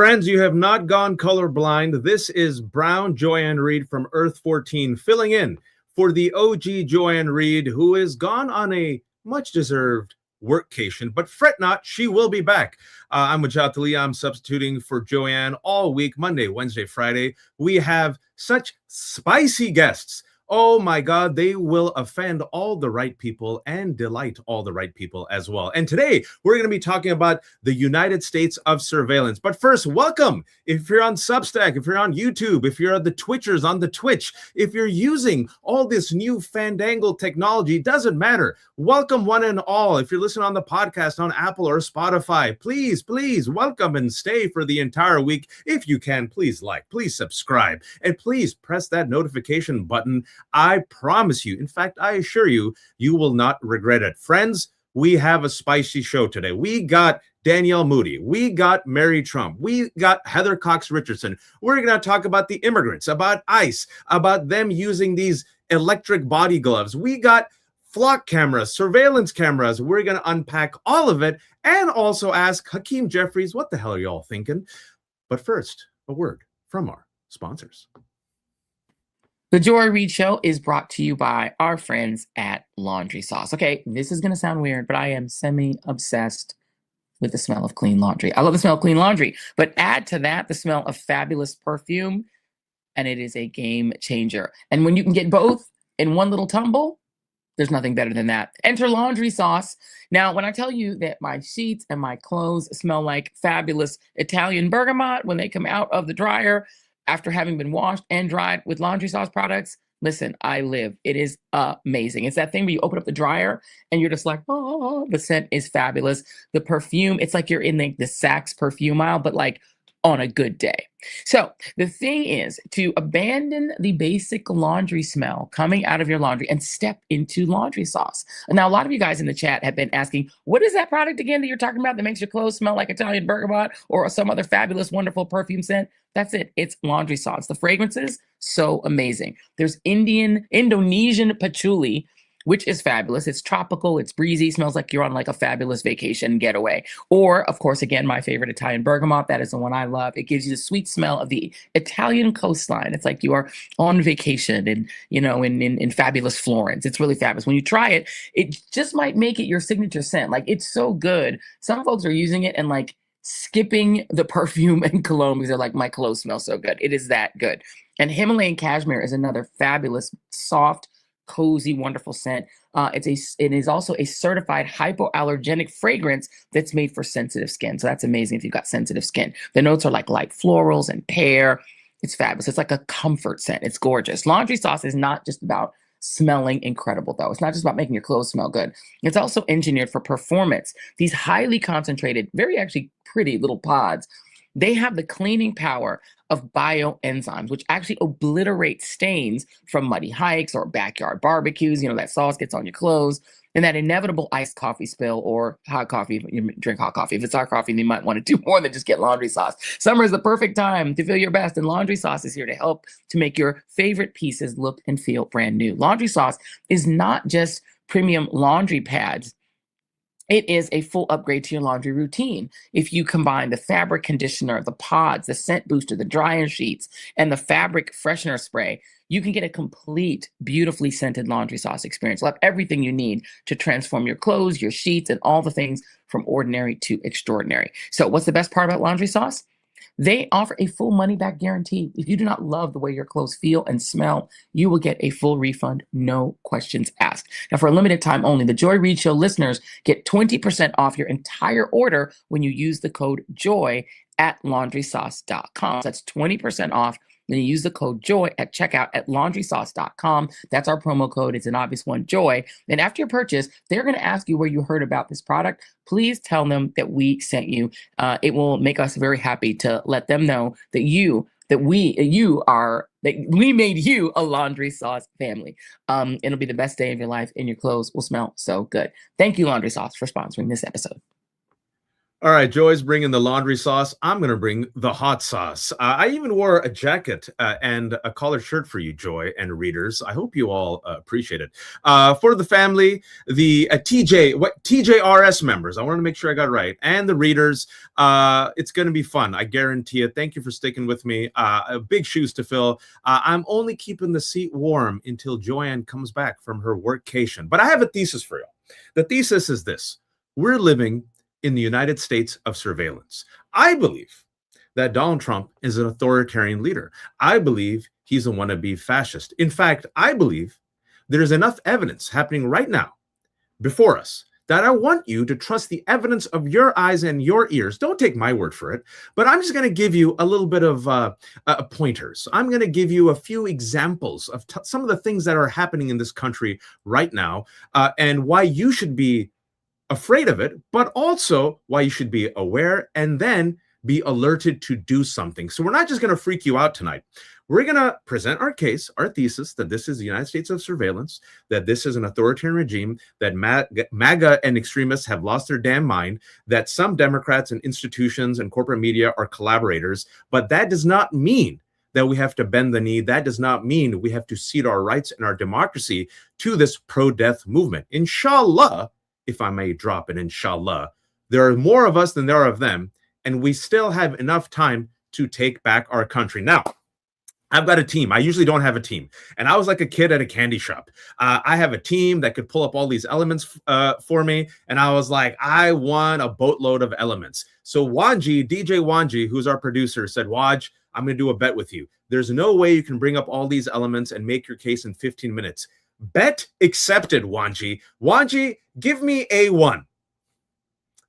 friends, you have not gone colorblind. This is Brown Joy Reid from Earth 14 filling in for the OG Joy Reid, who is gone on a much-deserved workcation. But fret not, she will be back. I'm Wajahat Ali. I'm substituting for Joanne all week, Monday, Wednesday, Friday. We have such spicy guests. Oh my God, they will offend all the right people and delight all the right people as well. And today we're going to be talking about the United States of surveillance. But first, welcome. If you're on Substack, if you're on YouTube, if you're the Twitchers on the Twitch, if you're using all this new fandangled technology, doesn't matter. Welcome one and all. If you're listening on the podcast on Apple or Spotify, please welcome and stay for the entire week. If you can, please like, please subscribe, and please press that notification button. I promise you, in fact, I assure you, you will not regret it. Friends, we have a spicy show today. We got Danielle Moodie. We got Mary Trump. We got Heather Cox Richardson. We're going to talk about the immigrants, about ICE, about them using these electric body gloves. We got flock cameras, surveillance cameras. We're going to unpack all of it and also ask Hakeem Jeffries, what the hell are y'all thinking? But first, a word from our sponsors. The Joy Reid Show is brought to you by our friends at Laundry Sauce. Okay, this is going to sound weird, but I am semi-obsessed with the smell of clean laundry. I love the smell of clean laundry, but add to that the smell of fabulous perfume, and it is a game changer. And when you can get both in one little tumble, there's nothing better than that. Enter Laundry Sauce. Now, when I tell you that my sheets and my clothes smell like fabulous Italian bergamot when they come out of the dryer, after having been washed and dried with Laundry Sauce products, listen, I live. It is amazing. It's that thing where you open up the dryer and you're just like, oh, the scent is fabulous. The perfume, it's like you're in the Saks perfume aisle, but like on a good day. So the thing is to abandon the basic laundry smell coming out of your laundry and step into Laundry Sauce. Now, a lot of you guys in the chat have been asking, what is that product again that you're talking about that makes your clothes smell like Italian bergamot or some other fabulous, wonderful perfume scent? That's it. It's Laundry Sauce. The fragrances, so amazing. There's Indonesian patchouli, which is fabulous. It's tropical, it's breezy, smells like you're on like a fabulous vacation getaway. Or, of course, again, my favorite Italian bergamot. That is the one I love. It gives you the sweet smell of the Italian coastline. It's like you are on vacation and, you know, in fabulous Florence. It's really fabulous. When you try it, it just might make it your signature scent. Like, it's so good. Some folks are using it and like skipping the perfume and cologne because they're like, my clothes smell so good. It is that good. And Himalayan cashmere is another fabulous, soft, cozy, wonderful scent. It is also a certified hypoallergenic fragrance that's made for sensitive skin. So that's amazing if you've got sensitive skin. The notes are like light florals and pear. It's fabulous. It's like a comfort scent. It's gorgeous. Laundry Sauce is not just about smelling incredible, though. It's not just about making your clothes smell good. It's also engineered for performance. These highly concentrated, very actually pretty little pods, they have the cleaning power of bioenzymes, which actually obliterate stains from muddy hikes or backyard barbecues. You know, that sauce gets on your clothes, and that inevitable iced coffee spill or hot coffee. If you drink hot coffee. If it's hot coffee, then you might want to do more than just get Laundry Sauce. Summer is the perfect time to feel your best, and Laundry Sauce is here to help to make your favorite pieces look and feel brand new. Laundry Sauce is not just premium laundry pads. It is a full upgrade to your laundry routine. If you combine the fabric conditioner, the pods, the scent booster, the dryer sheets, and the fabric freshener spray, you can get a complete, beautifully scented Laundry Sauce experience. You'll have everything you need to transform your clothes, your sheets, and all the things from ordinary to extraordinary. So what's the best part about Laundry Sauce? They offer a full money-back guarantee. If you do not love the way your clothes feel and smell, you will get a full refund, no questions asked. Now, for a limited time only, the Joy Reid Show listeners get 20% off your entire order when you use the code JOY at laundrysauce.com. So that's 20% off when you use the code JOY at checkout at laundrysauce.com. That's our promo code. It's an obvious one, JOY. And after your purchase, they're going to ask you where you heard about this product. Please tell them that we sent you. It will make us very happy to let them know that we made you a Laundry Sauce family. It'll be the best day of your life, and your clothes will smell so good. Thank you, Laundry Sauce, for sponsoring this episode. All right, Joy's bringing the laundry sauce. I'm going to bring the hot sauce. I even wore a jacket and a collared shirt for you, Joy, and readers. I hope you all appreciate it. For the family, the TJRS members, I want to make sure I got it right, and the readers, it's going to be fun. I guarantee it. Thank you for sticking with me. Big shoes to fill. I'm only keeping the seat warm until Joanne comes back from her workcation. But I have a thesis for you. The thesis is this. We're living in the United States of surveillance. I believe that Donald Trump is an authoritarian leader. I believe he's a wannabe fascist. In fact, I believe there's enough evidence happening right now before us that I want you to trust the evidence of your eyes and your ears. Don't take my word for it, but I'm just going to give you a little bit of pointers. I'm going to give you a few examples of some of the things that are happening in this country right now and why you should be afraid of it, but also why you should be aware and then be alerted to do something. So we're not just going to freak you out tonight. We're going to present our case, our thesis, that this is the United States of surveillance, that this is an authoritarian regime, that MAGA and extremists have lost their damn mind, that some Democrats and institutions and corporate media are collaborators, but that does not mean that we have to bend the knee. That does not mean we have to cede our rights and our democracy to this pro-death movement. Inshallah, if I may drop an inshallah, there are more of us than there are of them, and we still have enough time to take back our country. Now, I've got a team. I usually don't have a team. And I was like a kid at a candy shop. I have a team that could pull up all these elements for me. And I was like, I want a boatload of elements. So Wanji, DJ Wanji, who's our producer, said, Waj, I'm going to do a bet with you. There's no way you can bring up all these elements and make your case in 15 minutes. Bet accepted, Wanji. Wanji, give me A1.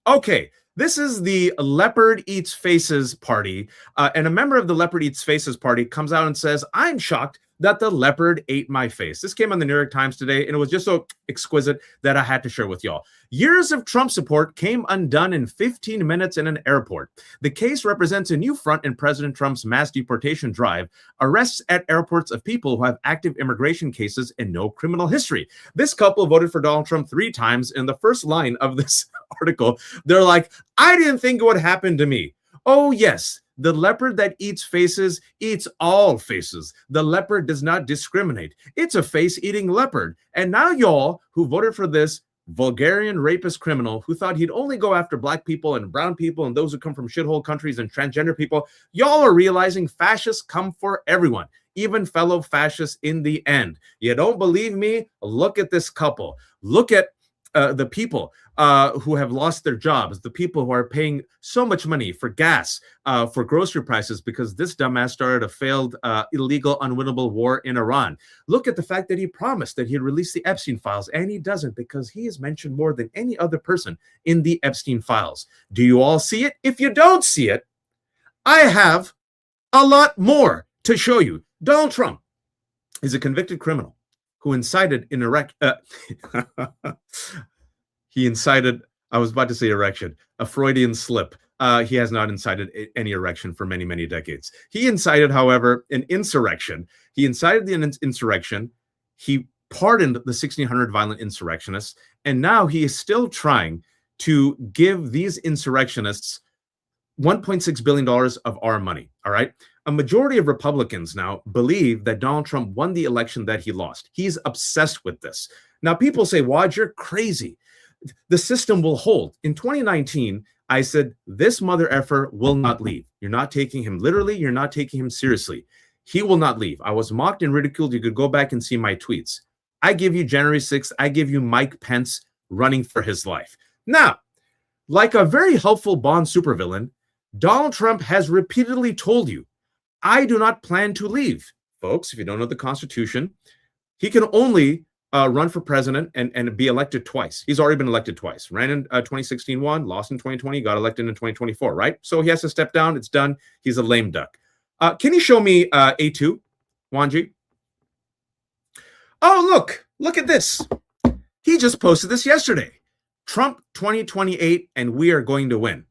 Okay, this is the Leopard Eats Faces party. And a member of the Leopard Eats Faces party comes out and says, I'm shocked that the leopard ate my face. This came on the New York Times today, and it was just so exquisite that I had to share with y'all. Years of Trump support came undone in 15 minutes in an airport. The case represents a new front in President Trump's mass deportation drive, arrests at airports of people who have active immigration cases and no criminal history. This couple voted for Donald Trump 3 times. In the first line of this article, they're like, I didn't think it would happen to me. Oh, yes. The leopard that eats faces eats all faces. The leopard does not discriminate. It's a face-eating leopard. And now y'all who voted for this vulgarian rapist criminal who thought he'd only go after black people and brown people and those who come from shithole countries and transgender people, y'all are realizing fascists come for everyone, even fellow fascists in the end. You don't believe me? Look at this couple. Look at the people who have lost their jobs, the people who are paying so much money for gas, for grocery prices, because this dumbass started a failed, illegal, unwinnable war in Iran. Look at the fact that he promised that he'd release the Epstein files, and he doesn't, because he is mentioned more than any other person in the Epstein files. Do you all see it? If you don't see it, I have a lot more to show you. Donald Trump is a convicted criminal who incited an he incited, I was about to say erection, a Freudian slip. He has not incited any erection for many, many decades. He incited, however, an insurrection. He incited the insurrection. He pardoned the 1,600 violent insurrectionists. And now he is still trying to give these insurrectionists $1.6 billion of our money, all right? A majority of Republicans now believe that Donald Trump won the election that he lost. He's obsessed with this. Now, people say, Waj, you're crazy. The system will hold. In 2019, I said, this mother effer will not leave. You're not taking him literally. You're not taking him seriously. He will not leave. I was mocked and ridiculed. You could go back and see my tweets. I give you January 6th. I give you Mike Pence running for his life. Now, like a very helpful Bond supervillain, Donald Trump has repeatedly told you, I do not plan to leave. Folks, if you don't know the Constitution, he can only run for president and be elected twice. He's already been elected twice. Ran in 2016, won, lost in 2020, got elected in 2024, right? So he has to step down. It's done. He's a lame duck. Can you show me A2, Wanji? Oh, look at this. He just posted this yesterday. Trump 2028, and we are going to win.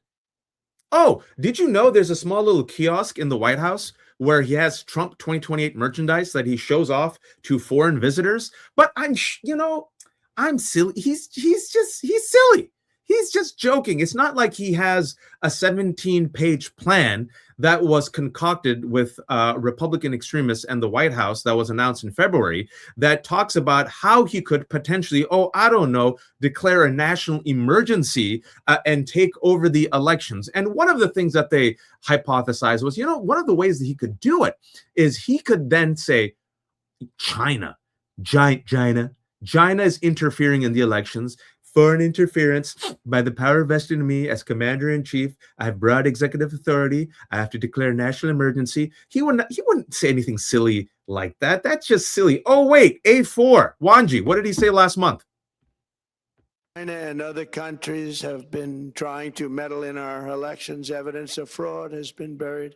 Oh, did you know there's a small little kiosk in the White House where he has Trump 2028 merchandise that he shows off to foreign visitors? But I'm silly. He's silly. He's just joking. It's not like he has a 17-page plan that was concocted with Republican extremists and the White House that was announced in February that talks about how he could potentially, declare a national emergency and take over the elections. And one of the things that they hypothesized was, one of the ways that he could do it is he could then say, China is interfering in the elections. Foreign interference by the power vested in me as commander-in-chief. I have broad executive authority. I have to declare national emergency. He wouldn't say anything silly like that. That's just silly. Oh, wait, A4. Wanji, what did he say last month? China and other countries have been trying to meddle in our elections. Evidence of fraud has been buried.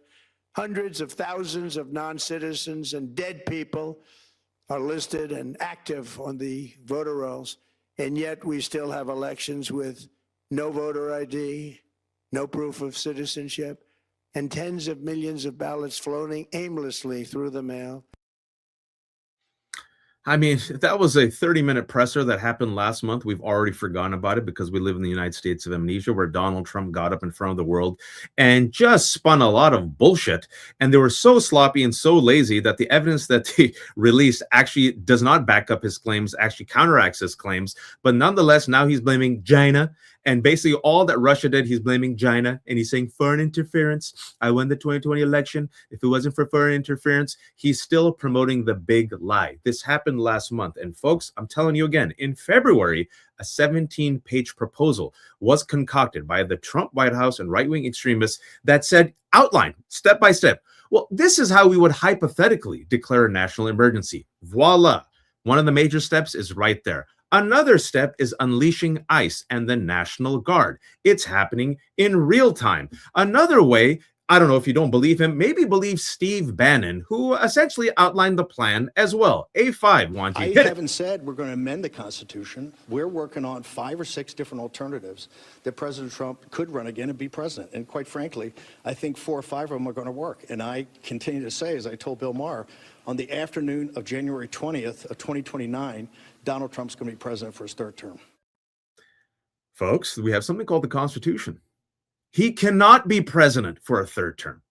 Hundreds of thousands of non-citizens and dead people are listed and active on the voter rolls. And yet we still have elections with no voter ID, no proof of citizenship, and tens of millions of ballots floating aimlessly through the mail. I mean, that was a 30-minute presser that happened last month. We've already forgotten about it because we live in the United States of amnesia, where Donald Trump got up in front of the world and just spun a lot of bullshit. And they were so sloppy and so lazy that the evidence that they released actually does not back up his claims, actually counteracts his claims. But nonetheless, now he's blaming China. And basically all that Russia did, he's blaming China. And he's saying foreign interference. I won the 2020 election. If it wasn't for foreign interference, he's still promoting the big lie. This happened last month. And folks, I'm telling you again, in February, a 17-page proposal was concocted by the Trump White House and right-wing extremists that said, outline, step by step. Well, this is how we would hypothetically declare a national emergency. Voila. One of the major steps is right there. Another step is unleashing ICE and the National Guard. It's happening in real time. Another way, I don't know if you don't believe him, maybe believe Steve Bannon, who essentially outlined the plan as well. A5, Wanji. I haven't said we're going to amend the Constitution. We're working on 5 or 6 different alternatives that President Trump could run again and be president. And quite frankly, I think 4 or 5 of them are going to work. And I continue to say, as I told Bill Maher, on the afternoon of January 20th of 2029, Donald Trump's going to be president for his 3rd term. Folks, we have something called the Constitution. He cannot be president for a 3rd term.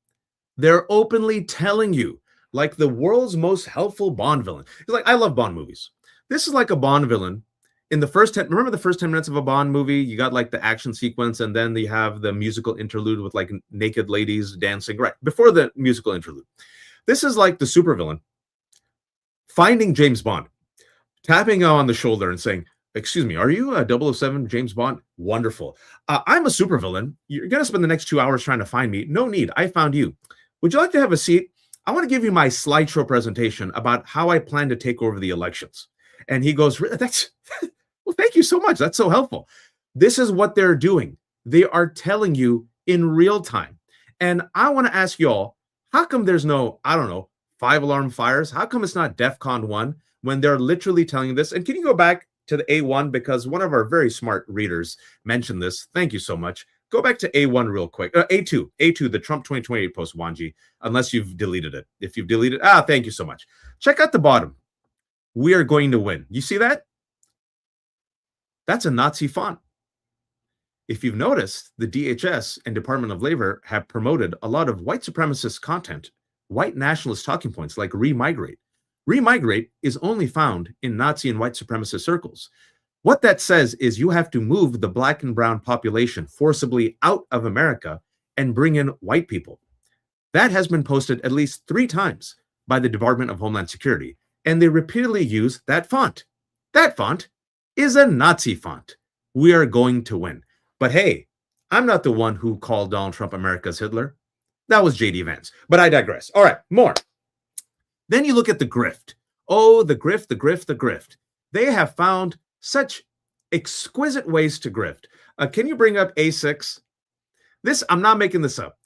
They're openly telling you, like the world's most helpful Bond villain. It's like, I love Bond movies. This is like a Bond villain. In the first 10, remember the first 10 minutes of a Bond movie? You got like the action sequence, and then you have the musical interlude with like naked ladies dancing, right? Before the musical interlude. This is like the supervillain finding James Bond, tapping him on the shoulder and saying, excuse me, are you a 007 James Bond? Wonderful. I'm a supervillain. You're going to spend the next 2 hours trying to find me. No need. I found you. Would you like to have a seat? I want to give you my slideshow presentation about how I plan to take over the elections. And he goes, that's, well, thank you so much. That's so helpful. This is what they're doing. They are telling you in real time. And I want to ask y'all, how come there's no, 5-alarm fires? How come it's not DEFCON 1 when they're literally telling you this? And can you go back to the A1, because one of our very smart readers mentioned this. Thank you so much. Go back to A1 real quick. A2, the Trump 2028 post, Wanji, unless you've deleted it. If you've deleted, thank you so much. Check out the bottom. We are going to win. You see that? That's a Nazi font. If you've noticed, the DHS and Department of Labor have promoted a lot of white supremacist content, white nationalist talking points like remigrate. Remigrate is only found in Nazi and white supremacist circles. What that says is you have to move the black and brown population forcibly out of America and bring in white people. That has been posted at least 3 times by the Department of Homeland Security, and they repeatedly use that font. That font is a Nazi font. We are going to win. But hey, I'm not the one who called Donald Trump America's Hitler. That was J.D. Vance. But I digress. All right, more. Then you look at the grift. Oh, the grift, the grift, the grift. They have found such exquisite ways to grift. Can you bring up A6? This, I'm not making this up.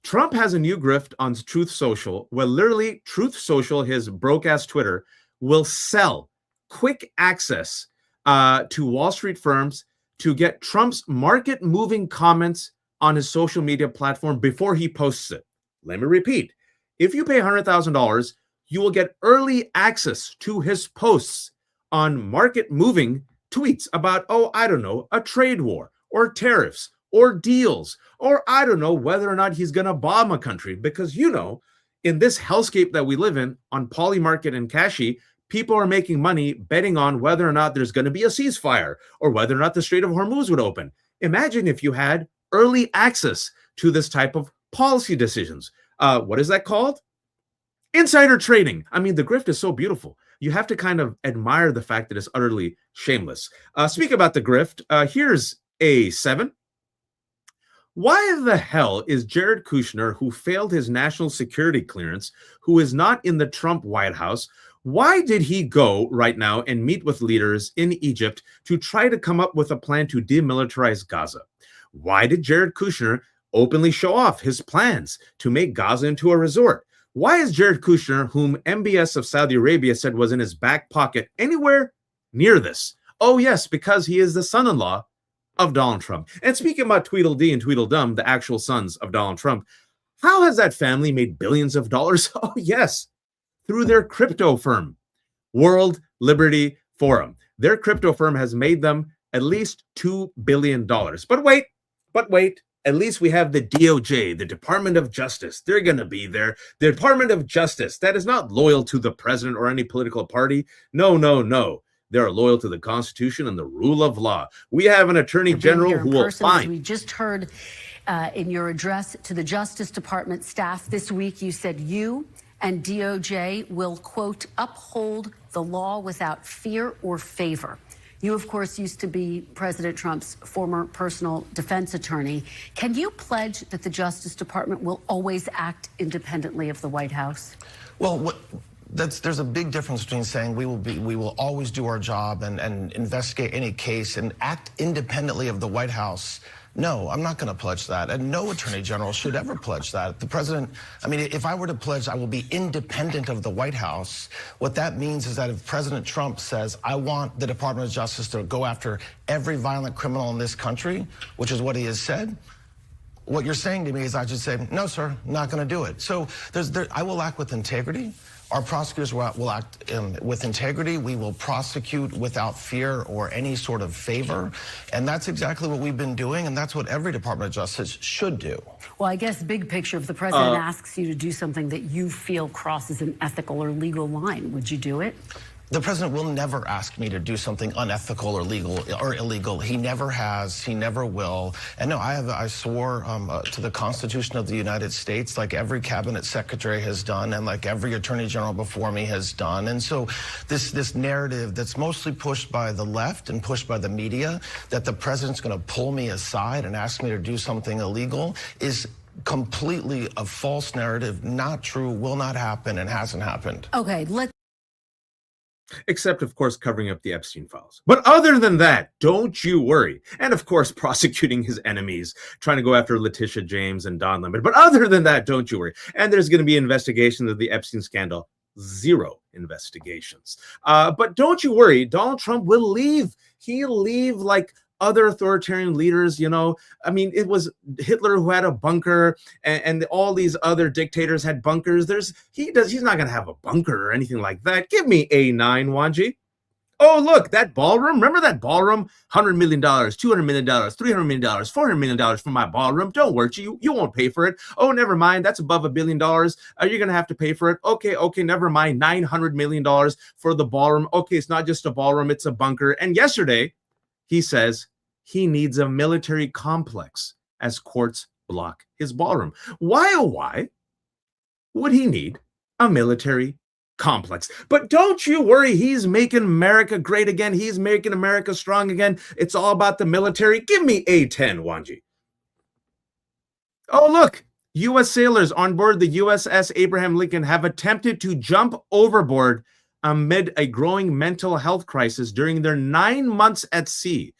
Trump has a new grift on Truth Social where literally Truth Social, his broke-ass Twitter, will sell quick access to Wall Street firms to get Trump's market-moving comments on his social media platform before he posts it. Let me repeat. If you pay $100,000, you will get early access to his posts on market-moving tweets about, a trade war or tariffs or deals, or I don't know whether or not he's going to bomb a country. Because, you know, in this hellscape that we live in on Polymarket and Kashi, people are making money betting on whether or not there's going to be a ceasefire or whether or not the Strait of Hormuz would open. Imagine if you had early access to this type of policy decisions. What is that called? Insider trading. I mean, the grift is so beautiful. You have to kind of admire the fact that it's utterly shameless. Speak about the grift. Here's a 7. Why the hell is Jared Kushner, who failed his national security clearance, who is not in the Trump White House, why did he go right now and meet with leaders in Egypt to try to come up with a plan to demilitarize Gaza? Why did Jared Kushner openly show off his plans to make Gaza into a resort? Why is Jared Kushner, whom MBS of Saudi Arabia said was in his back pocket, anywhere near this? Oh, yes, because he is the son-in-law of Donald Trump. And speaking about Tweedledee and Tweedledum, the actual sons of Donald Trump, how has that family made billions of dollars? Oh, yes, through their crypto firm, World Liberty Forum. Their crypto firm has made them at least $2 billion. But wait, at least we have the DOJ, the Department of Justice. They're going to be there. The Department of Justice, that is not loyal to the president or any political party. No. They're loyal to the Constitution and the rule of law. We have an attorney general who will find. We just heard in your address to the Justice Department staff this week, you said you and DOJ will, quote, uphold the law without fear or favor. You, of course, used to be President Trump's former personal defense attorney. Can you pledge that the Justice Department will always act independently of the White House? Well, there's a big difference between saying we will always do our job and investigate any case and act independently of the White House. No, I'm not going to pledge that, and no attorney general should ever pledge that. The president, I mean, if I were to pledge I will be independent of the White House, what that means is that if President Trump says, I want the Department of Justice to go after every violent criminal in this country, which is what he has said, what you're saying to me is I should say, no, sir, not going to do it. So I will act with integrity. Our prosecutors will act with integrity. We will prosecute without fear or any sort of favor. And that's exactly what we've been doing, and that's what every Department of Justice should do. Well, I guess big picture, if the president asks you to do something that you feel crosses an ethical or legal line, would you do it? The president will never ask me to do something unethical or legal or illegal. He never has. He never will. And no, I swore to the Constitution of the United States, like every cabinet secretary has done, and like every attorney general before me has done. And so, this narrative that's mostly pushed by the left and pushed by the media, that the president's going to pull me aside and ask me to do something illegal, is completely a false narrative, not true, will not happen, and hasn't happened. Okay, Except, of course, covering up the Epstein files. But other than that, don't you worry. And, of course, prosecuting his enemies, trying to go after Letitia James and Don Lemon. But other than that, don't you worry. And there's going to be investigations of the Epstein scandal. 0 investigations. But don't you worry. Donald Trump will leave. He'll leave like other authoritarian leaders, you know. I mean, it was Hitler who had a bunker, and all these other dictators had bunkers. He's not going to have a bunker or anything like that. Give me a 9, Wanji. Oh, look, that ballroom. Remember that ballroom? $100 million, $200 million, $300 million, $400 million for my ballroom. Don't worry, you won't pay for it. Oh, never mind. That's above $1 billion. Are you going to have to pay for it? Okay, never mind. $900 million for the ballroom. Okay, it's not just a ballroom, it's a bunker. And yesterday, he says he needs a military complex as courts block his ballroom. Why would he need a military complex? But don't you worry, he's making America great again. He's making America strong again. It's all about the military. Give me a 10, Wanji. Oh, look, U.S. sailors on board the USS Abraham Lincoln have attempted to jump overboard amid a growing mental health crisis during their 9 months at sea.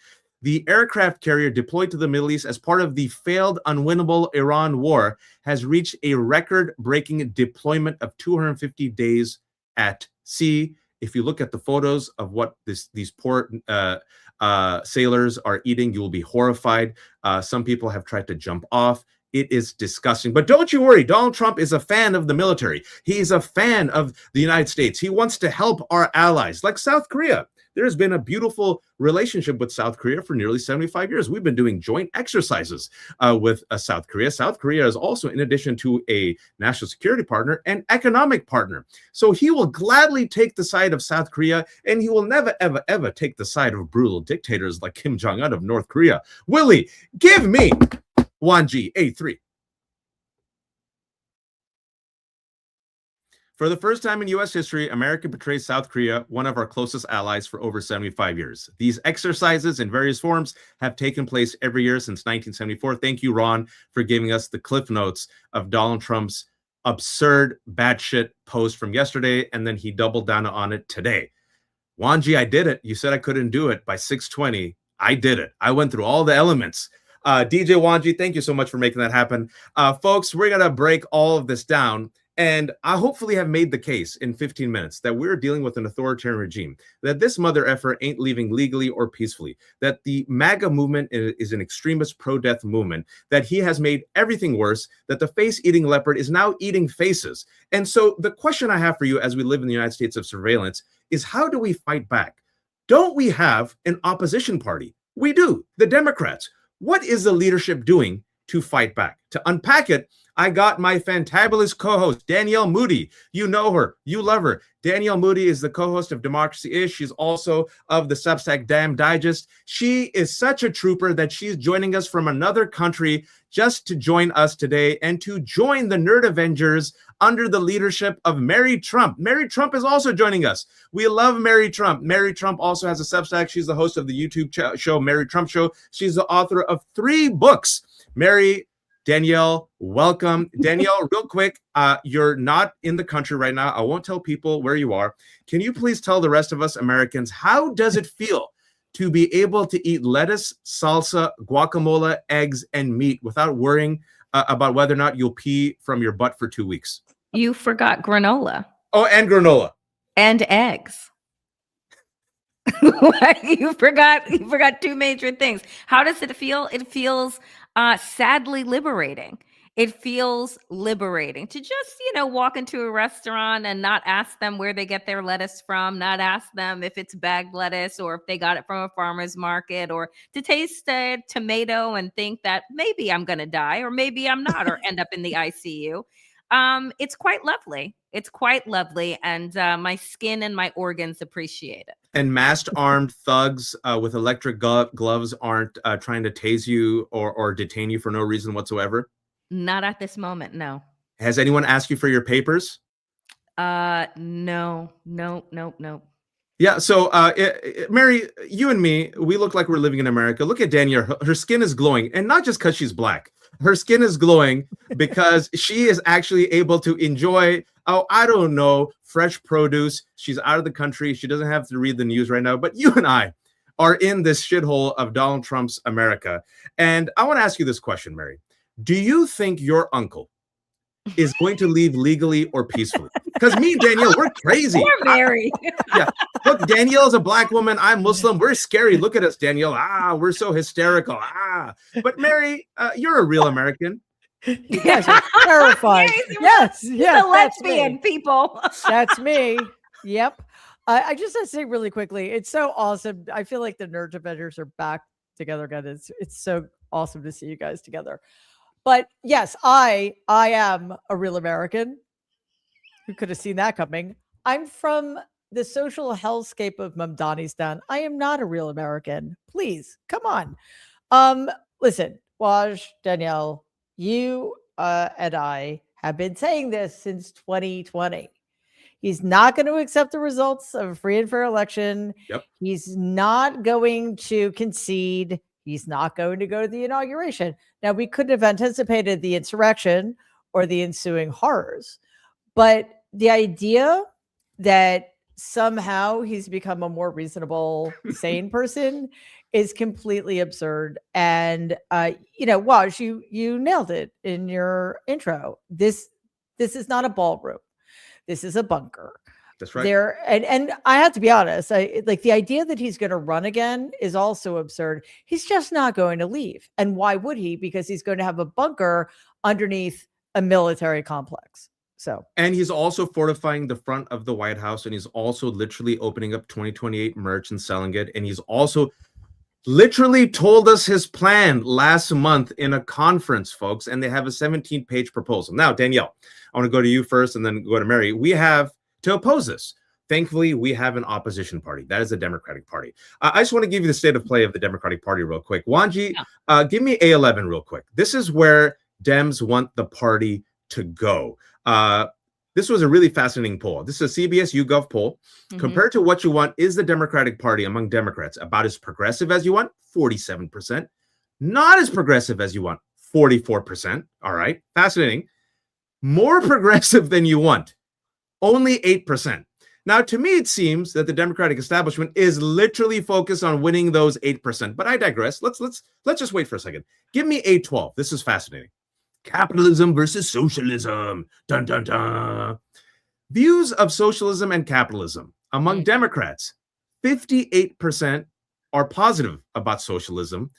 The aircraft carrier deployed to the Middle East as part of the failed unwinnable Iran war has reached a record-breaking deployment of 250 days at sea. If you look at the photos of what these poor sailors are eating, you will be horrified. Some people have tried to jump off. It is disgusting. But don't you worry, Donald Trump is a fan of the military. He's a fan of the United States. He wants to help our allies, like South Korea. There has been a beautiful relationship with South Korea for nearly 75 years. We've been doing joint exercises with South Korea. South Korea is also, in addition to a national security partner, an economic partner. So he will gladly take the side of South Korea, and he will never, ever, ever take the side of brutal dictators like Kim Jong-un of North Korea. Willie, give me Wanji A3. For the first time in U.S. history, America betrays South Korea, one of our closest allies, for over 75 years. These exercises in various forms have taken place every year since 1974. Thank you, Ron, for giving us the cliff notes of Donald Trump's absurd, batshit post from yesterday, and then he doubled down on it today. Wanji, I did it. You said I couldn't do it by 6:20. I did it. I went through all the elements. DJ Wanji, thank you so much for making that happen. Folks, we're going to break all of this down. And I hopefully have made the case in 15 minutes that we're dealing with an authoritarian regime, that this mother effer ain't leaving legally or peacefully, that the MAGA movement is an extremist pro-death movement, that he has made everything worse, that the face-eating leopard is now eating faces. And so the question I have for you as we live in the United States of surveillance is, how do we fight back? Don't we have an opposition party? We do, the Democrats. What is the leadership doing to fight back? To unpack it, I got my fantabulous co-host, Danielle Moodie. You know her. You love her. Danielle Moodie is the co-host of Democracy Is. She's also of the Substack Damn Digest. She is such a trooper that she's joining us from another country just to join us today and to join the Nerd Avengers under the leadership of Mary Trump. Mary Trump is also joining us. We love Mary Trump. Mary Trump also has a Substack. She's the host of the YouTube show, Mary Trump Show. She's the author of 3 books. Danielle, welcome. Danielle, real quick, you're not in the country right now. I won't tell people where you are. Can you please tell the rest of us Americans, how does it feel to be able to eat lettuce, salsa, guacamole, eggs, and meat without worrying about whether or not you'll pee from your butt for 2 weeks? You forgot granola. Oh, and granola. And eggs. you forgot 2 major things. How does it feel? It feels sadly liberating. It feels liberating to just, walk into a restaurant and not ask them where they get their lettuce from, not ask them if it's bagged lettuce or if they got it from a farmer's market, or to taste a tomato and think that maybe I'm going to die or maybe I'm not, or end up in the ICU. It's quite lovely. It's quite lovely. And my skin and my organs appreciate it. And masked armed thugs with electric gloves aren't trying to tase you or detain you for no reason whatsoever? Not at this moment, no. Has anyone asked you for your papers? No. Yeah, so Mary, you and me, we look like we're living in America. Look at Danielle. Her skin is glowing, and not just because she's black. Her skin is glowing because she is actually able to enjoy, fresh produce. She's out of the country. She doesn't have to read the news right now. But you and I are in this shithole of Donald Trump's America. And I want to ask you this question, Mary. Do you think your uncle is going to leave legally or peacefully? Because me and Danielle, we're crazy. Poor Mary. Yeah. Look, Danielle's a black woman. I'm Muslim. We're scary. Look at us, Danielle. We're so hysterical. But Mary, you're a real American. You guys are terrified. Yes. The lesbian people. That's me. Yep. I just have to say really quickly, it's so awesome. I feel like the Nerd Avengers are back together again. It's so awesome to see you guys together. But yes, I am a real American. Who could have seen that coming? I'm from the social hellscape of Mamdanistan. I am not a real American. Please, come on. Listen, Waj, Danielle, you and I have been saying this since 2020. He's not going to accept the results of a free and fair election. Yep. He's not going to concede. He's not going to go to the inauguration. Now, we couldn't have anticipated the insurrection or the ensuing horrors, but the idea that somehow he's become a more reasonable, sane person is completely absurd. And, Waj, you nailed it in your intro. This is not a ballroom. This is a bunker. That's right. And I have to be honest, the idea that he's going to run again is also absurd. He's just not going to leave. And why would he? Because he's going to have a bunker underneath a military complex. So, and he's also fortifying the front of the White House, and he's also literally opening up 2028 merch and selling it. And he's also literally told us his plan last month in a conference, folks, and they have a 17-page proposal. Now, Danielle, I want to go to you first and then go to Mary. We have to oppose this. Thankfully, we have an opposition party. That is the Democratic Party. I just want to give you the state of play of the Democratic Party real quick. Wanji, give me A11 real quick. This is where Dems want the party to go. This was a really fascinating poll. This is a CBS YouGov poll. Compared to what you want, is the Democratic Party among Democrats about as progressive as you want? 47%. Not as progressive as you want? 44%. All right. Fascinating. More progressive than you want? Only 8%. Now, to me, it seems that the Democratic establishment is literally focused on winning those 8%. But I digress. Let's just wait for a second. Give me A12. This is fascinating. Capitalism versus socialism. Dun, dun, dun. Views of socialism and capitalism. Among Democrats, 58% are positive about socialism,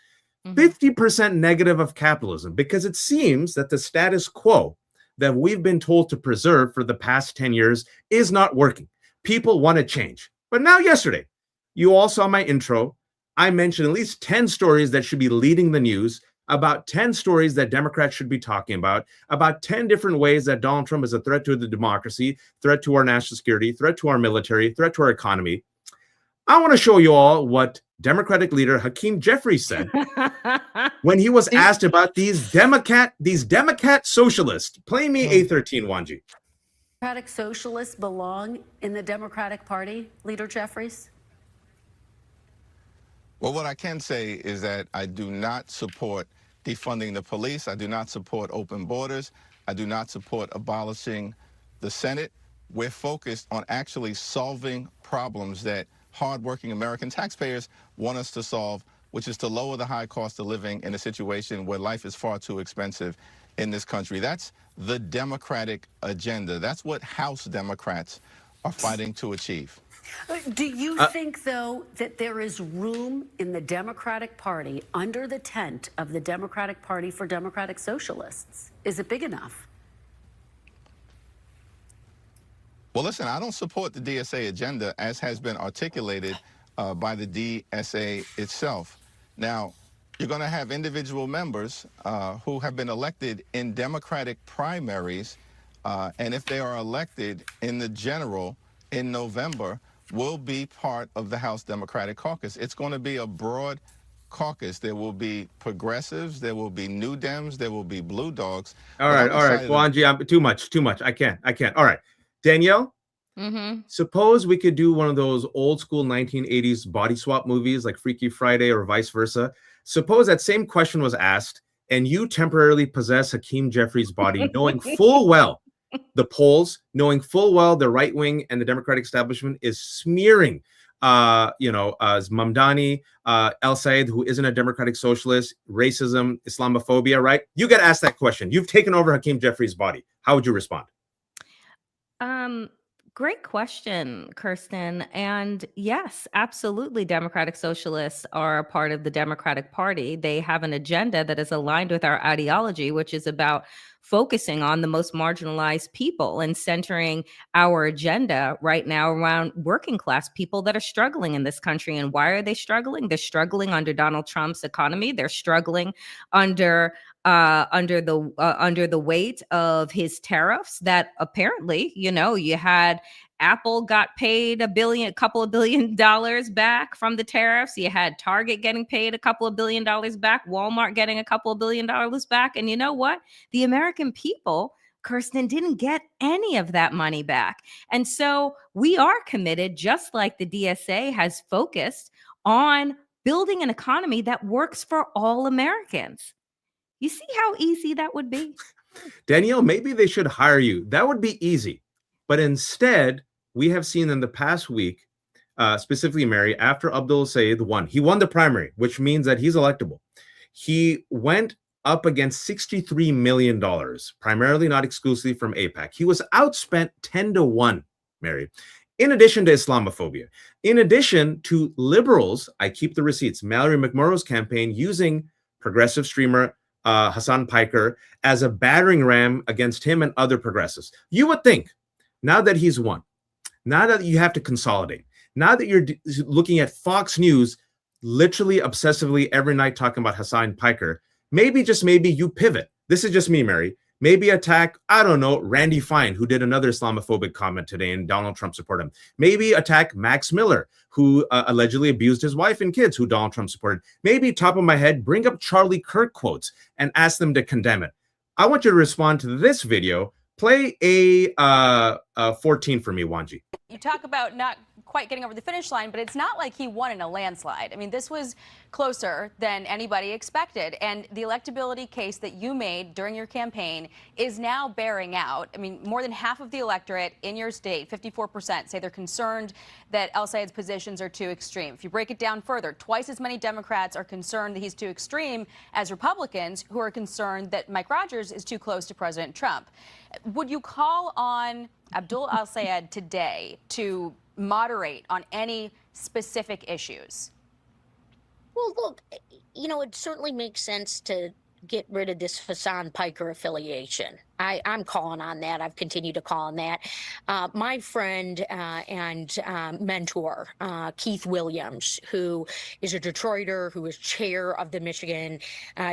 50% negative of capitalism, because it seems that the status quo that we've been told to preserve for the past 10 years is not working. People want to change. But now yesterday, you all saw my intro. I mentioned at least 10 stories that should be leading the news, about 10 stories that Democrats should be talking about 10 different ways that Donald Trump is a threat to the democracy, threat to our national security, threat to our military, threat to our economy. I want to show you all what Democratic leader Hakeem Jeffries said when he was asked about these Democrat socialists. Play me A13, Wanji. Democratic socialists belong in the Democratic Party, Leader Jeffries? Well, what I can say is that I do not support defunding the police. I do not support open borders. I do not support abolishing the Senate. We're focused on actually solving problems that hardworking American taxpayers want us to solve, which is to lower the high cost of living in a situation where life is far too expensive in this country. That's the Democratic agenda. That's what House Democrats are fighting to achieve. Do you think, though, that there is room in the Democratic Party under the tent of the Democratic Party for Democratic Socialists? Is it big enough? Well, listen, I don't support the DSA agenda as has been articulated by the DSA itself. Now, you're going to have individual members who have been elected in Democratic primaries, and if they are elected in the general in November, will be part of the House Democratic Caucus. It's going to be a broad caucus. There will be progressives, there will be new Dems, there will be blue dogs. All right, Wanji, I'm too much. I can't. All right, Danielle, suppose we could do one of those old school 1980s body swap movies like Freaky Friday or vice versa. Suppose that same question was asked and you temporarily possess Hakeem Jeffries' body, knowing full well the polls, knowing full well the right wing and the Democratic establishment is smearing, as Mamdani, El Sayed, who isn't a Democratic socialist, racism, Islamophobia, right? You get asked that question. You've taken over Hakeem Jeffries' body. How would you respond? Great question, Kirsten. And yes, absolutely. Democratic socialists are a part of the Democratic Party. They have an agenda that is aligned with our ideology, which is about focusing on the most marginalized people and centering our agenda right now around working class people that are struggling in this country. And why are they struggling? They're struggling under Donald Trump's economy. They're struggling under the weight of his tariffs that apparently, you had Apple got paid a couple of billion dollars back from the tariffs. You had Target getting paid a couple of billion dollars back, Walmart getting a couple of billion dollars back. And you know what? The American people, Kirsten, didn't get any of that money back. And so we are committed, just like the DSA has focused on building an economy that works for all Americans. You see how easy that would be? Danielle, maybe they should hire you. That would be easy. But instead, we have seen in the past week, specifically Mary, after Abdul Sayed won. He won the primary, which means that he's electable. He went up against $63 million, primarily not exclusively from AIPAC. He was outspent 10-1, Mary. In addition to Islamophobia, in addition to liberals, I keep the receipts, Mallory McMurrow's campaign using progressive streamer Hassan Piker as a battering ram against him and other progressives. You would think, now that he's won, now that you have to consolidate, now that you're looking at Fox News literally obsessively every night talking about Hassan Piker, maybe, just maybe, you pivot. This is just me, Mary. Maybe attack, I don't know, Randy Fine, who did another Islamophobic comment today and Donald Trump supported him. Maybe attack Max Miller, who allegedly abused his wife and kids, who Donald Trump supported. Maybe, top of my head, bring up Charlie Kirk quotes and ask them to condemn it. I want you to respond to this video. Play a 14 for me, Wanji. You talk about not quite getting over the finish line, but it's not like he won in a landslide. I mean, this was closer than anybody expected. And the electability case that you made during your campaign is now bearing out. I mean, more than half of the electorate in your state, 54%, say they're concerned that El Sayed's positions are too extreme. If you break it down further, twice as many Democrats are concerned that he's too extreme as Republicans who are concerned that Mike Rogers is too close to President Trump. Would you call on Abdul El Sayed today to moderate on any specific issues? Well, look, you know, it certainly makes sense to get rid of this Hassan Piker affiliation. I'm calling on that. I've continued to call on that. My friend and mentor, Keith Williams, who is a Detroiter, who is chair of the Michigan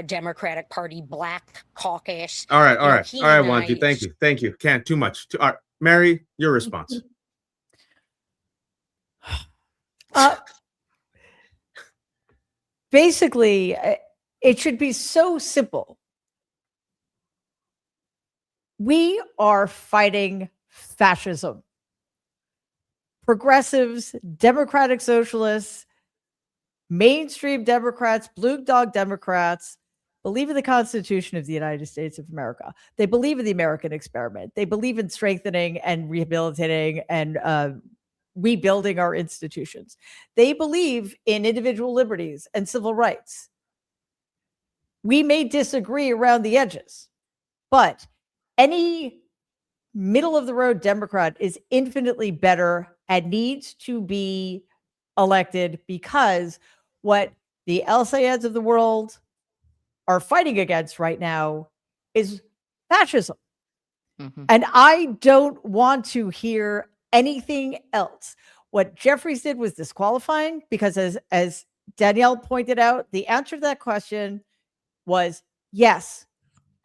Democratic Party Black Caucus. All right, Wanji, thank you. Can't, too much. All right, Mary, your response. Basically, it should be so simple. We are fighting fascism. Progressives, democratic socialists, mainstream Democrats, blue dog Democrats believe in the Constitution of the United States of America. They believe in the American experiment. They believe in strengthening and rehabilitating and rebuilding our institutions. They believe in individual liberties and civil rights. We may disagree around the edges, but any middle of the road Democrat is infinitely better and needs to be elected, because what the El Sayeds of the world are fighting against right now is fascism. Mm-hmm. And I don't want to hear anything else. What Jeffries did was disqualifying, because as Danielle pointed out, the answer to that question was yes.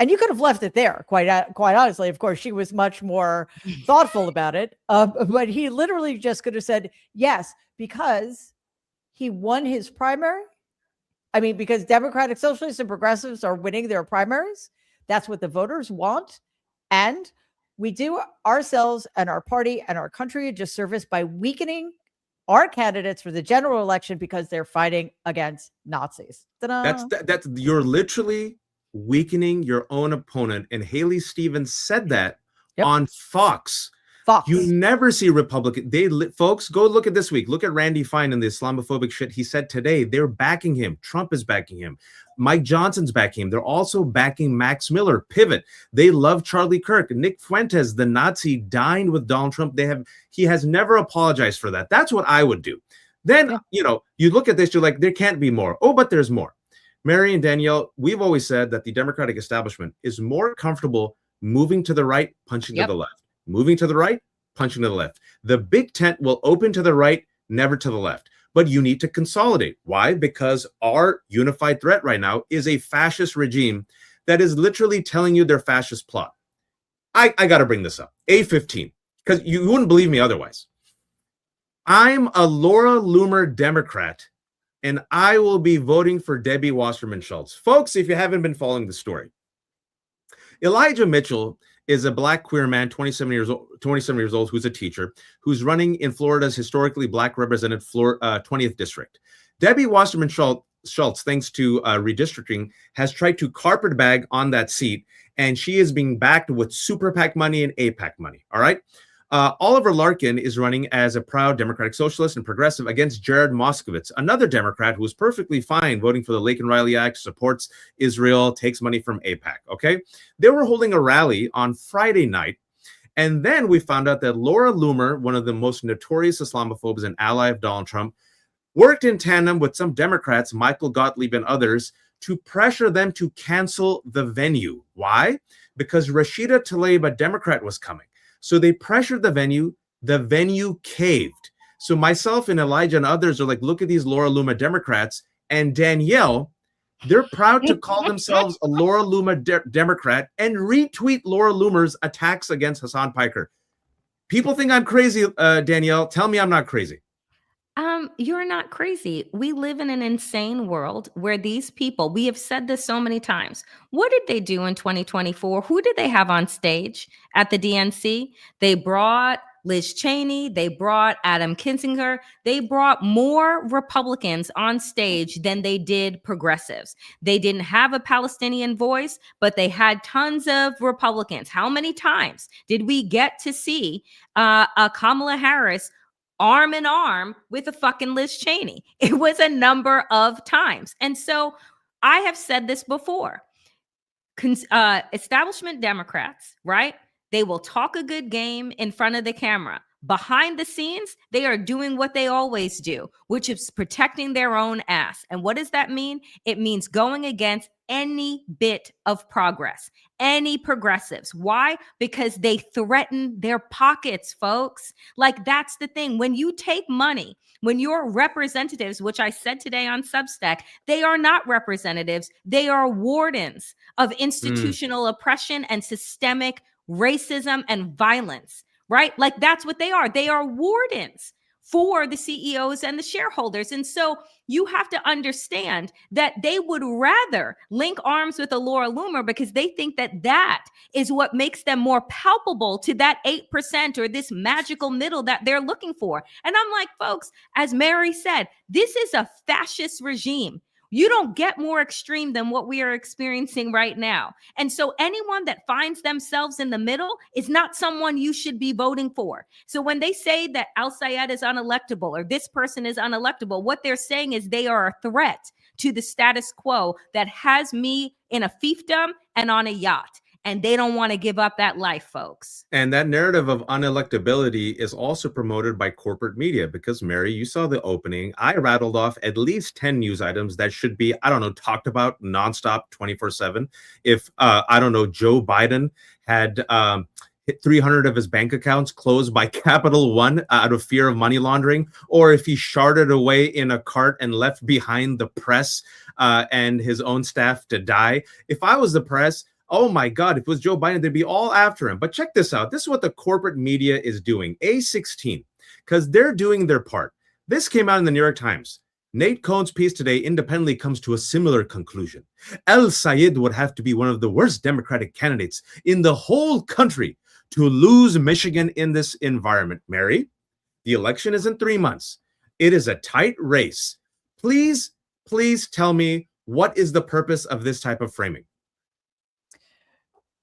And you could have left it there, quite honestly. Of course, she was much more thoughtful about it. But he literally just could have said yes, because he won his primary. I mean, because Democratic Socialists and Progressives are winning their primaries. That's what the voters want. And we do ourselves and our party and our country a disservice by weakening our candidates for the general election because they're fighting against Nazis. Ta-da. That's you're literally weakening your own opponent. And Haley Stevens said that on Fox. You never see Republican. Folks, go look at this week. Look at Randy Fine and the Islamophobic shit he said today. They're backing him. Trump is backing him. Mike Johnson's backing him. They're also backing Max Miller. Pivot. They love Charlie Kirk. Nick Fuentes, the Nazi, dined with Donald Trump. He has never apologized for that. That's what I would do. Then, you look at this, you're like, there can't be more. Oh, but there's more. Mary and Danielle, we've always said that the Democratic establishment is more comfortable moving to the right, punching to the left. Moving to the right, punching to the left. The big tent will open to the right, never to the left. But you need to consolidate. Why? Because our unified threat right now is a fascist regime that is literally telling you their fascist plot. I got to bring this up. A15, because you wouldn't believe me otherwise. I'm a Laura Loomer Democrat, and I will be voting for Debbie Wasserman Schultz. Folks, if you haven't been following the story, Elijah Mitchell is a Black queer man, 27 years old, who's a teacher, who's running in Florida's historically Black represented 20th district. Debbie Wasserman Schultz, thanks to redistricting, has tried to carpet bag on that seat, and she is being backed with super PAC money and APAC money. All right. Oliver Larkin is running as a proud Democratic Socialist and progressive against Jared Moskowitz, another Democrat who is perfectly fine voting for the Laken Riley Act, supports Israel, takes money from AIPAC, okay? They were holding a rally on Friday night, and then we found out that Laura Loomer, one of the most notorious Islamophobes and ally of Donald Trump, worked in tandem with some Democrats, Michael Gottlieb and others, to pressure them to cancel the venue. Why? Because Rashida Tlaib, a Democrat, was coming. So they pressured the venue caved. So myself and Elijah and others are like, look at these Laura Loomer Democrats. And Danielle, they're proud to call themselves a Laura Loomer Democrat and retweet Laura Loomer's attacks against Hassan Piker. People think I'm crazy, Danielle. Tell me I'm not crazy. You're not crazy. We live in an insane world where these people, we have said this so many times. What did they do in 2024? Who did they have on stage at the DNC? They brought Liz Cheney. They brought Adam Kinzinger. They brought more Republicans on stage than they did progressives. They didn't have a Palestinian voice, but they had tons of Republicans. How many times did we get to see a Kamala Harris arm in arm with a fucking Liz Cheney? It was a number of times. And so I have said this before. Establishment Democrats, right? They will talk a good game in front of the camera. Behind the scenes, they are doing what they always do, which is protecting their own ass. And what does that mean? It means going against any bit of progress, any progressives. Why? Because they threaten their pockets, folks. Like, that's the thing. When you take money, when your representatives, which I said today on Substack, they are not representatives. They are wardens of institutional oppression and systemic racism and violence, right? Like, that's what they are. They are wardens for the CEOs and the shareholders. And so you have to understand that they would rather link arms with a Laura Loomer because they think that that is what makes them more palpable to that 8% or this magical middle that they're looking for. And I'm like, folks, as Mary said, this is a fascist regime. You don't get more extreme than what we are experiencing right now. And so anyone that finds themselves in the middle is not someone you should be voting for. So when they say that Al Sayed is unelectable or this person is unelectable, what they're saying is they are a threat to the status quo that has me in a fiefdom and on a yacht. And they don't want to give up that life, folks. And that narrative of unelectability is also promoted by corporate media because, Mary, you saw the opening. I rattled off at least 10 news items that should be, I don't know, talked about nonstop 24/7. If, I don't know, Joe Biden had hit 300 of his bank accounts closed by Capital One out of fear of money laundering, or if he sharted away in a cart and left behind the press and his own staff to die. If I was the press, oh my God, if it was Joe Biden, they'd be all after him. But check this out. This is what the corporate media is doing. A16, because they're doing their part. This came out in the New York Times. Nate Cohn's piece today independently comes to a similar conclusion. El Sayed would have to be one of the worst Democratic candidates in the whole country to lose Michigan in this environment. Mary, the election is in 3 months. It is a tight race. Please tell me, what is the purpose of this type of framing?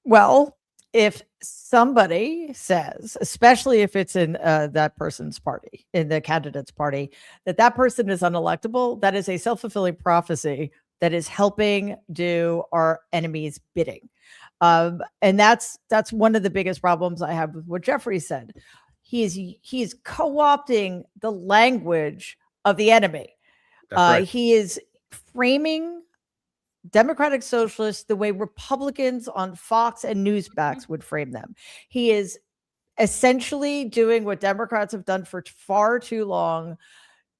Well, if somebody says, especially if it's in that person's party, in the candidate's party, that person is unelectable, that is a self-fulfilling prophecy that is helping do our enemy's bidding. And that's one of the biggest problems I have with what Jeffrey said. He's co-opting the language of the enemy. Right. He is framing Democratic socialists the way Republicans on Fox and Newsmax would frame them. He is essentially doing what Democrats have done for far too long,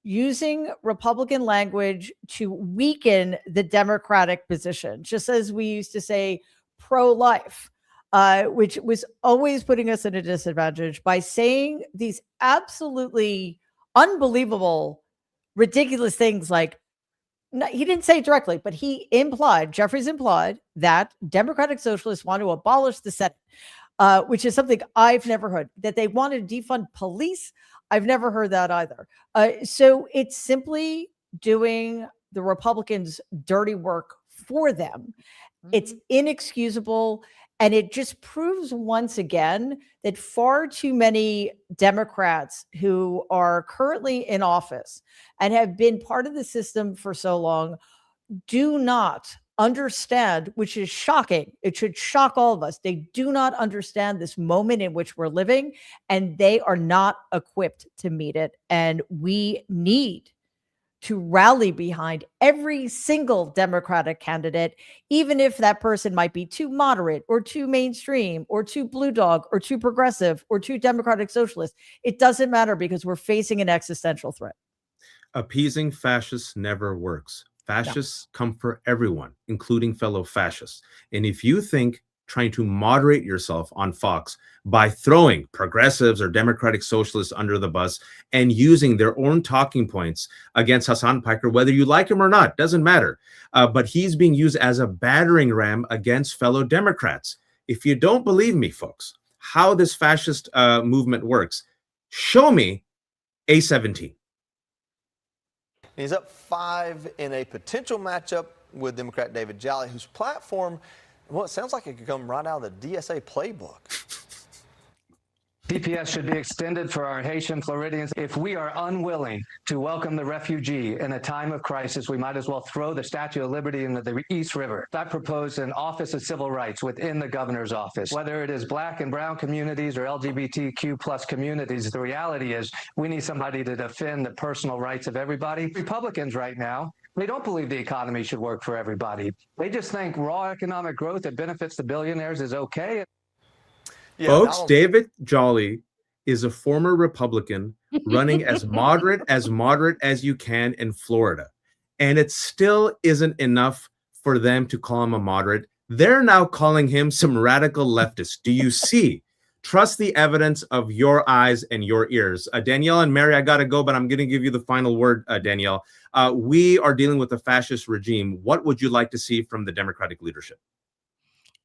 using Republican language to weaken the Democratic position, just as we used to say pro-life, which was always putting us at a disadvantage by saying these absolutely unbelievable, ridiculous things like, no, he didn't say it directly, but Jeffries implied that Democratic socialists want to abolish the Senate, which is something I've never heard. That they want to defund police, I've never heard that either. So it's simply doing the Republicans' dirty work for them. It's inexcusable. And it just proves once again that far too many Democrats who are currently in office and have been part of the system for so long do not understand, which is shocking. It should shock all of us. They do not understand this moment in which we're living, and they are not equipped to meet it. And we need to rally behind every single Democratic candidate, even if that person might be too moderate or too mainstream or too blue dog or too progressive or too democratic socialist. It doesn't matter because we're facing an existential threat. Appeasing fascists never works. Fascists come for everyone, including fellow fascists. And if you think trying to moderate yourself on Fox by throwing progressives or democratic socialists under the bus and using their own talking points against Hasan Piker, whether you like him or not, doesn't matter. But he's being used as a battering ram against fellow Democrats. If you don't believe me, folks, how this fascist movement works, show me A17. He's up 5 in a potential matchup with Democrat David Jolly, whose platform, well, it sounds like it could come right out of the DSA playbook. DPS should be extended for our Haitian Floridians. If we are unwilling to welcome the refugee in a time of crisis, we might as well throw the Statue of Liberty into the East River. I propose an Office of Civil Rights within the governor's office. Whether it is Black and brown communities or LGBTQ plus communities, the reality is we need somebody to defend the personal rights of everybody. Republicans right now, they don't believe the economy should work for everybody. They just think raw economic growth that benefits the billionaires is okay. Yeah, folks, David Jolly is a former Republican running as moderate as you can in Florida. And it still isn't enough for them to call him a moderate. They're now calling him some radical leftist. Do you see? Trust the evidence of your eyes and your ears. Danielle and Mary, I got to go, but I'm going to give you the final word, Danielle. We are dealing with a fascist regime. What would you like to see from the Democratic leadership?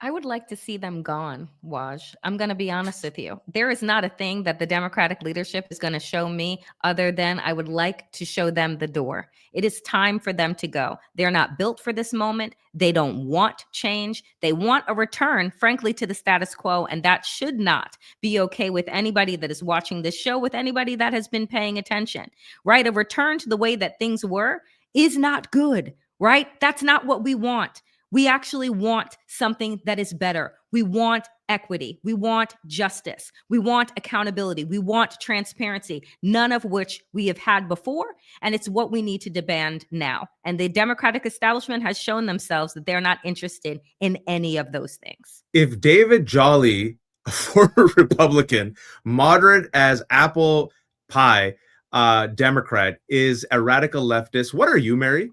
I would like to see them gone, Waj. I'm going to be honest with you. There is not a thing that the Democratic leadership is going to show me other than I would like to show them the door. It is time for them to go. They're not built for this moment. They don't want change. They want a return, frankly, to the status quo. And that should not be okay with anybody that is watching this show, with anybody that has been paying attention, right? A return to the way that things were is not good, right? That's not what we want. We actually want something that is better. We want equity. We want justice. We want accountability. We want transparency, none of which we have had before. And it's what we need to demand now. And the Democratic establishment has shown themselves that they're not interested in any of those things. If David Jolly, a former Republican, moderate as apple pie Democrat, is a radical leftist, what are you, Mary?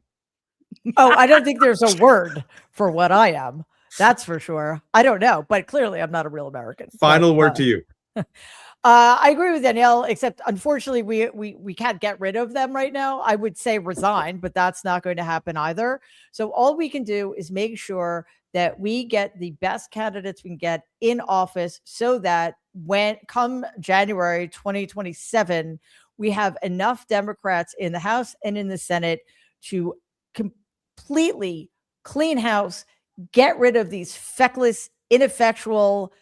Oh, I don't think there's a word for what I am. That's for sure. I don't know, but clearly I'm not a real American. Final word to you. I agree with Danielle, except unfortunately we can't get rid of them right now. I would say resign, but that's not going to happen either. So all we can do is make sure that we get the best candidates we can get in office so that when come January 2027, we have enough Democrats in the House and in the Senate to completely clean house, get rid of these feckless, ineffectual,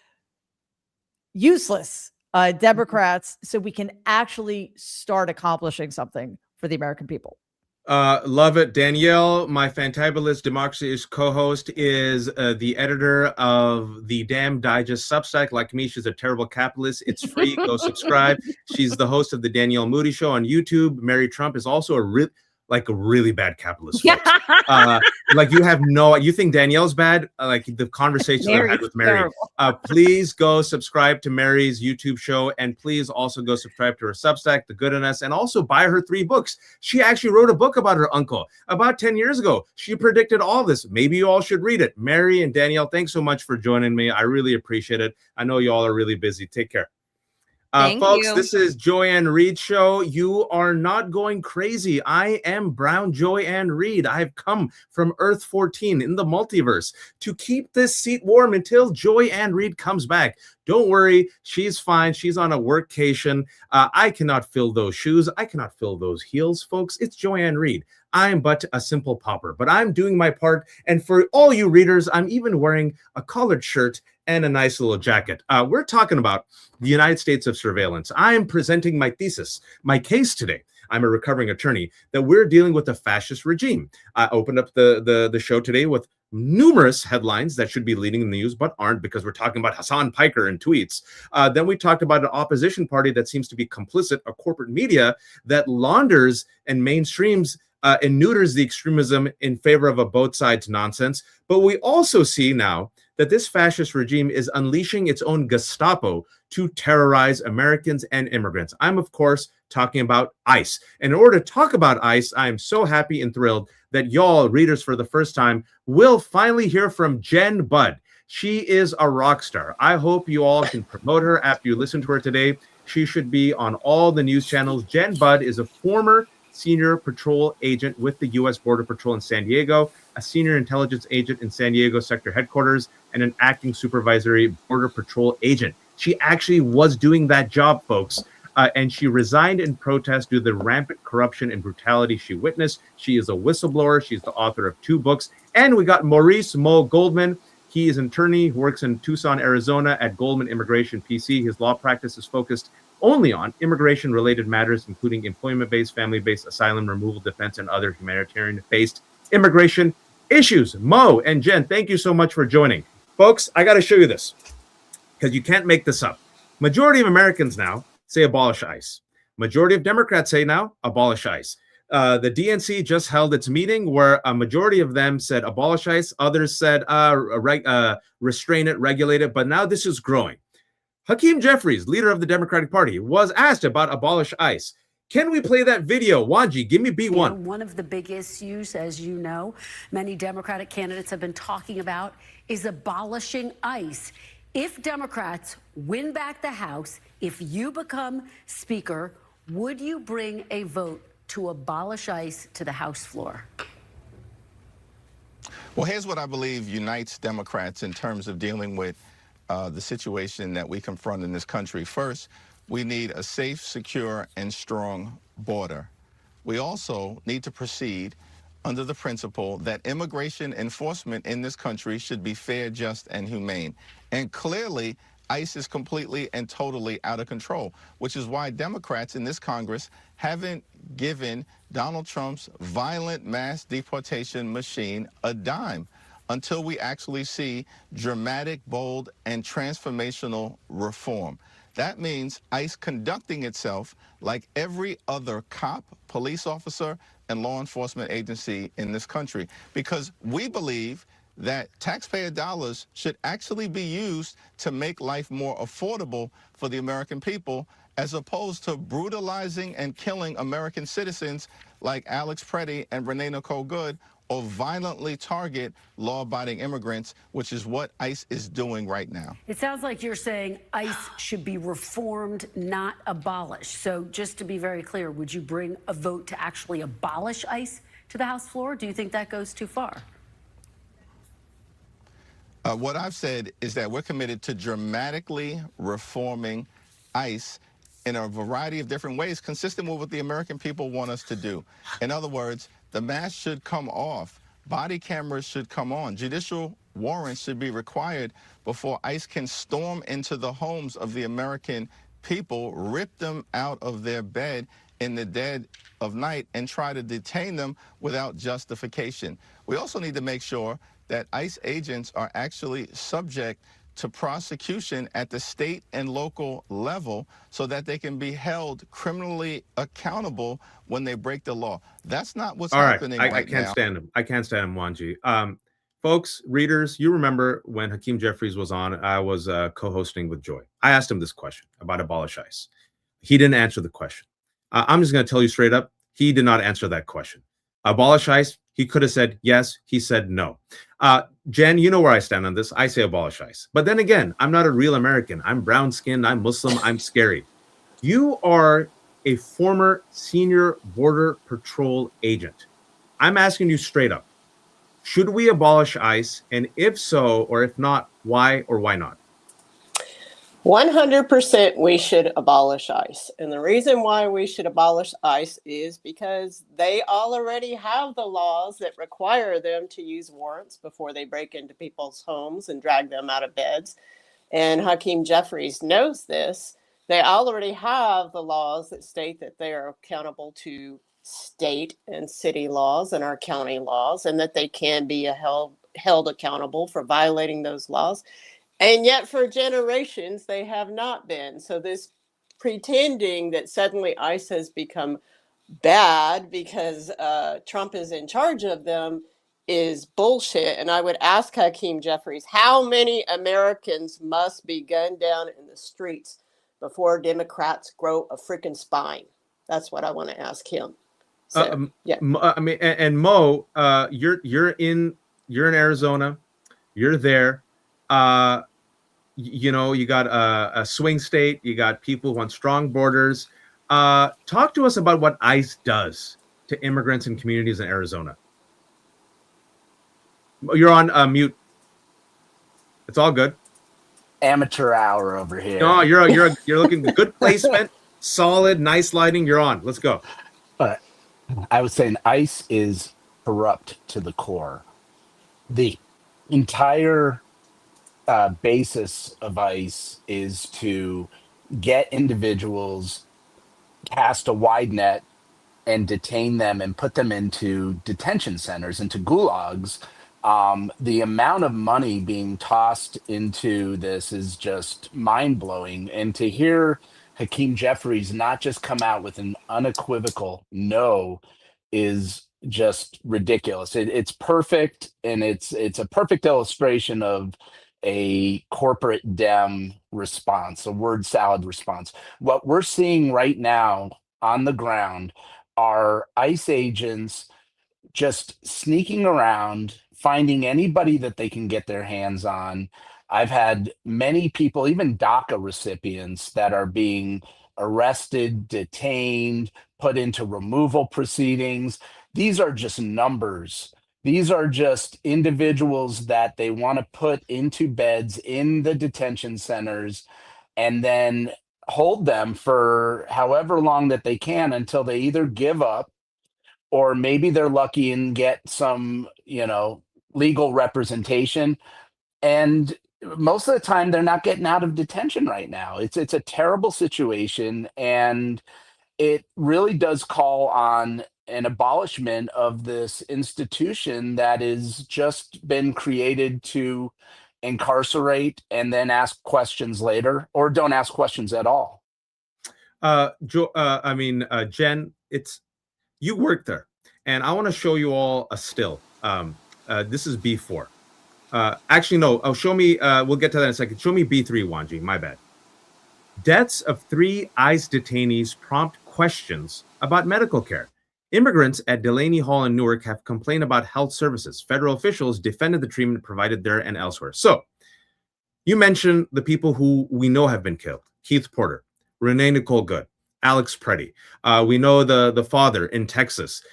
useless Democrats so we can actually start accomplishing something for the American people. Love it. Danielle, my fantabulous Democracy co-host, is the editor of the Damn Digest Substack. Like me, she's a terrible capitalist. It's free. Go subscribe. She's the host of the Danielle Moodie Show on YouTube. Mary Trump is also a really bad capitalist. Like you think Danielle's bad? Like the conversation I had with Mary. Please go subscribe to Mary's YouTube show, and please also go subscribe to her Substack, The Good in Us, and also buy her 3 books. She actually wrote a book about her uncle about 10 years ago. She predicted all this. Maybe you all should read it. Mary and Danielle, thanks so much for joining me. I really appreciate it. I know you all are really busy. Take care. Folks, this is Joy Reid Show. You are not going crazy. I am Brown Joy Reid. I have come from Earth 14 in the multiverse to keep this seat warm until Joy Reid comes back. Don't worry, she's fine. She's on a workcation. I cannot fill those shoes. I cannot fill those heels, folks. It's Joy Reid. I'm but a simple pauper, but I'm doing my part. And for all you readers, I'm even wearing a collared shirt and a nice little jacket. We're talking about the United States of surveillance. I am presenting my thesis, my case today. I'm a recovering attorney, that we're dealing with a fascist regime. I opened up the show today with numerous headlines that should be leading the news, but aren't, because we're talking about Hasan Piker and tweets. Then we talked about an opposition party that seems to be complicit, a corporate media that launders and mainstreams and neuters the extremism in favor of a both sides nonsense. But we also see now that this fascist regime is unleashing its own Gestapo to terrorize Americans and immigrants. I'm, of course, talking about ICE. And in order to talk about ICE, I'm so happy and thrilled that y'all, readers for the first time, will finally hear from Jenn Budd. She is a rock star. I hope you all can promote her after you listen to her today. She should be on all the news channels. Jenn Budd is a former senior patrol agent with the U.S. Border Patrol in San Diego, a senior intelligence agent in San Diego sector headquarters, and an acting supervisory Border Patrol agent. She actually was doing that job, folks, and she resigned in protest due to the rampant corruption and brutality she witnessed. She is a whistleblower. She's the author of 2 books. And we got Maurice Goldman. He is an attorney who works in Tucson, Arizona at Goldman Immigration PC. His law practice is focused only on immigration-related matters, including employment-based, family-based, asylum removal, defense, and other humanitarian-based immigration issues. Mo and Jen, thank you so much for joining. Folks, I got to show you this because you can't make this up. Majority of Americans now say abolish ICE. Majority of Democrats say now abolish ICE. The DNC just held its meeting where a majority of them said abolish ICE. Others said restrain it, regulate it. But now this is growing. Hakeem Jeffries, leader of the Democratic Party, was asked about abolish ICE. Can we play that video? Wanji, give me B1. One of the big issues, as you know, many Democratic candidates have been talking about is abolishing ICE. If Democrats win back the House, if you become Speaker, would you bring a vote to abolish ICE to the House floor? Well, here's what I believe unites Democrats in terms of dealing with the situation that we confront in this country. First, we need a safe, secure, and strong border. We also need to proceed under the principle that immigration enforcement in this country should be fair, just, and humane. And clearly, ICE is completely and totally out of control, which is why Democrats in this Congress haven't given Donald Trump's violent mass deportation machine a dime until we actually see dramatic, bold, and transformational reform. That means ICE conducting itself like every other cop, police officer, and law enforcement agency in this country, because we believe that taxpayer dollars should actually be used to make life more affordable for the American people, as opposed to brutalizing and killing American citizens like Alex Preddy and Renee Nicole Good, or violently target law-abiding immigrants, which is what ICE is doing right now. It sounds like you're saying ICE should be reformed, not abolished. So just to be very clear, would you bring a vote to actually abolish ICE to the House floor? Do you think that goes too far? What I've said is that we're committed to dramatically reforming ICE in a variety of different ways, consistent with what the American people want us to do. In other words, the mask should come off. Body cameras should come on. Judicial warrants should be required before ICE can storm into the homes of the American people, rip them out of their bed in the dead of night, and try to detain them without justification. We also need to make sure that ICE agents are actually subject to prosecution at the state and local level so that they can be held criminally accountable when they break the law. That's not what's happening right now. I can't stand him. I can't stand him, Wanji. Folks, readers, you remember when Hakeem Jeffries was on, I was co-hosting with Joy. I asked him this question about abolish ICE. He didn't answer the question. I'm just going to tell you straight up, he did not answer that question. Abolish ICE, he could have said yes. He said no. Jen, you know where I stand on this. I say abolish ICE. But then again, I'm not a real American. I'm brown-skinned. I'm Muslim. I'm scary. You are a former senior Border Patrol agent. I'm asking you straight up. Should we abolish ICE? And if so, or if not, why or why not? 100% we should abolish ICE. And the reason why we should abolish ICE is because they already have the laws that require them to use warrants before they break into people's homes and drag them out of beds. And Hakeem Jeffries knows this. They already have the laws that state that they are accountable to state and city laws and our county laws, and that they can be held accountable for violating those laws. And yet for generations, they have not been. So this pretending that suddenly ICE has become bad because Trump is in charge of them is bullshit. And I would ask Hakeem Jeffries, how many Americans must be gunned down in the streets before Democrats grow a freaking spine? That's what I want to ask him. So, yeah. I mean, and Mo, you're in Arizona, you're there. You know, you got a swing state, you got people who want strong borders. Talk to us about what ICE does to immigrants and communities in Arizona. You're on mute. It's all good. Amateur hour over here. No, you're looking good placement, solid, nice lighting. You're on. Let's go. But I was saying ICE is corrupt to the core. The entire basis of ICE is to get individuals, cast a wide net, and detain them and put them into detention centers, into gulags. The amount of money being tossed into this is just mind-blowing. And to hear Hakeem Jeffries not just come out with an unequivocal no is just ridiculous. It's perfect, and it's a perfect illustration of a corporate Dem response, a word salad response. What we're seeing right now on the ground are ICE agents just sneaking around, finding anybody that they can get their hands on. I've had many people, even DACA recipients, that are being arrested, detained, put into removal proceedings. These are just numbers. These are just individuals that they want to put into beds in the detention centers and then hold them for however long that they can until they either give up, or maybe they're lucky and get some, legal representation. And most of the time they're not getting out of detention right now. It's a terrible situation, and it really does call on an abolishment of this institution that has just been created to incarcerate and then ask questions later, or don't ask questions at all. Jenn, you work there, and I want to show you all a still. This is B4. Actually, no. Oh, show me. We'll get to that in a second. Show me B3, Wanji. My bad. Deaths of 3 ICE detainees prompt questions about medical care. Immigrants at Delaney Hall in Newark have complained about health services. Federal officials defended the treatment provided there and elsewhere. So, you mentioned the people who we know have been killed. Keith Porter, Renee Nicole Good, Alex Preddy. We know the father in Texas.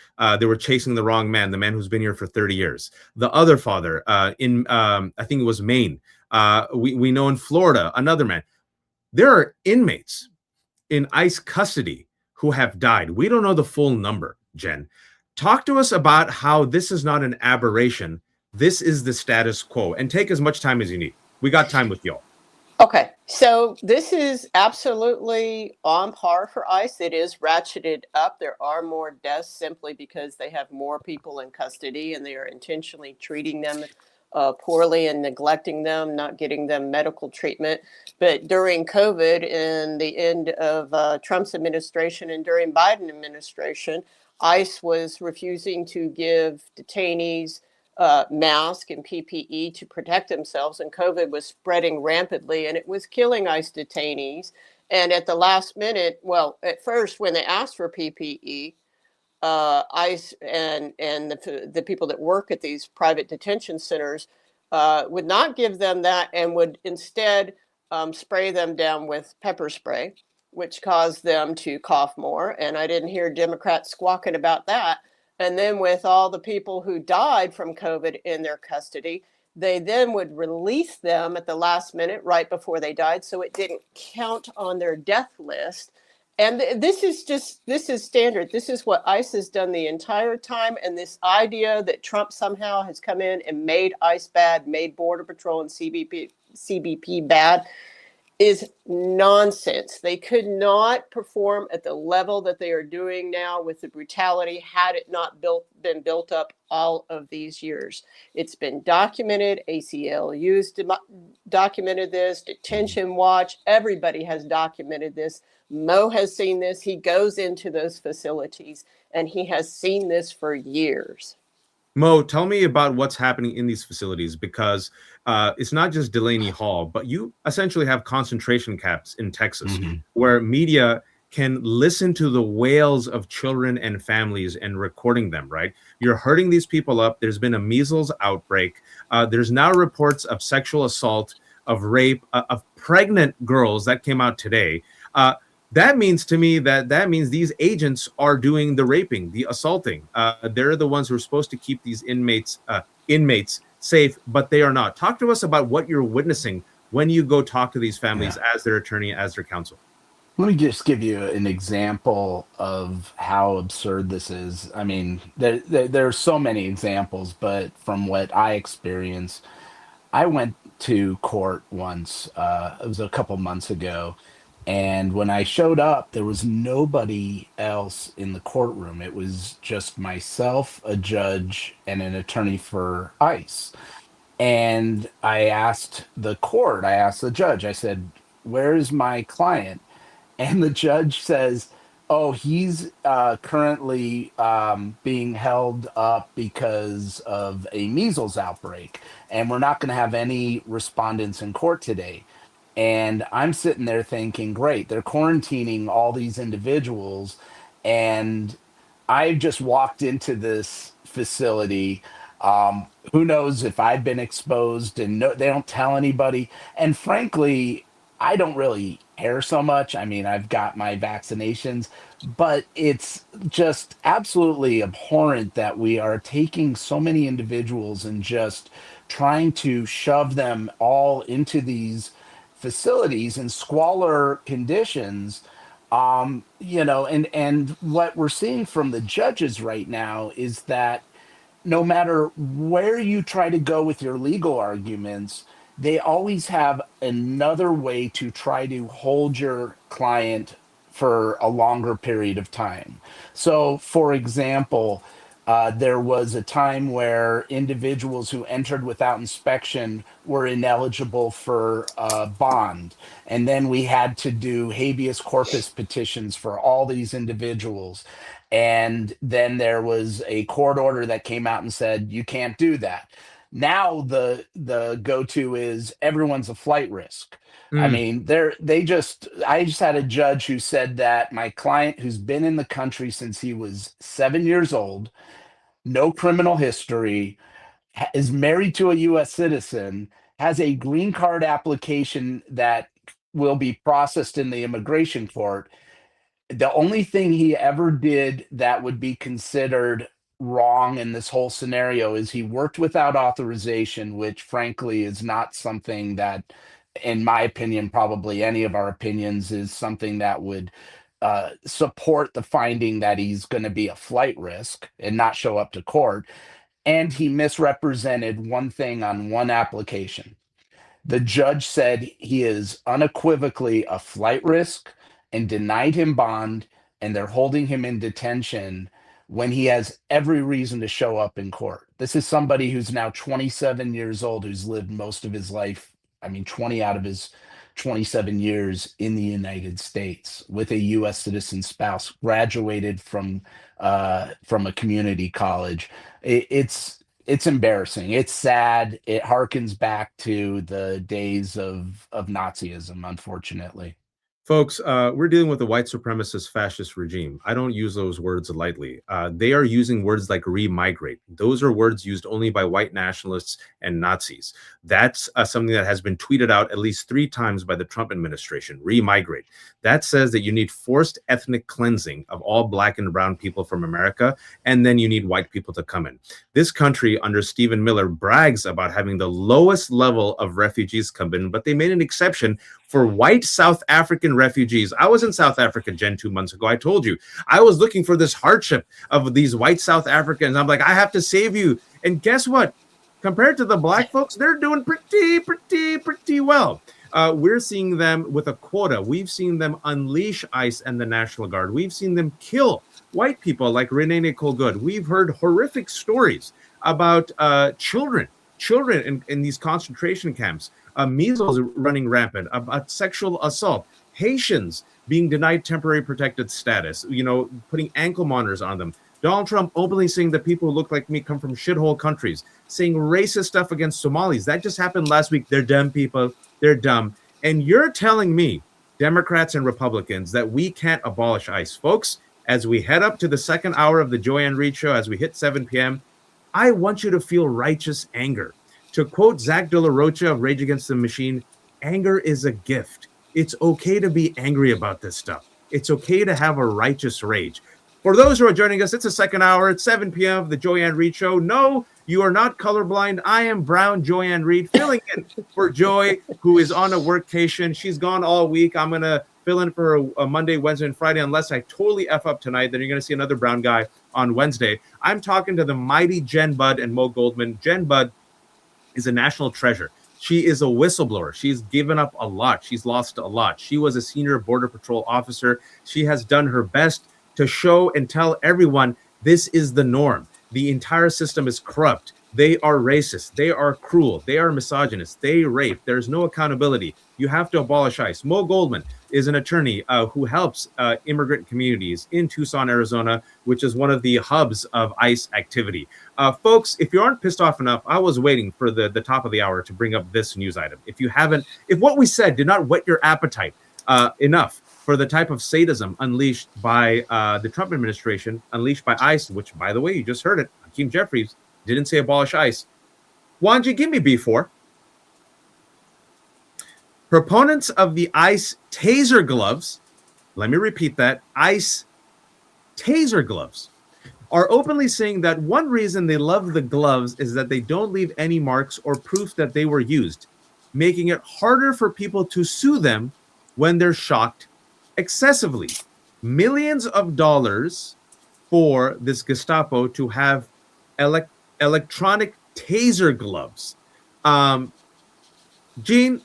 They were chasing the wrong man, the man who's been here for 30 years. The other father in, I think it was Maine. We know in Florida, another man. There are inmates in ICE custody who have died. We don't know the full number, Jenn. Talk to us about how this is not an aberration. This is the status quo. And take as much time as you need. We got time with y'all. Okay, so this is absolutely on par for ICE. It is ratcheted up. There are more deaths simply because they have more people in custody and they are intentionally treating them poorly and neglecting them, not getting them medical treatment. But during COVID and the end of Trump's administration and during Biden administration, ICE was refusing to give detainees mask and PPE to protect themselves, and COVID was spreading rampantly, and it was killing ICE detainees. And at the last minute, well, at first when they asked for PPE, ICE and the people that work at these private detention centers would not give them that and would instead spray them down with pepper spray, which caused them to cough more. And I didn't hear Democrats squawking about that. And then with all the people who died from COVID in their custody, they then would release them at the last minute right before they died. So it didn't count on their death list. And this is standard. This is what ICE has done the entire time. And this idea that Trump somehow has come in and made ICE bad, made Border Patrol and CBP bad, is nonsense. They could not perform at the level that they are doing now with the brutality had it not been built up all of these years. It's been documented. ACLU's documented this. Detention Watch. Everybody has documented this. Mo has seen this. He goes into those facilities and he has seen this for years. Mo, tell me about what's happening in these facilities, because it's not just Delaney Hall, but you essentially have concentration camps in Texas where media can listen to the wails of children and families and recording them, right? You're hurting these people up. There's been a measles outbreak. There's now reports of sexual assault, of rape, of pregnant girls that came out today. That means to me that means these agents are doing the raping, the assaulting. They're the ones who are supposed to keep these inmates safe, but they are not. Talk to us about what you're witnessing when you go talk to these families as their attorney, as their counsel. Let me just give you an example of how absurd this is. I mean, there are so many examples, but from what I experienced, I went to court once. It was a couple months ago. And when I showed up, there was nobody else in the courtroom. It was just myself, a judge, and an attorney for ICE. And I asked the judge, I said, "Where is my client?" And the judge says, "Oh, he's currently being held up because of a measles outbreak, and we're not going to have any respondents in court today." And I'm sitting there thinking, great, they're quarantining all these individuals. And I just walked into this facility. Who knows if I've been exposed, and no, they don't tell anybody. And frankly, I don't really care so much. I mean, I've got my vaccinations, but it's just absolutely abhorrent that we are taking so many individuals and just trying to shove them all into these facilities in squalor conditions. And what we're seeing from the judges right now is that no matter where you try to go with your legal arguments, they always have another way to try to hold your client for a longer period of time. So, for example, there was a time where individuals who entered without inspection were ineligible for bond. And then we had to do habeas corpus petitions for all these individuals. And then there was a court order that came out and said, you can't do that. Now the go-to is everyone's a flight risk. I mean, I just had a judge who said that my client, who's been in the country since he was 7 years old, no criminal history, is married to a U.S. citizen, has a green card application that will be processed in the immigration court. The only thing he ever did that would be considered wrong in this whole scenario is he worked without authorization, which frankly is not something that, in my opinion, probably any of our opinions, is something that would support the finding that he's going to be a flight risk and not show up to court. And he misrepresented one thing on one application. The judge said he is unequivocally a flight risk and denied him bond, and they're holding him in detention when he has every reason to show up in court. This is somebody who's now 27 years old, who's lived most of his life, 20 out of his 27 years in the United States with a U.S. citizen spouse, graduated from a community college. It's embarrassing. It's sad. It harkens back to the days of Nazism, unfortunately. Folks, we're dealing with a white supremacist fascist regime. I don't use those words lightly. They are using words like remigrate. Those are words used only by white nationalists and Nazis. That's something that has been tweeted out at least 3 times by the Trump administration, remigrate. That says that you need forced ethnic cleansing of all black and brown people from America, and then you need white people to come in. This country under Stephen Miller brags about having the lowest level of refugees come in, but they made an exception for white South African refugees. I was in South Africa, Jen, 2 months ago. I told you, I was looking for this hardship of these white South Africans. I'm like, I have to save you. And guess what? Compared to the black folks, they're doing pretty well. We're seeing them with a quota. We've seen them unleash ICE and the National Guard. We've seen them kill white people like Renee Nicole Good. We've heard horrific stories about children in these concentration camps. Measles running rampant, about sexual assault, Haitians being denied temporary protected status, putting ankle monitors on them. Donald Trump openly saying that people who look like me come from shithole countries, saying racist stuff against Somalis. That just happened last week. They're dumb people. They're dumb. And you're telling me, Democrats and Republicans, that we can't abolish ICE. Folks, as we head up to the second hour of the Joy Reid Show, as we hit 7 p.m., I want you to feel righteous anger. To quote Zach De La Rocha of Rage Against the Machine, anger is a gift. It's okay to be angry about this stuff. It's okay to have a righteous rage. For those who are joining us, it's the second hour at 7 p.m. of the Joy Reid Show. No, you are not colorblind. I am Brown Joy Reid, filling in for Joy, who is on a workcation. She's gone all week. I'm going to fill in for a Monday, Wednesday, and Friday, unless I totally F up tonight. Then you're going to see another brown guy on Wednesday. I'm talking to the mighty Jenn Budd and Mo Goldman. Jenn Budd is a national treasure. She is a whistleblower. She's given up a lot. She's lost a lot. She was a senior Border Patrol officer. She has done her best to show and tell everyone this is the norm. The entire system is corrupt. They are racist. They are cruel. They are misogynist. They rape. There's no accountability. You have to abolish ICE. Mo Goldman is an attorney who helps immigrant communities in Tucson, Arizona, which is one of the hubs of ICE activity. Folks, if you aren't pissed off enough, I was waiting for the top of the hour to bring up this news item. If what we said did not whet your appetite enough for the type of sadism unleashed by the Trump administration, unleashed by ICE, which, by the way, you just heard it, Hakeem Jeffries didn't say abolish ICE. Why don't you give me B4? Proponents of the ICE taser gloves, let me repeat that, ICE taser gloves, are openly saying that one reason they love the gloves is that they don't leave any marks or proof that they were used, making it harder for people to sue them when they're shocked excessively. Millions of dollars for this Gestapo to have electronic taser gloves. Gene,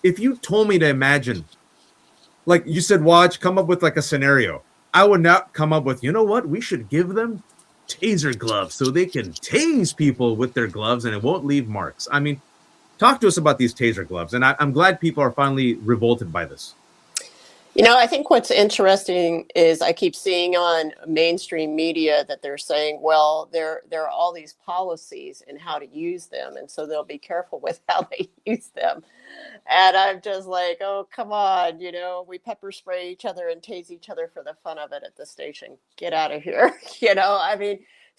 if you told me to imagine, like you said, watch, come up with like a scenario, I would not come up with, you know what, we should give them taser gloves so they can tase people with their gloves and it won't leave marks. I mean, talk to us about these taser gloves. And I'm glad people are finally revolted by this. I think what's interesting is I keep seeing on mainstream media that they're saying, well, there are all these policies and how to use them. And so they'll be careful with how they use them. And I'm just like, oh, come on. We pepper spray each other and tase each other for the fun of it at the station. Get out of here.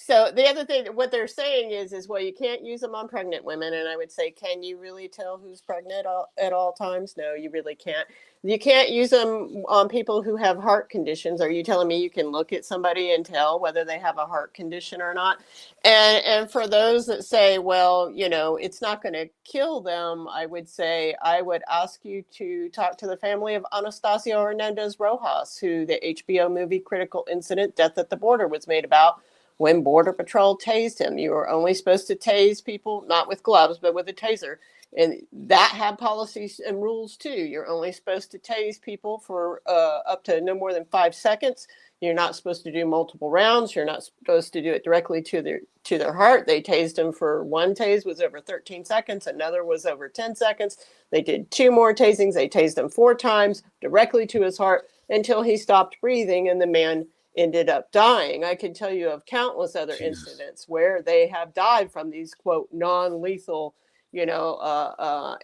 So the other thing, what they're saying is, well, you can't use them on pregnant women. And I would say, can you really tell who's pregnant at all times? No, you really can't. You can't use them on people who have heart conditions. Are you telling me you can look at somebody and tell whether they have a heart condition or not? And for those that say, well, it's not going to kill them, I would say, I would ask you to talk to the family of Anastacio Hernandez Rojas, who the HBO movie Critical Incident, Death at the Border was made about. When Border Patrol tased him, you were only supposed to tase people, not with gloves, but with a taser. And that had policies and rules too. You're only supposed to tase people for up to no more than 5 seconds. You're not supposed to do multiple rounds. You're not supposed to do it directly to their heart. They tased him for one tase was over 13 seconds. Another was over 10 seconds. They did 2 more tasings. They tased him 4 times directly to his heart until he stopped breathing and the man ended up dying. I can tell you of countless other incidents where they have died from these, quote, non-lethal,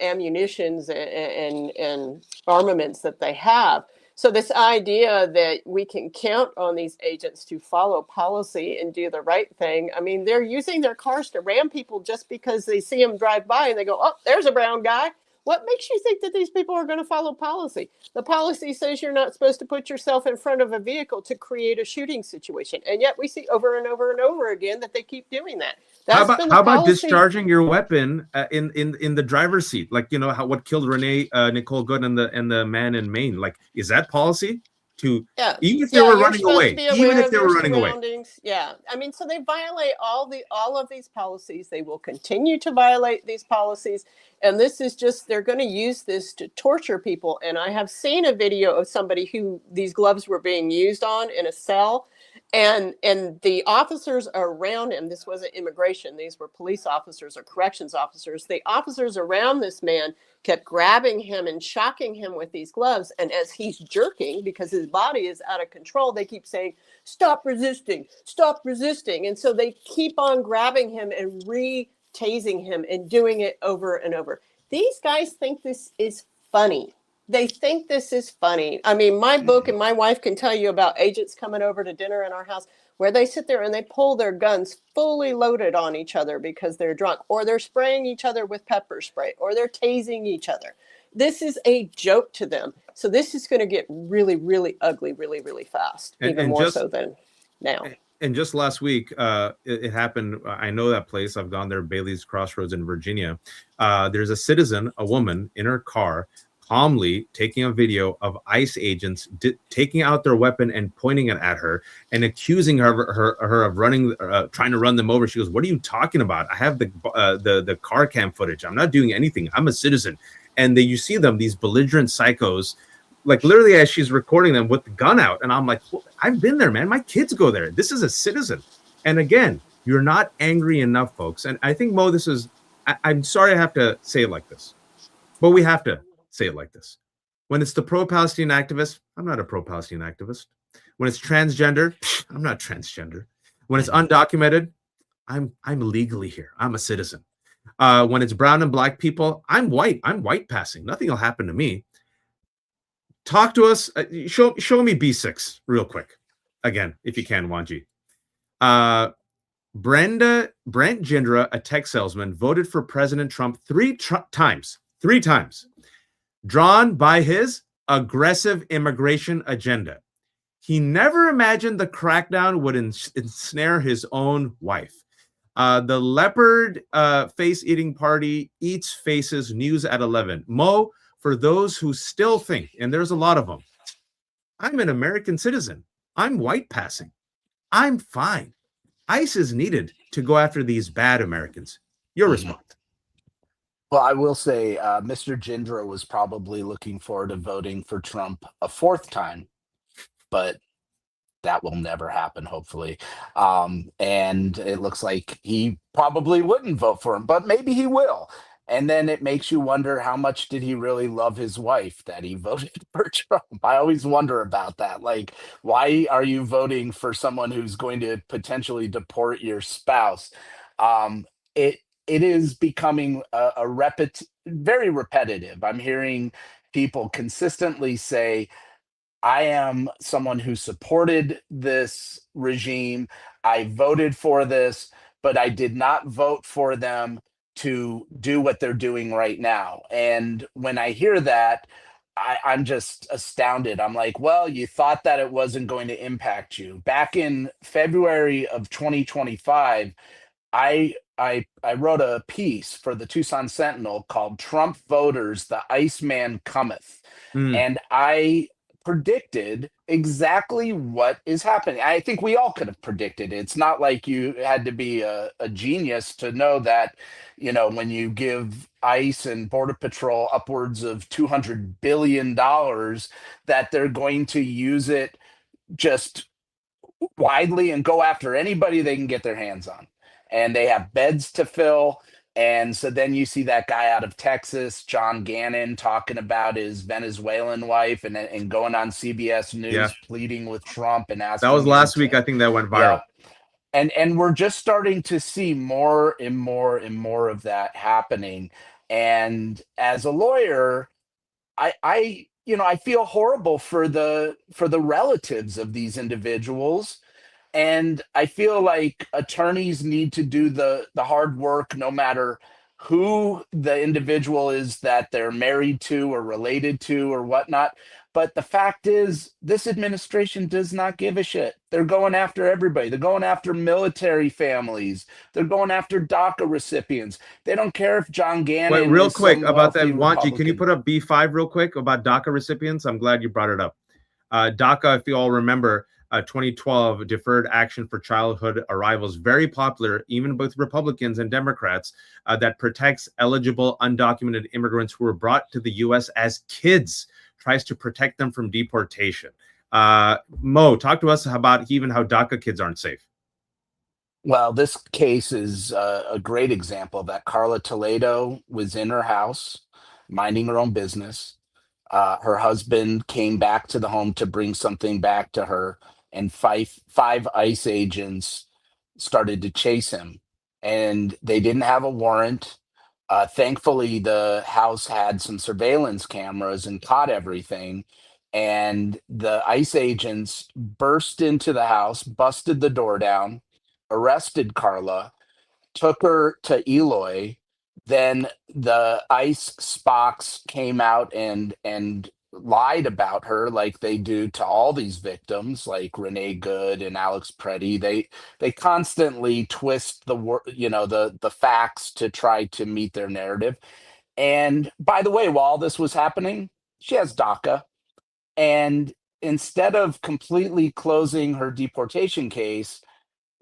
ammunitions and armaments that they have. So this idea that we can count on these agents to follow policy and do the right thing. I mean, they're using their cars to ram people just because they see them drive by and they go, oh, there's a brown guy. What makes you think that these people are going to follow policy? The policy says you're not supposed to put yourself in front of a vehicle to create a shooting situation. And yet we see over and over and over again that they keep doing that. How about discharging your weapon in the driver's seat? Like, what killed Nicole Good and the man in Maine? Like, is that policy? Even if they were running away. Even if they were running away. Yeah. I mean, so they violate all of these policies. They will continue to violate these policies. And this is just, they're going to use this to torture people. And I have seen a video of somebody who these gloves were being used on in a cell. And the officers around him, this wasn't immigration, these were police officers or corrections officers. The officers around this man kept grabbing him and shocking him with these gloves. And as he's jerking, because his body is out of control, they keep saying, stop resisting, stop resisting. And so they keep on grabbing him and tasing him and doing it over and over. These guys think this is funny. They think this is funny. I mean, my book and my wife can tell you about agents coming over to dinner in our house where they sit there and they pull their guns fully loaded on each other because they're drunk, or they're spraying each other with pepper spray, or they're tasing each other. This is a joke to them. So this is going to get really, really ugly, really, really fast, even more so than now. And just last week, it happened. I know that place. I've gone there, Bailey's Crossroads in Virginia. There's a citizen, a woman in her car, calmly taking a video of ICE agents taking out their weapon and pointing it at her and accusing her of running, trying to run them over. She goes, "What are you talking about? I have the car cam footage. I'm not doing anything. I'm a citizen." And you see them, these belligerent psychos, like literally as she's recording them with the gun out. And I'm like, well, I've been there, man. My kids go there. This is a citizen. And again, you're not angry enough, folks. And I think, Mo, this is, I'm sorry I have to say it like this, but we have to say it like this. When it's the pro-Palestine activist, I'm not a pro-Palestine activist. When it's transgender, I'm not transgender. When it's undocumented, I'm legally here. I'm a citizen. When it's brown and black people, I'm white. I'm white passing. Nothing will happen to me. Talk to us. Show me B6 real quick. Again, if you can, Wanji. Brent Jindra, a tech salesman, voted for President Trump three times, drawn by his aggressive immigration agenda. He never imagined the crackdown would ensnare his own wife. The leopard face-eating party eats faces, news at 11. Mo, for those who still think, and there's a lot of them, I'm an American citizen. I'm white passing. I'm fine. ICE is needed to go after these bad Americans. Your response. Well, I will say Mr. Jindra was probably looking forward to voting for Trump a fourth time, but that will never happen, hopefully. And it looks like he probably wouldn't vote for him, but maybe he will. And then it makes you wonder, how much did he really love his wife that he voted for Trump? I always wonder about that. Like, why are you voting for someone who's going to potentially deport your spouse? It is becoming very repetitive. I'm hearing people consistently say, I am someone who supported this regime. I voted for this, but I did not vote for them to do what they're doing right now. And when I hear that, I'm just astounded. I'm like, well, you thought that it wasn't going to impact you. Back in February of 2025, I wrote a piece for the Tucson Sentinel called "Trump Voters, the Iceman Cometh." And I predicted exactly what is happening. I think we all could have predicted it. It's not like you had to be a genius to know that, you know, when you give ICE and Border Patrol upwards of $200 billion, that they're going to use it just widely and go after anybody they can get their hands on. And they have beds to fill. And so then you see that guy out of Texas, John Gannon, talking about his Venezuelan wife and going on CBS News, pleading with Trump and asking. That was last week. I think that went viral. Yeah. And we're just starting to see more and more and more of that happening. And as a lawyer, I feel horrible for the relatives of these individuals. And I feel like attorneys need to do the hard work, no matter who the individual is that they're married to or related to or whatnot. But the fact is, this administration does not give a shit. They're going after everybody. They're going after military families. They're going after DACA recipients. They don't care if John Gannon. Wait, real quick about that, Wanji, can you put up B5 real quick about DACA recipients? I'm glad you brought it up. DACA, if you all remember, 2012 deferred action for childhood arrivals, very popular even with Republicans and Democrats, that protects eligible undocumented immigrants who were brought to the U.S. as kids, tries to protect them from deportation. Mo, talk to us about even how DACA kids aren't safe. Well, this case is a great example of that. Carla Toledo was in her house, minding her own business. Her husband came back to the home to bring something back to her, and five ICE agents started to chase him. And they didn't have a warrant. Thankfully, the house had some surveillance cameras and caught everything. And the ICE agents burst into the house, busted the door down, arrested Carla, took her to Eloy. Then the ICE Spocks came out and lied about her, like they do to all these victims, like Renee Good and Alex Preddy. They constantly twist the facts to try to meet their narrative. And by the way, while this was happening, she has DACA. And instead of completely closing her deportation case,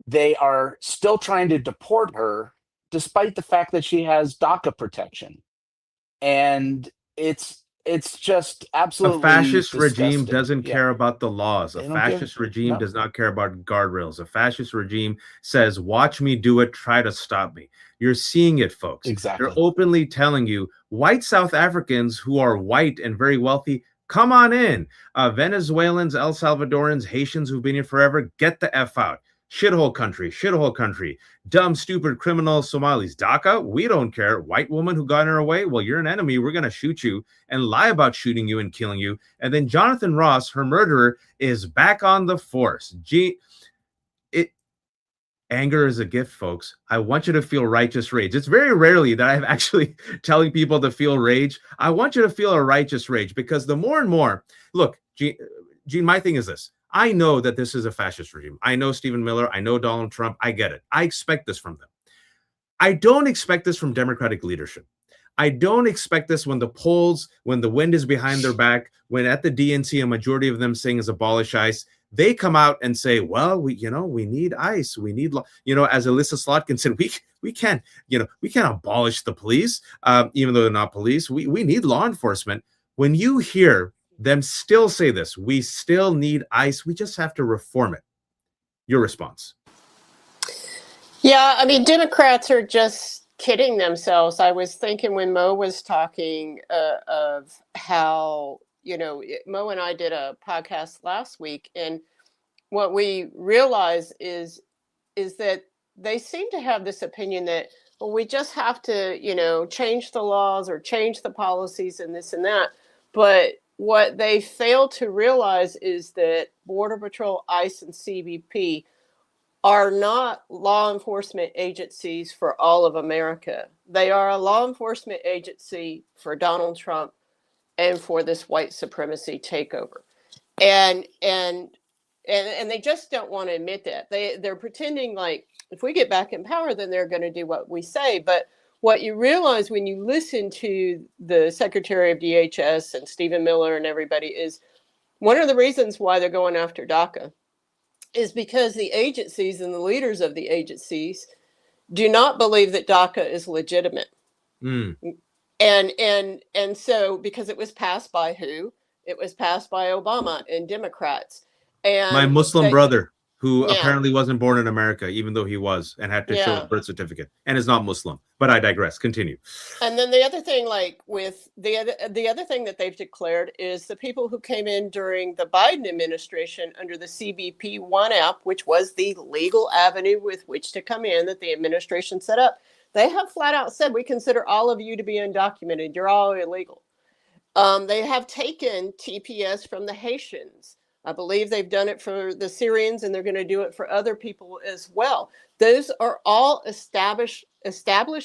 they are still trying to deport her despite the fact that she has DACA protection. And it's just A absolutely fascist regime disgusting. doesn't Yeah. care about the laws. A They don't give- fascist regime no. does not care about guardrails. A fascist regime says, watch me do it, try to stop me. You're seeing it, folks. Exactly. They're openly telling you, white South Africans who are white and very wealthy, come on in. Venezuelans, El Salvadorans, Haitians who've been here forever, get the F out. Shithole country. Dumb, stupid criminals, Somalis. DACA, we don't care. White woman who got in her way, well, you're an enemy. We're going to shoot you and lie about shooting you and killing you. And then Jonathan Ross, her murderer, is back on the force. Anger is a gift, folks. I want you to feel righteous rage. It's very rarely that I'm actually telling people to feel rage. I want you to feel a righteous rage, because the more and more, look, Gene, my thing is this. I know that this is a fascist regime. I know Stephen Miller. I know Donald Trump. I get it. I expect this from them. I don't expect this from Democratic leadership. I don't expect this when the polls, when the wind is behind their back, when at the DNC, a majority of them saying is abolish ICE, they come out and say, well, we need ICE. We need, as Alyssa Slotkin said, we can't abolish the police, even though they're not police. We need law enforcement. When you hear them still say this, we still need ICE, we just have to reform it. Your response? Yeah, I mean, Democrats are just kidding themselves. I was thinking when Mo was talking of how, Mo and I did a podcast last week, and what we realize is that they seem to have this opinion that, well, we just have to, change the laws or change the policies and this and that. But what they fail to realize is that Border Patrol, ICE, and CBP are not law enforcement agencies for all of America. They are a law enforcement agency for Donald Trump and for this white supremacy takeover. And they just don't want to admit that. They're pretending like if we get back in power, then they're going to do what we say. But what you realize when you listen to the Secretary of DHS and Stephen Miller and everybody is one of the reasons why they're going after DACA is because the agencies and the leaders of the agencies do not believe that DACA is legitimate. Mm. And so because it was passed by who? It was passed by Obama and Democrats. And my Muslim brother, who Yeah. apparently wasn't born in America, even though he was, and had to show Yeah. a birth certificate, and is not Muslim. But I digress. Continue. And then the other thing, like with the other thing that they've declared is the people who came in during the Biden administration under the CBP One app, which was the legal avenue with which to come in that the administration set up. They have flat out said, we consider all of you to be undocumented. You're all illegal. They have taken TPS from the Haitians. I believe they've done it for the Syrians, and they're going to do it for other people as well. Those are all established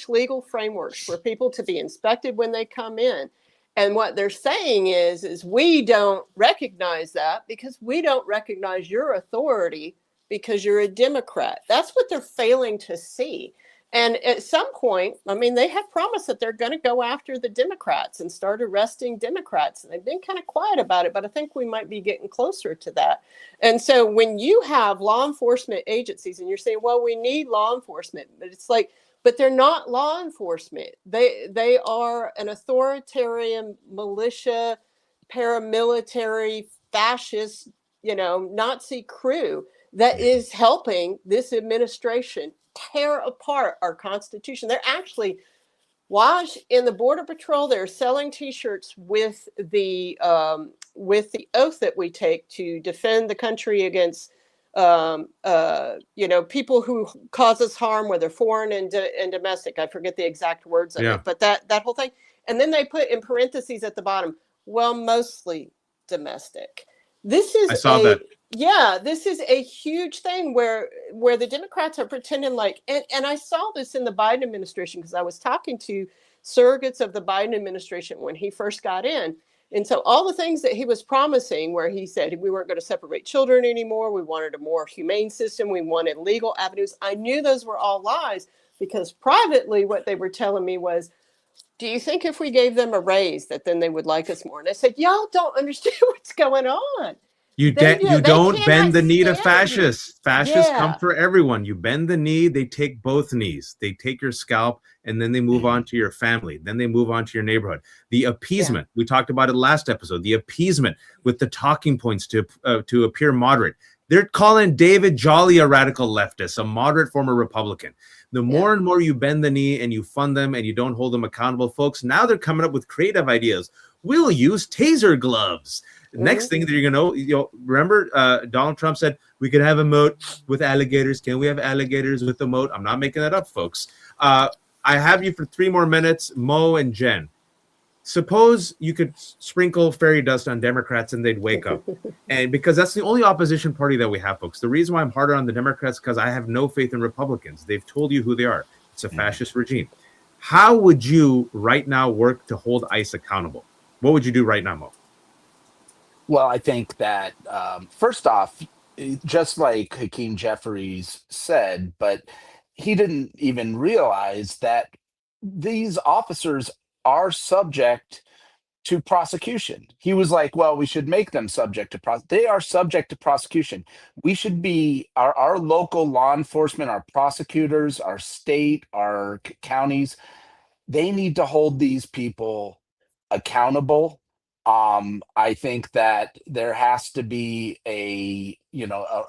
legal frameworks for people to be inspected when they come in. And what they're saying is we don't recognize that because we don't recognize your authority because you're a Democrat. That's what they're failing to see. And at some point, I mean, they have promised that they're going to go after the Democrats and start arresting Democrats. And they've been kind of quiet about it, but I think we might be getting closer to that. And so when you have law enforcement agencies and you're saying, well, we need law enforcement, but it's like, but they're not law enforcement. They are an authoritarian militia, paramilitary, fascist Nazi crew that is helping this administration tear apart our Constitution. They're actually, in the Border Patrol, they're selling T-shirts with the oath that we take to defend the country against people who cause us harm, whether foreign and domestic. I forget the exact words of it, but that whole thing. And then they put in parentheses at the bottom, well, mostly domestic. This is this is a huge thing where the Democrats are pretending like, and I saw this in the Biden administration because I was talking to surrogates of the Biden administration when he first got in. And so all the things that he was promising, where he said we weren't going to separate children anymore, we wanted a more humane system, we wanted legal avenues, I knew those were all lies, because privately what they were telling me was, do you think if we gave them a raise that then they would like us more? And I said, y'all don't understand what's going on. You don't bend the knee to fascists. Fascists come for everyone. You bend the knee, they take both knees. They take your scalp, and then they move on to your family. Then they move on to your neighborhood. The appeasement, we talked about it last episode, the appeasement with the talking points to appear moderate. They're calling David Jolly a radical leftist, a moderate former Republican. The more and more you bend the knee and you fund them and you don't hold them accountable, folks, now they're coming up with creative ideas. We'll use taser gloves. Next thing that you're gonna remember, Donald Trump said we could have a moat with alligators. Can we have alligators with a moat? I'm not making that up, folks. I have you for 3 more minutes, Mo and Jen. Suppose you could sprinkle fairy dust on Democrats and they'd wake up. And because that's the only opposition party that we have, folks. The reason why I'm harder on the Democrats, because I have no faith in Republicans. They've told you who they are. It's a fascist regime. How would you right now work to hold ICE accountable? What would you do right now, Mo? Well, I think that first off, just like Hakeem Jeffries said, but he didn't even realize that these officers are subject to prosecution. He was like, well, we should make them subject to they are subject to prosecution. We should be, our local law enforcement, our prosecutors, our state, our counties, they need to hold these people accountable. I think that there has to be a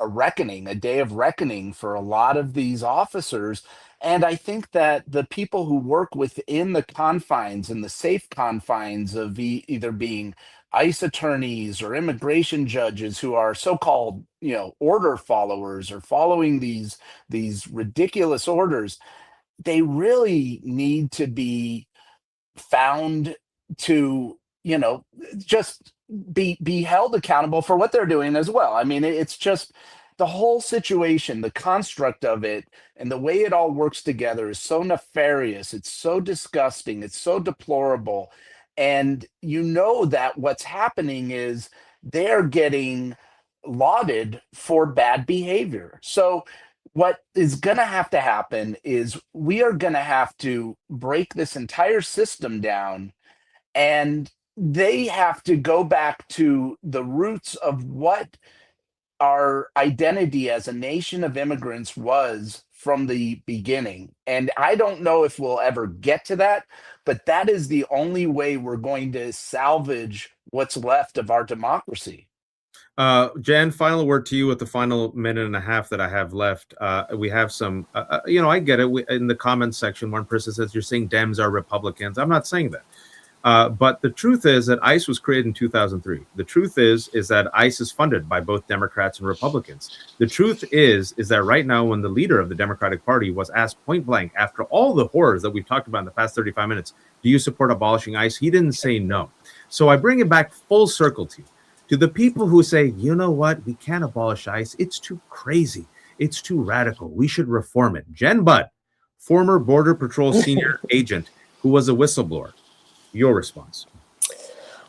reckoning, a day of reckoning for a lot of these officers. And I think that the people who work within the confines and the safe confines of either being ICE attorneys or immigration judges who are so-called, order followers or following these ridiculous orders, they really need to be found to just be held accountable for what they're doing as well. I mean, it's just the whole situation, the construct of it, and the way it all works together is so nefarious. It's so disgusting. It's so deplorable. And that what's happening is they're getting lauded for bad behavior. So what is going to happen is we are going to have to break this entire system down, and they have to go back to the roots of what our identity as a nation of immigrants was from the beginning. And I don't know if we'll ever get to that, but that is the only way we're going to salvage what's left of our democracy. Jen, final word to you with the final minute and a half that I have left. We have some, I get it. In the comments section, one person says, you're saying Dems are Republicans. I'm not saying that. But the truth is that ICE was created in 2003. The truth is that ICE is funded by both Democrats and Republicans. The truth is that right now, when the leader of the Democratic Party was asked point blank, after all the horrors that we've talked about in the past 35 minutes, do you support abolishing ICE? He didn't say no. So I bring it back full circle to the people who say, you know what, we can't abolish ICE. It's too crazy. It's too radical. We should reform it. Jenn Budd, former Border Patrol senior agent who was a whistleblower. Your response.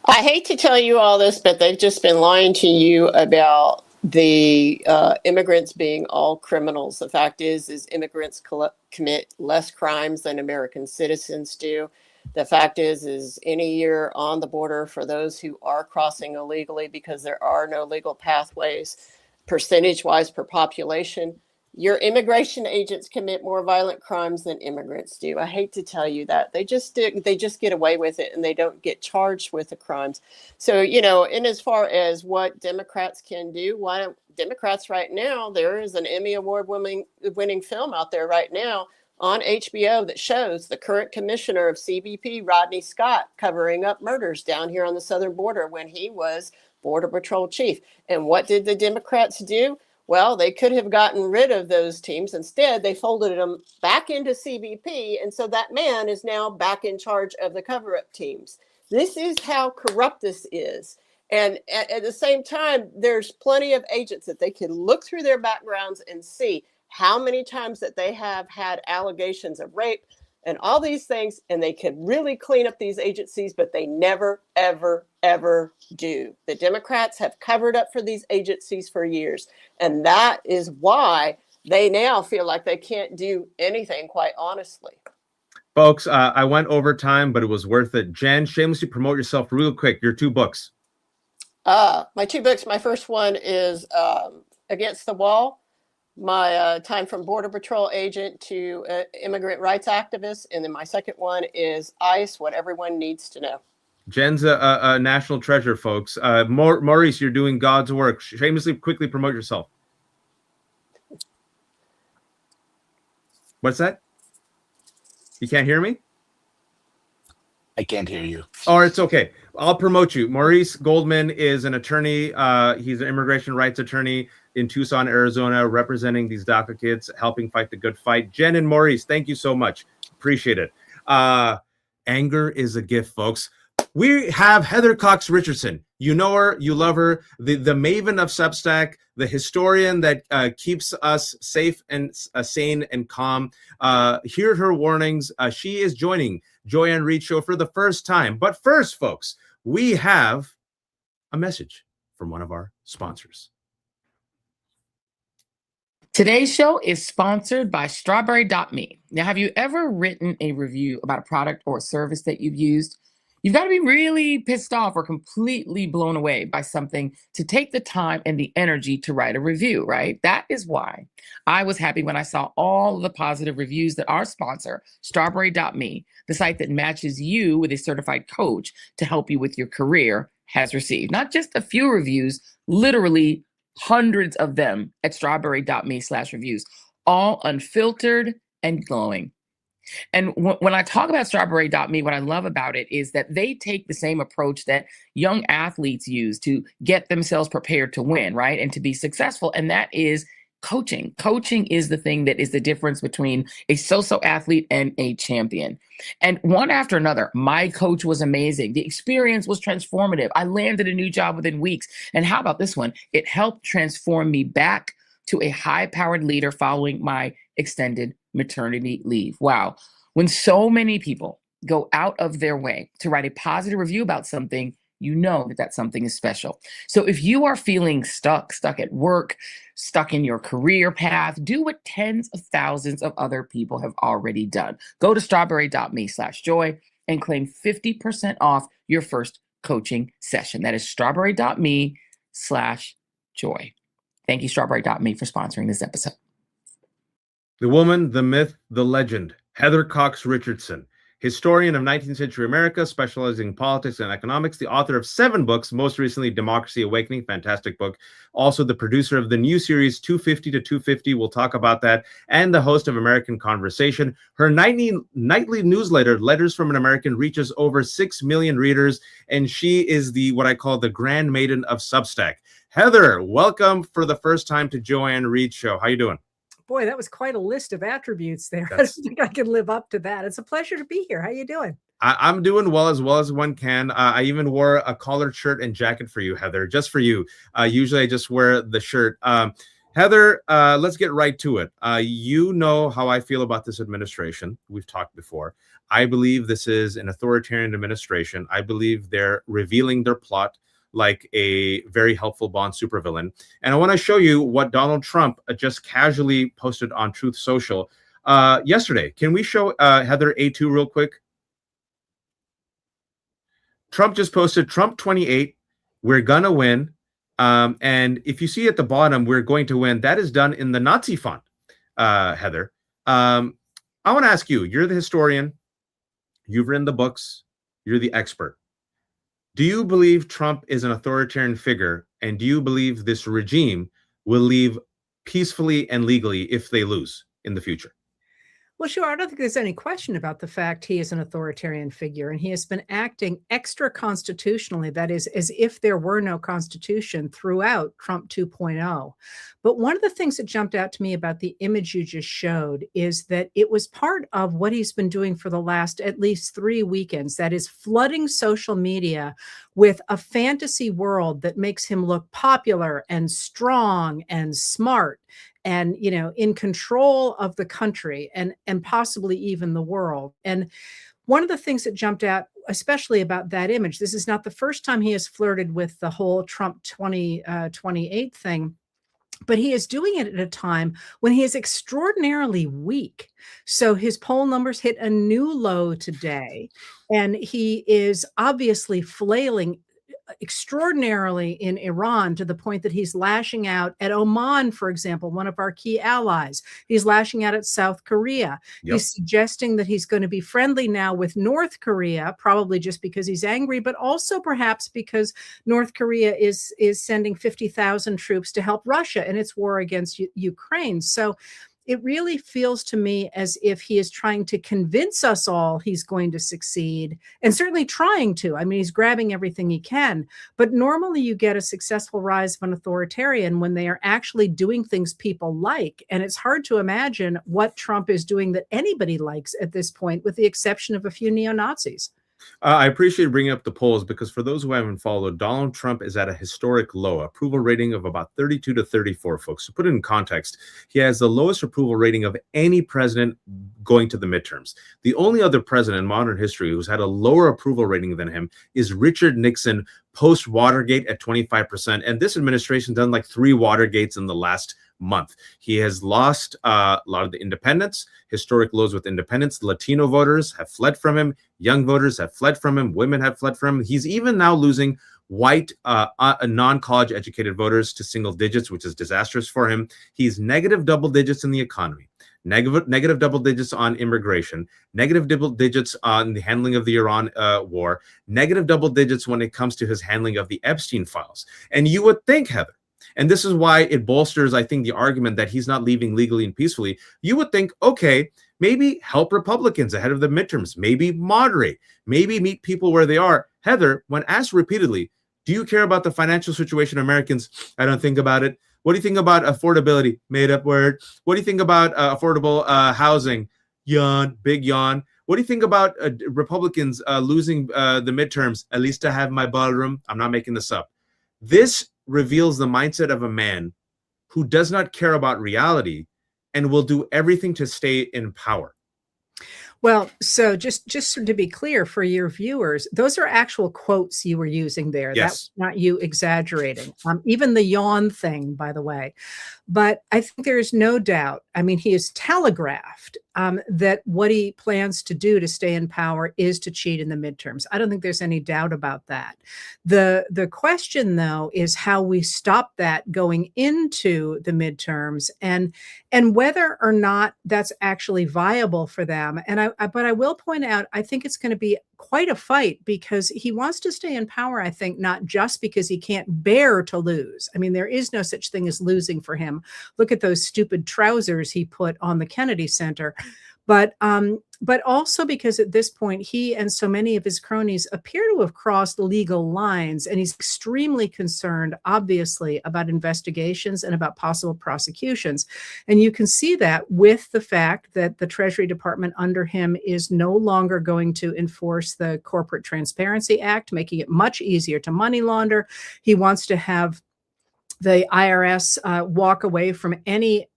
I hate to tell you all this, but they've just been lying to you about the immigrants being all criminals. The fact is immigrants commit less crimes than American citizens do. The fact is any year on the border, for those who are crossing illegally, because there are no legal pathways, percentage-wise per population, Your immigration agents commit more violent crimes than immigrants do. I hate to tell you that. They just get away with it, and they don't get charged with the crimes. So, in as far as what Democrats can do, why don't Democrats right now, there is an Emmy Award-winning film out there right now on HBO that shows the current commissioner of CBP, Rodney Scott, covering up murders down here on the southern border when he was Border Patrol chief. And what did the Democrats do? Well, they could have gotten rid of those teams. Instead, they folded them back into CBP. And so that man is now back in charge of the cover-up teams. This is how corrupt this is. And at the same time, there's plenty of agents that they can look through their backgrounds and see how many times that they have had allegations of rape and all these things, and they could really clean up these agencies, but they never, ever, ever do. The Democrats have covered up for these agencies for years, and that is why they now feel like they can't do anything, quite honestly. Folks, I went over time, but it was worth it. Jen, shamelessly promote yourself real quick. Your 2 books. My 2 books, my first one is Against the Wall, my time from Border Patrol agent to immigrant rights activist. And then my second one is ICE, What Everyone Needs to Know. Jen's a national treasure, folks. Maurice, you're doing God's work. Shamelessly, quickly promote yourself. What's that? You can't hear me? I can't hear you. Oh, it's okay. I'll promote you. Maurice Goldman is an attorney. He's an immigration rights attorney in Tucson, Arizona, representing these DACA kids, helping fight the good fight. Jen and Maurice, thank you so much. Appreciate it. Anger is a gift, folks. We have Heather Cox Richardson. You know her, you love her, the maven of Substack, the historian that keeps us safe and sane and calm. Hear her warnings. She is joining Joy Reid Show for the first time. But first, folks, we have a message from one of our sponsors. Today's show is sponsored by Strawberry.me. Now, have you ever written a review about a product or a service that you've used? You've got to be really pissed off or completely blown away by something to take the time and the energy to write a review, right? That is why I was happy when I saw all of the positive reviews that our sponsor, Strawberry.me, the site that matches you with a certified coach to help you with your career, has received. Not just a few reviews, literally hundreds of them at strawberry.me/reviews, all unfiltered and glowing. And when I talk about strawberry.me, what I love about it is that they take the same approach that young athletes use to get themselves prepared to win, right? And to be successful. And that is coaching. Coaching is the thing that is the difference between a so-so athlete and a champion. And one after another, my coach was amazing. The experience was transformative. I landed a new job within weeks. And how about this one? It helped transform me back to a high-powered leader following my extended maternity leave. Wow. When so many people go out of their way to write a positive review about something, you know that that something is special. So if you are feeling stuck at work, stuck in your career path, do what tens of thousands of other people have already done. Go to strawberry.me/joy and claim 50% off your first coaching session. That is strawberry.me/joy. Thank you, strawberry.me, for sponsoring this episode. The woman, the myth, the legend, Heather Cox Richardson, historian of 19th century America, specializing in politics and economics, the author of 7 books, most recently Democracy Awakening, fantastic book. Also the producer of the new series 250 to 250, we'll talk about that, and the host of American Conversation. Her nightly newsletter, Letters from an American, reaches over 6 million readers, and she is what I call the Grand Maiden of Substack. Heather, welcome for the first time to Joy Reid Show. How you doing? Boy, that was quite a list of attributes there. I don't think I can live up to that. It's a pleasure to be here. How you doing? I'm doing well as one can. I even wore a collared shirt and jacket for you, Heather, just for you. Usually I just wear the shirt. Heather, let's get right to it. You know how I feel about this administration. We've talked before. I believe this is an authoritarian administration. I believe they're revealing their plot like a very helpful Bond supervillain. And I want to show you what Donald Trump just casually posted on Truth Social yesterday. Can we show Heather A2 real quick? Trump just posted, Trump 28, we're going to win. And if you see at the bottom, we're going to win, that is done in the Nazi font. Heather, I want to ask you, you're the historian, you've written the books, you're the expert. Do you believe Trump is an authoritarian figure? And do you believe this regime will leave peacefully and legally if they lose in the future? Well, sure. I don't think there's any question about the fact he is an authoritarian figure, and he has been acting extra constitutionally, that is, as if there were no constitution throughout Trump 2.0. But one of the things that jumped out to me about the image you just showed is that it was part of what he's been doing for the last at least 3 weekends, that is flooding social media with a fantasy world that makes him look popular and strong and smart and, you know, in control of the country and possibly even the world. And one of the things that jumped out, especially about that image, this is not the first time he has flirted with the whole Trump 2028 thing, but he is doing it at a time when he is extraordinarily weak. So his poll numbers hit a new low today, and he is obviously flailing extraordinarily in Iran to the point that he's lashing out at Oman, for example, one of our key allies. He's lashing out at South Korea. Yep. He's suggesting that he's going to be friendly now with North Korea, probably just because he's angry, but also perhaps because North Korea is sending 50,000 troops to help Russia in its war against Ukraine. So it really feels to me as if he is trying to convince us all he's going to succeed, and certainly trying to. I mean, he's grabbing everything he can. But normally you get a successful rise of an authoritarian when they are actually doing things people like. And it's hard to imagine what Trump is doing that anybody likes at this point, with the exception of a few neo-Nazis. I appreciate bringing up the polls, because for those who haven't followed, Donald Trump is at a historic low approval rating of about 32 to 34, folks. To put it in context, he has the lowest approval rating of any president going to the midterms. The only other president in modern history who's had a lower approval rating than him is Richard Nixon post-Watergate at 25%. And this administration done like 3 Watergates in the last month. He has lost a lot of the independents, historic lows with independents. Latino voters have fled from him. Young voters have fled from him. Women have fled from him. He's even now losing white, non-college educated voters to single digits, which is disastrous for him. He's negative double digits in the economy, negative double digits on immigration, negative double digits on the handling of the Iran war, negative double digits when it comes to his handling of the Epstein files. And you would think, Heather, and this is why it bolsters, I think, the argument that he's not leaving legally and peacefully. You would think, okay, maybe help Republicans ahead of the midterms, maybe moderate, maybe meet people where they are. Heather, when asked repeatedly, do you care about the financial situation of Americans? I don't think about it. What do you think about affordability? Made up word. What do you think about affordable housing? Yawn, big yawn. What do you think about Republicans losing the midterms? At least I have my ballroom. I'm not making this up. This reveals the mindset of a man who does not care about reality and will do everything to stay in power. Well, so just to be clear for your viewers, those are actual quotes you were using there. Yes. That's not you exaggerating. Even the yawn thing, by the way. But I think there is no doubt. I mean, he has telegraphed that what he plans to do to stay in power is to cheat in the midterms. I don't think there's any doubt about that. The question, though, is how we stop that going into the midterms, and whether or not that's actually viable for them. But I will point out, I think it's going to be quite a fight, because he wants to stay in power, I think, not just because he can't bear to lose. I mean, there is no such thing as losing for him. Look at those stupid trousers he put on the Kennedy Center. But also because at this point, he and so many of his cronies appear to have crossed legal lines, and he's extremely concerned, obviously, about investigations and about possible prosecutions. And you can see that with the fact that the Treasury Department under him is no longer going to enforce the Corporate Transparency Act, making it much easier to money launder. He wants to have the IRS walk away from any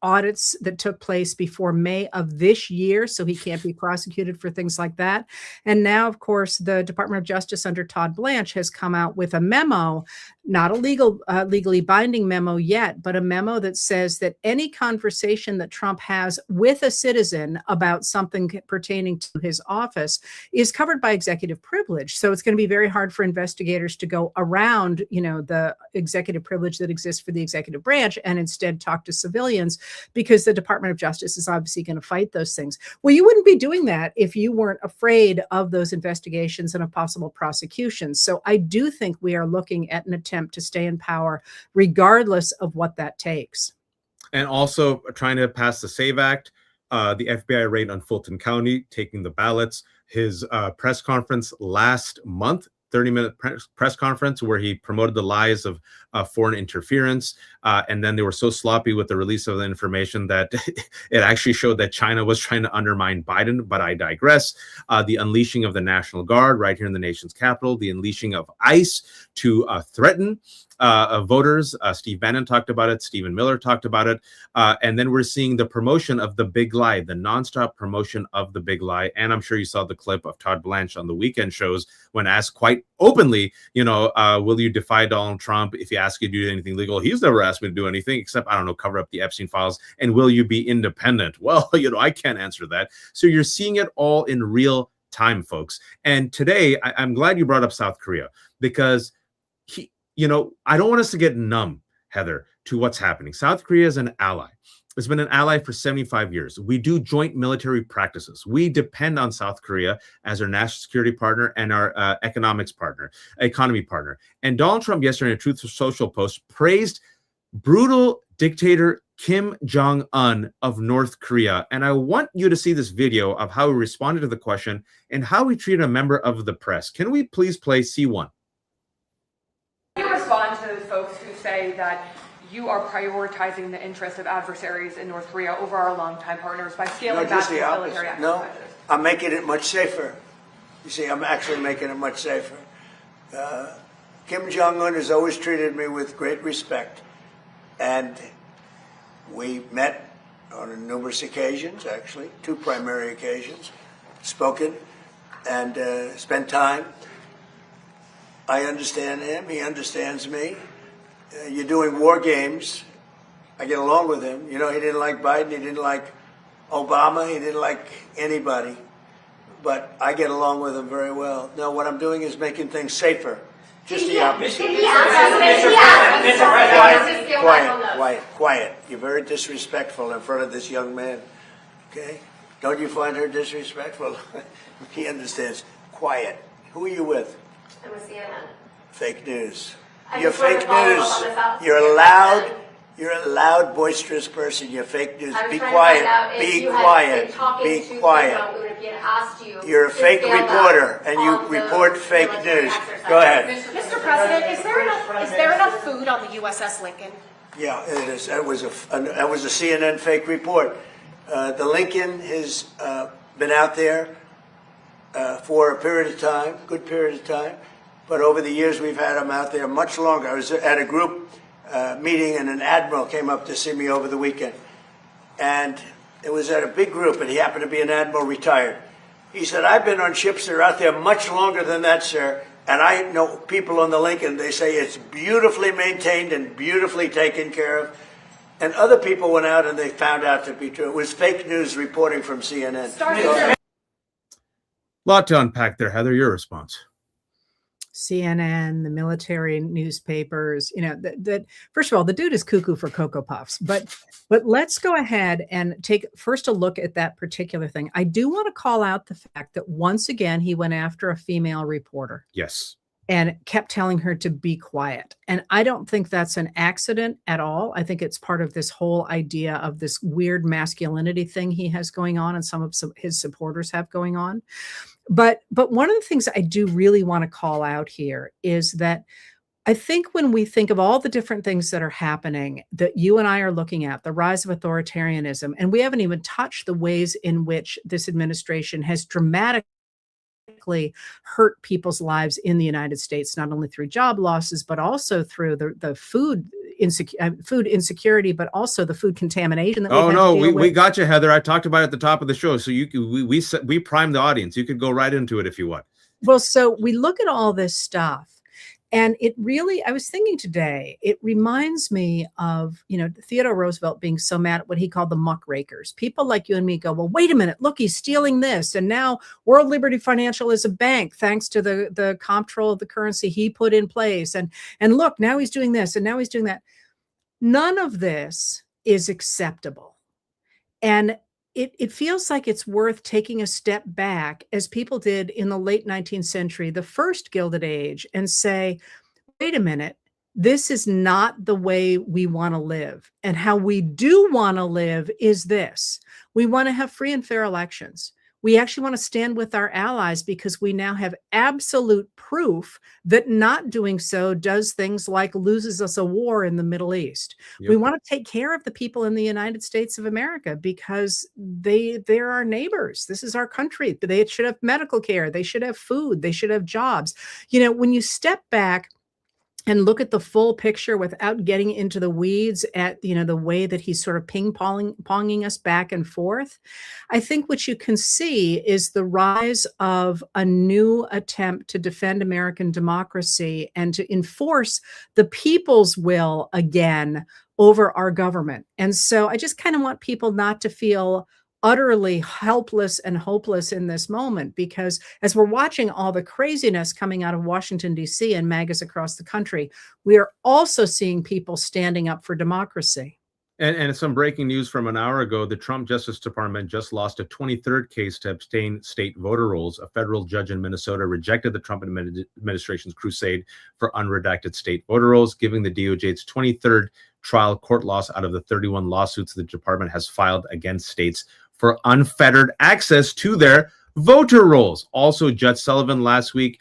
audits that took place before May of this year, so he can't be prosecuted for things like that. And now, of course, the Department of Justice under Todd Blanche has come out with a memo, not a legally binding memo yet, but a memo that says that any conversation that Trump has with a citizen about something pertaining to his office is covered by executive privilege. So it's going to be very hard for investigators to go around, the executive privilege that exists for the executive branch and instead talk to civilians. because the Department of Justice is obviously going to fight those things. Well, you wouldn't be doing that if you weren't afraid of those investigations and of possible prosecutions. So I do think we are looking at an attempt to stay in power, regardless of what that takes. And also trying to pass the SAVE Act, the FBI raid on Fulton County, taking the ballots, his press conference last month, 30-minute press conference where he promoted the lies of foreign interference. And then they were so sloppy with the release of the information that it actually showed that China was trying to undermine Biden, but I digress. The unleashing of the National Guard right here in the nation's capital, the unleashing of ICE to threaten voters. Steve Bannon talked about it. Stephen Miller talked about it. And then we're seeing the promotion of the big lie, the nonstop promotion of the big lie. And I'm sure you saw the clip of Todd Blanche on the weekend shows when asked quite openly, will you defy Donald Trump if he asks you to do anything legal? He's never asked me to do anything except, I don't know, cover up the Epstein files. And will you be independent? Well, I can't answer that. So you're seeing it all in real time, folks. And today, I'm glad you brought up South Korea, because I don't want us to get numb, Heather, to what's happening. South Korea is an ally. It's been an ally for 75 years. We do joint military practices. We depend on South Korea as our national security partner and our economy partner. And Donald Trump yesterday in a Truth Social post praised brutal dictator Kim Jong-un of North Korea. And I want you to see this video of how he responded to the question and how he treated a member of the press. Can we please play C1? How do you respond to those folks who say that you are prioritizing the interests of adversaries in North Korea over our longtime partners by scaling back the military exercises? No, I'm making it much safer. You see, I'm actually making it much safer. Kim Jong-un has always treated me with great respect. And we met on numerous occasions, actually, 2 primary occasions, spoken and spent time. I understand him. He understands me. You're doing war games. I get along with him. He didn't like Biden. He didn't like Obama. He didn't like anybody. But I get along with him very well. No, what I'm doing is making things safer. Just the opposite. Quiet. You're very disrespectful in front of this young man. Okay? Don't you find her disrespectful? He understands. Quiet. Who are you with? I'm with CNN. Fake news. You're fake news. You're a loud, boisterous person. You're fake news. Be quiet. Be quiet. Be quiet. You're a fake reporter, and you report fake news. Go ahead. Mr. President, is there enough food on the USS Lincoln? Yeah, it is. That was a CNN fake report. The Lincoln has been out there for a period of time, good period of time. But over the years, we've had them out there much longer. I was at a group meeting, and an admiral came up to see me over the weekend. And it was at a big group, and he happened to be an admiral retired. He said, I've been on ships that are out there much longer than that, sir. And I know people on the Lincoln, they say it's beautifully maintained and beautifully taken care of. And other people went out, and they found out to be true. It was fake news reporting from CNN. Lot to unpack there, Heather. Your response. CNN, the military newspapers, that first of all, the dude is cuckoo for Cocoa Puffs, but let's go ahead and take first a look at that particular thing. I do want to call out the fact that once again, he went after a female reporter. Yes. And kept telling her to be quiet. And I don't think that's an accident at all. I think it's part of this whole idea of this weird masculinity thing he has going on and some of his supporters have going on. But one of the things I do really want to call out here is that I think when we think of all the different things that are happening that you and I are looking at, the rise of authoritarianism, and we haven't even touched the ways in which this administration has dramatically hurt people's lives in the United States, not only through job losses, but also through the food insecurity, but also the food contamination. That we got you, Heather. I talked about it at the top of the show, so we primed the audience. You could go right into it if you want. Well, so we look at all this stuff. And it really, I was thinking today, it reminds me of, Theodore Roosevelt being so mad at what he called the muckrakers. People like you and me go, well, wait a minute, look, he's stealing this. And now World Liberty Financial is a bank, thanks to the comptroller of the currency he put in place. And look, now he's doing this and now he's doing that. None of this is acceptable. And it feels like it's worth taking a step back, as people did in the late 19th century, the first Gilded Age, and say, wait a minute, this is not the way we want to live. And how we do want to live is this. We want to have free and fair elections. We actually want to stand with our allies because we now have absolute proof that not doing so does things like loses us a war in the Middle East. Yep. We want to take care of the people in the United States of America because they're our neighbors. This is our country. They should have medical care. They should have food. They should have jobs. You know, when you step back and look at the full picture without getting into the weeds at, you know, the way that he's sort of ping-ponging us back and forth, I think what you can see is the rise of a new attempt to defend American democracy and to enforce the people's will again over our government. And so I just kind of want people not to feel utterly helpless and hopeless in this moment, because as we're watching all the craziness coming out of Washington, D.C. and MAGAs across the country, we are also seeing people standing up for democracy. And some breaking news from an hour ago, the Trump Justice Department just lost a 23rd case to abstain state voter rolls. A federal judge in Minnesota rejected the Trump administration's crusade for unredacted state voter rolls, giving the DOJ its 23rd trial court loss out of the 31 lawsuits the department has filed against states for unfettered access to their voter rolls. Also, Judge Sullivan last week,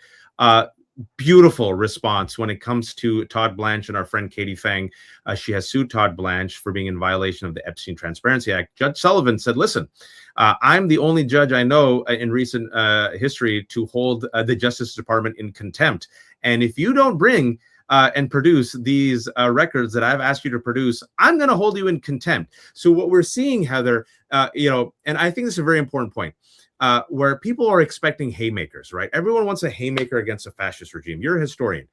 beautiful response when it comes to Todd Blanche and our friend Katie Fang. She has sued Todd Blanche for being in violation of the Epstein Transparency Act. Judge Sullivan said, listen, I'm the only judge I know in recent history to hold the Justice Department in contempt. And if you don't bring and produce these records that I've asked you to produce, I'm going to hold you in contempt. So what we're seeing, Heather, you know, and I think this is a very important point, where people are expecting haymakers, right? Everyone wants a haymaker against a fascist regime. You're a historian.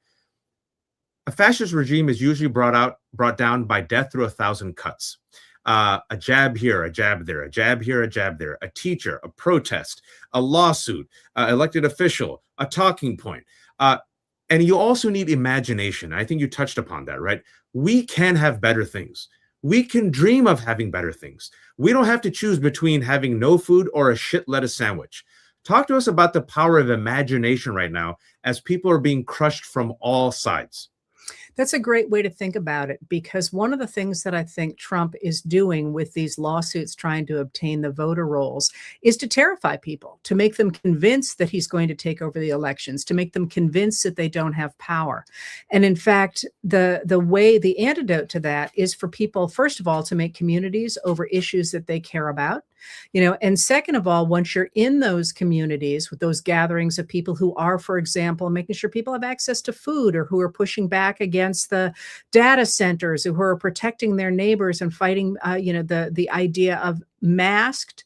A fascist regime is usually brought down by death through 1,000 cuts. A jab here, a jab there, a jab here, a jab there, a teacher, a protest, a lawsuit, elected official, a talking point. And you also need imagination. I think you touched upon that, right? We can have better things. We can dream of having better things. We don't have to choose between having no food or a shit lettuce sandwich. Talk to us about the power of imagination right now as people are being crushed from all sides. That's a great way to think about it, because one of the things that I think Trump is doing with these lawsuits trying to obtain the voter rolls is to terrify people, to make them convinced that he's going to take over the elections, to make them convinced that they don't have power. And in fact, the antidote to that is for people, first of all, to make communities over issues that they care about. You know, and second of all, once you're in those communities with those gatherings of people who are, for example, making sure people have access to food, or who are pushing back against the data centers, or who are protecting their neighbors and fighting, you know, the idea of masked,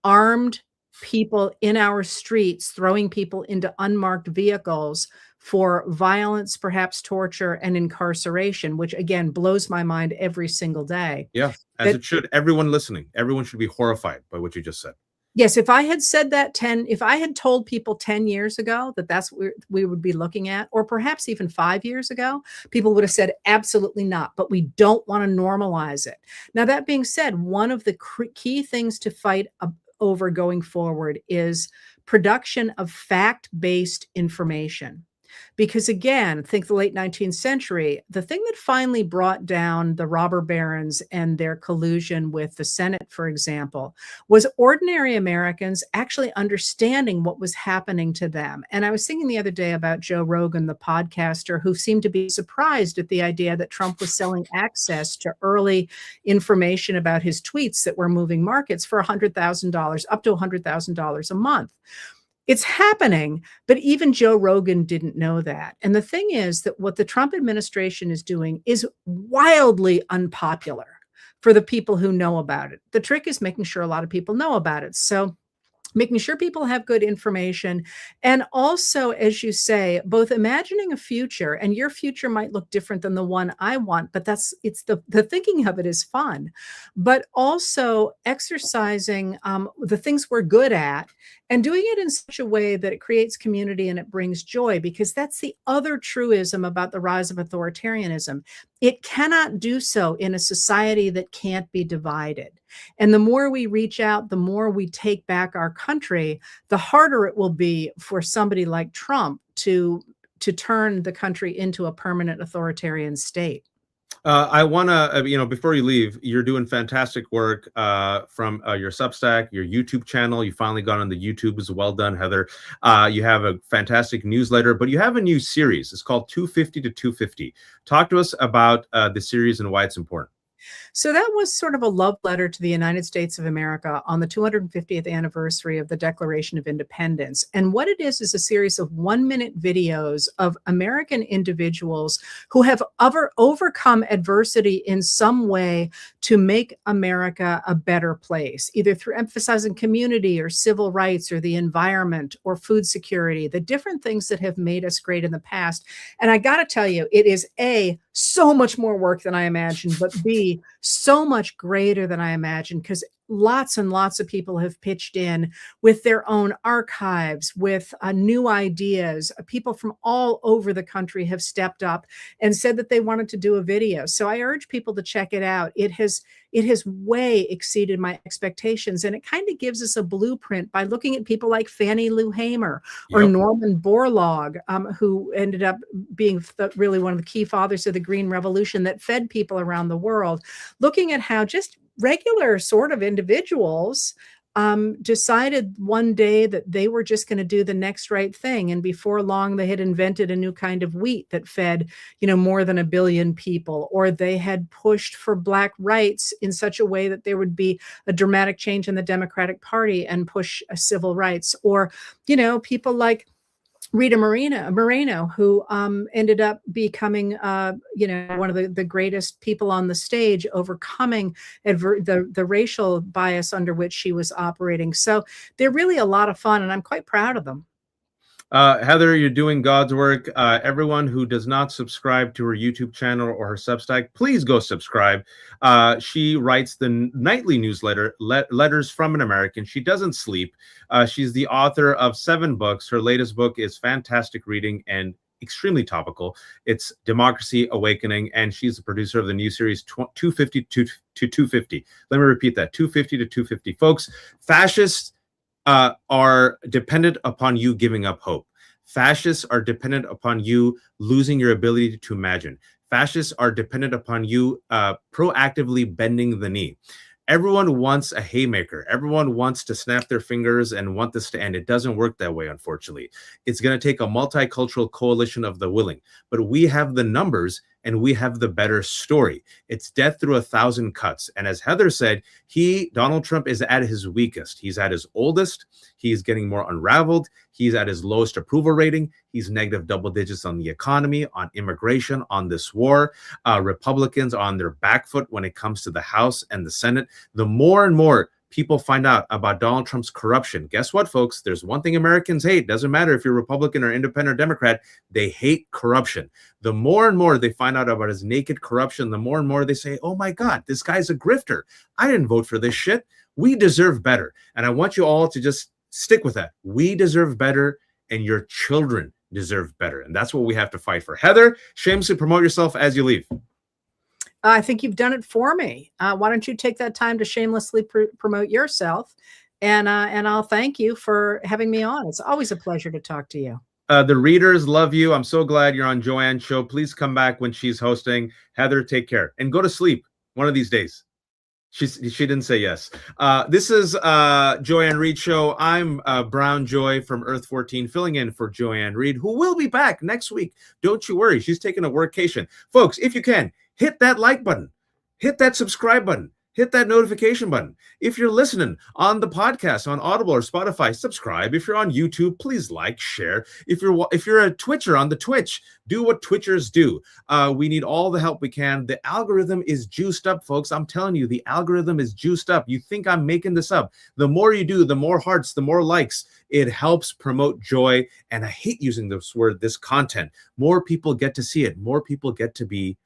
armed people in our streets, throwing people into unmarked vehicles for violence, perhaps torture and incarceration, which again blows my mind every single day. Yeah, as it should. Everyone listening, everyone should be horrified by what you just said. Yes, if I had said that if I had told people 10 years ago that that's what we would be looking at, or perhaps even 5 years ago, people would have said absolutely not, but we don't want to normalize it. Now, that being said, one of the key things to fight over going forward is production of fact-based information. Because again, think the late 19th century, the thing that finally brought down the robber barons and their collusion with the Senate, for example, was ordinary Americans actually understanding what was happening to them. And I was thinking the other day about Joe Rogan, the podcaster, who seemed to be surprised at the idea that Trump was selling access to early information about his tweets that were moving markets for $100,000, up to $100,000 a month. It's happening, but even Joe Rogan didn't know that. And the thing is that what the Trump administration is doing is wildly unpopular for the people who know about it. The trick is making sure a lot of people know about it. So making sure people have good information. And also, as you say, both imagining a future, and your future might look different than the one I want, but it's the thinking of it is fun, but also exercising the things we're good at and doing it in such a way that it creates community and it brings joy, because that's the other truism about the rise of authoritarianism. It cannot do so in a society that can't be divided. And the more we reach out, the more we take back our country, the harder it will be for somebody like Trump to turn the country into a permanent authoritarian state. I want to, before you leave, you're doing fantastic work from your Substack, your YouTube channel. You finally got on the YouTube. Is well done, Heather. You have a fantastic newsletter, but you have a new series. It's called 250 to 250. Talk to us about the series and why it's important. So that was sort of a love letter to the United States of America on the 250th anniversary of the Declaration of Independence. And what it is a series of 1-minute videos of American individuals who have overcome adversity in some way to make America a better place, either through emphasizing community or civil rights or the environment or food security, the different things that have made us great in the past. And I got to tell you, it is so much more work than I imagined, but B, so much greater than I imagined, because lots and lots of people have pitched in with their own archives, with new ideas. People from all over the country have stepped up and said that they wanted to do a video. So I urge people to check it out. It has way exceeded my expectations. And it kind of gives us a blueprint by looking at people like Fannie Lou Hamer or Norman Borlaug, who ended up being really one of the key fathers of the Green Revolution that fed people around the world, looking at how just regular sort of individuals decided one day that they were just going to do the next right thing. And before long, they had invented a new kind of wheat that fed, more than 1 billion people, or they had pushed for Black rights in such a way that there would be a dramatic change in the Democratic Party and push civil rights, or, people like Rita Moreno, who ended up becoming, one of the greatest people on the stage, overcoming the racial bias under which she was operating. So they're really a lot of fun, and I'm quite proud of them. Heather, you're doing God's work. Everyone who does not subscribe to her YouTube channel or her Substack, please go subscribe. She writes the nightly newsletter, Letters from an American. She doesn't sleep. She's the author of 7 books. Her latest book is fantastic reading and extremely topical. It's Democracy Awakening, and she's the producer of the new series 250 to 250. Let me repeat that, 250 to 250. Folks, fascists are dependent upon you giving up hope. Fascists are dependent upon you losing your ability to imagine. Fascists are dependent upon you proactively bending the knee. Everyone wants a haymaker. Everyone wants to snap their fingers and want this to end. It doesn't work that way, unfortunately. It's going to take a multicultural coalition of the willing. But we have the numbers and we have the better story. It's death through 1,000 cuts. And as Heather said, Donald Trump is at his weakest. He's at his oldest. He's getting more unraveled. He's at his lowest approval rating. He's negative double digits on the economy, on immigration, on this war. Republicans are on their back foot when it comes to the House and the Senate. The more and more people find out about Donald Trump's corruption, guess what, folks? There's one thing Americans hate. Doesn't matter if you're Republican or independent or Democrat. They hate corruption. The more and more they find out about his naked corruption, the more and more they say, oh my God, this guy's a grifter. I didn't vote for this shit. We deserve better. And I want you all to just stick with that. We deserve better, and your children deserve better. And that's what we have to fight for. Heather, shamelessly promote yourself as you leave. I think you've done it for me. Why don't you take that time to shamelessly promote yourself? And I'll thank you for having me on. It's always a pleasure to talk to you. The readers love you. I'm so glad you're on Joanne's show. Please come back when she's hosting. Heather, take care. And go to sleep one of these days. She didn't say yes. This is Joy Reid Show. I'm Brown Joy from Earth 14, filling in for Joy Reid, who will be back next week. Don't you worry. She's taking a workcation. Folks, if you can, hit that like button. Hit that subscribe button. Hit that notification button. If you're listening on the podcast on Audible or Spotify, subscribe. If you're on YouTube, please like, share. If you're a Twitcher on the Twitch, do what Twitchers do. We need all the help we can. The algorithm is juiced up, folks. I'm telling you, the algorithm is juiced up. You think I'm making this up. The more you do, the more hearts, the more likes. It helps promote joy. And I hate using this word, this content. More people get to see it. More people get to be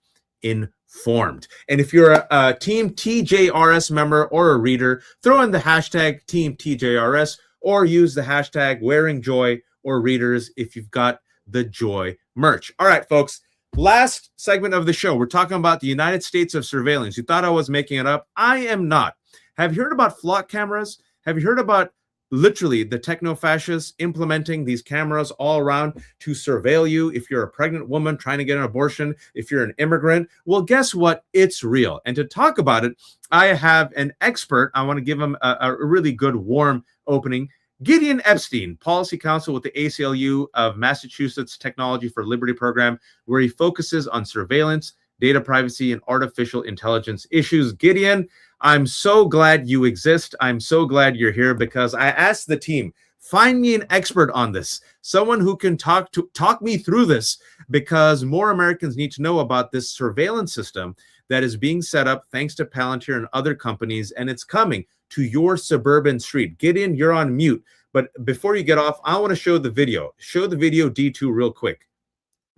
informed. And if you're a Team TJRS member or a reader, throw in the hashtag Team TJRS or use the hashtag wearing joy or readers if you've got the Joy merch. All right, folks. Last segment of the show. We're talking about the United States of surveillance. You thought I was making it up. I am not. Have you heard about flock cameras? Have you heard about literally the techno-fascists implementing these cameras all around to surveil you if you're a pregnant woman trying to get an abortion, if you're an immigrant? Well, guess what? It's real. And to talk about it, I have an expert. I want to give him a really good, warm opening. Gideon Epstein, policy counsel with the ACLU of Massachusetts Technology for Liberty program, where he focuses on surveillance, data privacy, and artificial intelligence issues. Gideon, I'm so glad you exist. I'm so glad you're here, because I asked the team, find me an expert on this, someone who can talk me through this, because more Americans need to know about this surveillance system that is being set up thanks to Palantir and other companies, and it's coming to your suburban street. Gideon, you're on mute, but before you get off, I want to show the video. Show the video D2 real quick.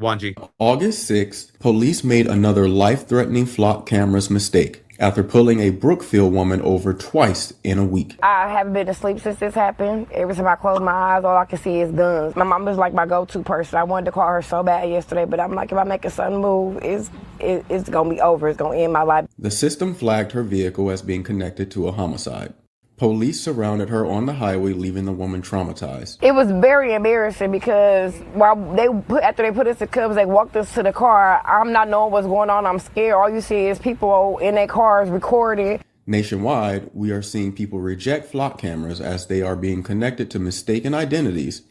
Wanji. August 6th, police made another life-threatening flock cameras mistake after pulling a Brookfield woman over twice in a week. I haven't been asleep since this happened. Every time I close my eyes, all I can see is guns. My mom is like my go-to person. I wanted to call her so bad yesterday, but I'm like, if I make a sudden move, it's going to be over. It's going to end my life. The system flagged her vehicle as being connected to a homicide. Police surrounded her on the highway, leaving the woman traumatized. It was very embarrassing because after they put us in cuffs, they walked us to the car. I'm not knowing what's going on. I'm scared. All you see is people in their cars recording. Nationwide, we are seeing people reject flock cameras as they are being connected to mistaken identities,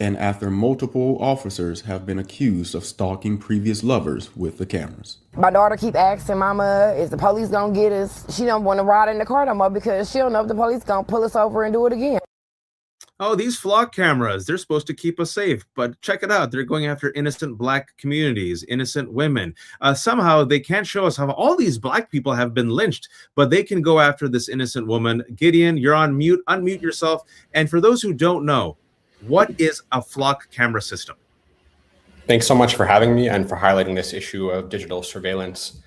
and after multiple officers have been accused of stalking previous lovers with the cameras. My daughter keep asking, Mama, is the police gonna get us? She don't want to ride in the car no more because she don't know if the police gonna pull us over and do it again. Oh, these flock cameras, they're supposed to keep us safe, but check it out. They're going after innocent Black communities, innocent women. Somehow they can't show us how all these Black people have been lynched, but they can go after this innocent woman. Gideon, you're on mute. Unmute yourself. And for those who don't know, what is a flock camera system? Thanks so much for having me and for highlighting this issue of digital surveillance.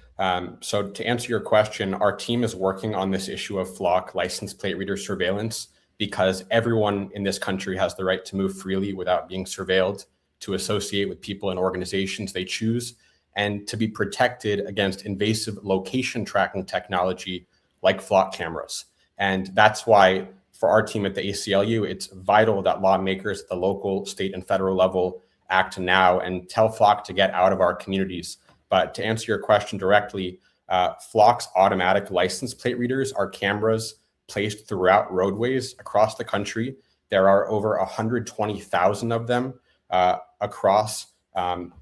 So to answer your question, our team is working on this issue of flock license plate reader surveillance because everyone in this country has the right to move freely without being surveilled, to associate with people and organizations they choose, and to be protected against invasive location tracking technology like flock cameras. And that's why for our team at the ACLU, it's vital that lawmakers at the local, state, and federal level act now and tell flock to get out of our communities. But to answer your question directly, flock's automatic license plate readers are cameras placed throughout roadways across the country. There are over 120,000 of them across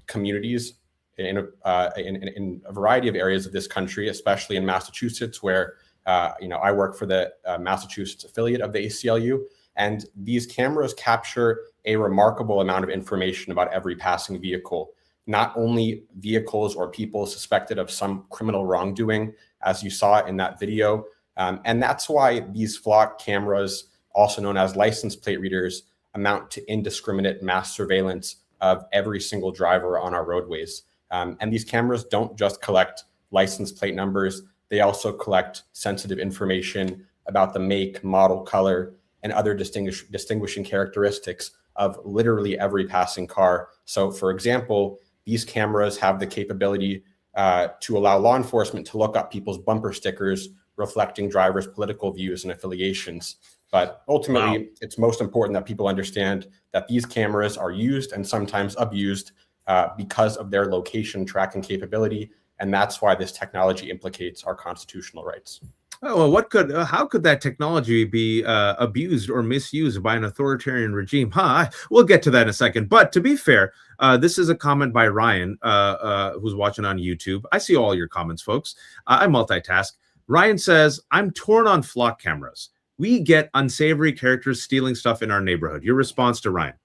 communities in a variety of areas of this country, especially in Massachusetts, where I work for the Massachusetts affiliate of the ACLU, and these cameras capture a remarkable amount of information about every passing vehicle, not only vehicles or people suspected of some criminal wrongdoing, as you saw in that video. And that's why these flock cameras, also known as license plate readers, amount to indiscriminate mass surveillance of every single driver on our roadways. And these cameras don't just collect license plate numbers, they also collect sensitive information about the make, model, color, and other distinguishing characteristics of literally every passing car. So for example, these cameras have the capability to allow law enforcement to look up people's bumper stickers reflecting drivers' political views and affiliations. But ultimately, It's most important that people understand that these cameras are used and sometimes abused because of their location tracking capability. And that's why this technology implicates our constitutional rights. Oh, well, how could that technology be abused or misused by an authoritarian regime? We'll get to that in a second. But to be fair, this is a comment by Ryan, who's watching on YouTube. I see all your comments, folks. I multitask. Ryan says, I'm torn on flock cameras. We get unsavory characters stealing stuff in our neighborhood. Your response to Ryan?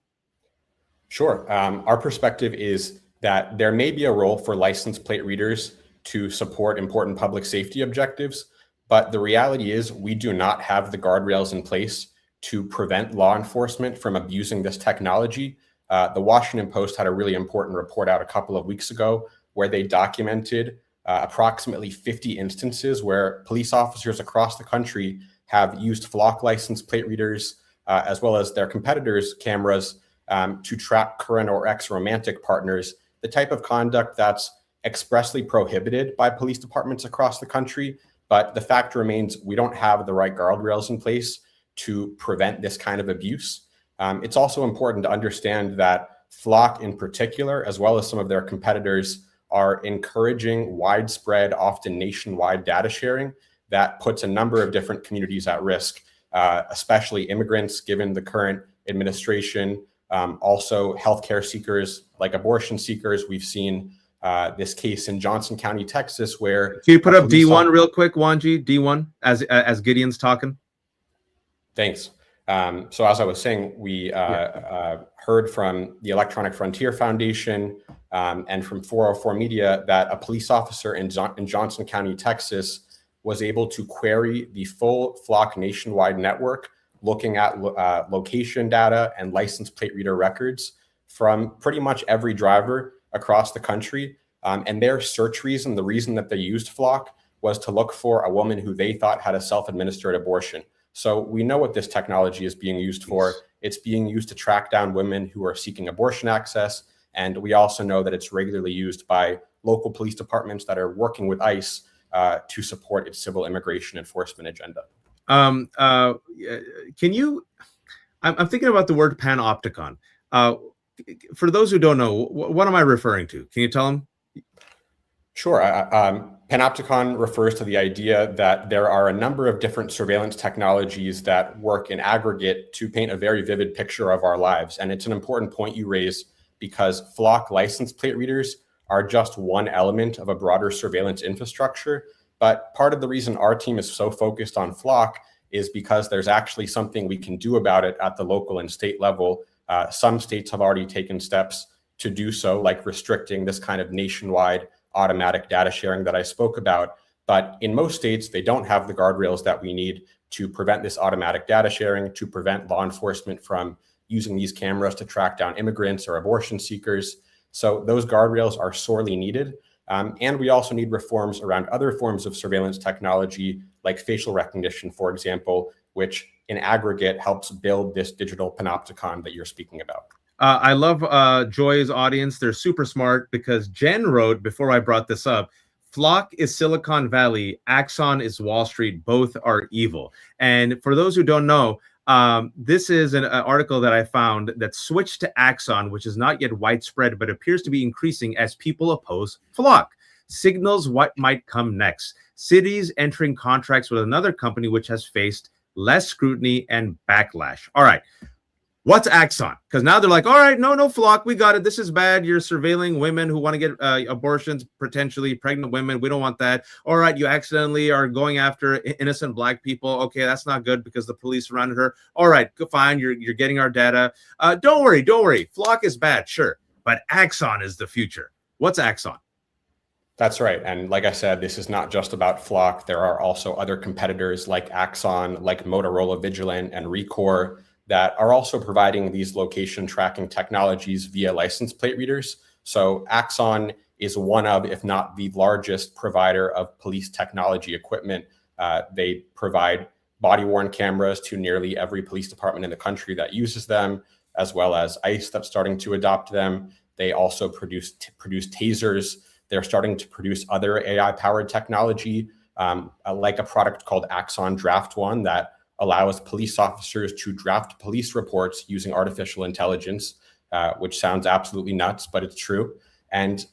Sure. Our perspective is that there may be a role for license plate readers to support important public safety objectives, but the reality is we do not have the guardrails in place to prevent law enforcement from abusing this technology. The Washington Post had a really important report out a couple of weeks ago where they documented approximately 50 instances where police officers across the country have used flock license plate readers as well as their competitors' cameras to track current or ex-romantic partners, the type of conduct that's expressly prohibited by police departments across the country. But the fact remains, we don't have the right guardrails in place to prevent this kind of abuse. It's also important to understand that Flock in particular, as well as some of their competitors, are encouraging widespread, often nationwide data sharing that puts a number of different communities at risk, especially immigrants, given the current administration, also healthcare seekers like abortion seekers. We've seen this case in Johnson County, Texas, where— Can you put up D1 real quick, Wanji? D1 as Gideon's talking. Thanks. So as I was saying, we heard from the Electronic Frontier Foundation and from 404 Media that a police officer in Johnson County, Texas, was able to query the full Flock nationwide network, looking at location data and license plate reader records from pretty much every driver across the country. And their search reason, the reason that they used Flock, was to look for a woman who they thought had a self-administered abortion. So we know what this technology is being used for. It's being used to track down women who are seeking abortion access. And we also know that it's regularly used by local police departments that are working with ICE to support its civil immigration enforcement agenda. Can you, I'm thinking about the word panopticon. For those who don't know, what am I referring to? Can you tell them? Sure. Panopticon refers to the idea that there are a number of different surveillance technologies that work in aggregate to paint a very vivid picture of our lives. And it's an important point you raise, because Flock license plate readers are just one element of a broader surveillance infrastructure. But part of the reason our team is so focused on Flock is because there's actually something we can do about it at the local and state level. Some states have already taken steps to do so, like restricting this kind of nationwide automatic data sharing that I spoke about. But in most states, they don't have the guardrails that we need to prevent this automatic data sharing, to prevent law enforcement from using these cameras to track down immigrants or abortion seekers. So those guardrails are sorely needed. And we also need reforms around other forms of surveillance technology, like facial recognition, for example, which in aggregate helps build this digital panopticon that you're speaking about. I love Joy's audience. They're super smart, because Jenn wrote, before I brought this up, Flock is Silicon Valley, Axon is Wall Street, both are evil. And for those who don't know, this is an article that I found that switched to Axon, which is not yet widespread, but appears to be increasing as people oppose Flock. Signals what might come next. Cities entering contracts with another company which has faced less scrutiny and backlash. All right. What's Axon? Because now they're like, all right, no, Flock, we got it. This is bad. You're surveilling women who want to get abortions, potentially pregnant women. We don't want that. All right, you accidentally are going after innocent Black people. Okay, that's not good because the police surrounded her. All right, fine. You're getting our data. Don't worry. Flock is bad, sure, but Axon is the future. What's Axon? That's right. And like I said, this is not just about Flock. There are also other competitors like Axon, like Motorola Vigilant and Rekor, that are also providing these location tracking technologies via license plate readers. So Axon is one of, if not the largest provider of police technology equipment. They provide body-worn cameras to nearly every police department in the country that uses them, as well as ICE that's starting to adopt them. They also produce tasers. They're starting to produce other AI-powered technology, like a product called Axon Draft One that allows police officers to draft police reports using artificial intelligence, which sounds absolutely nuts, but it's true. And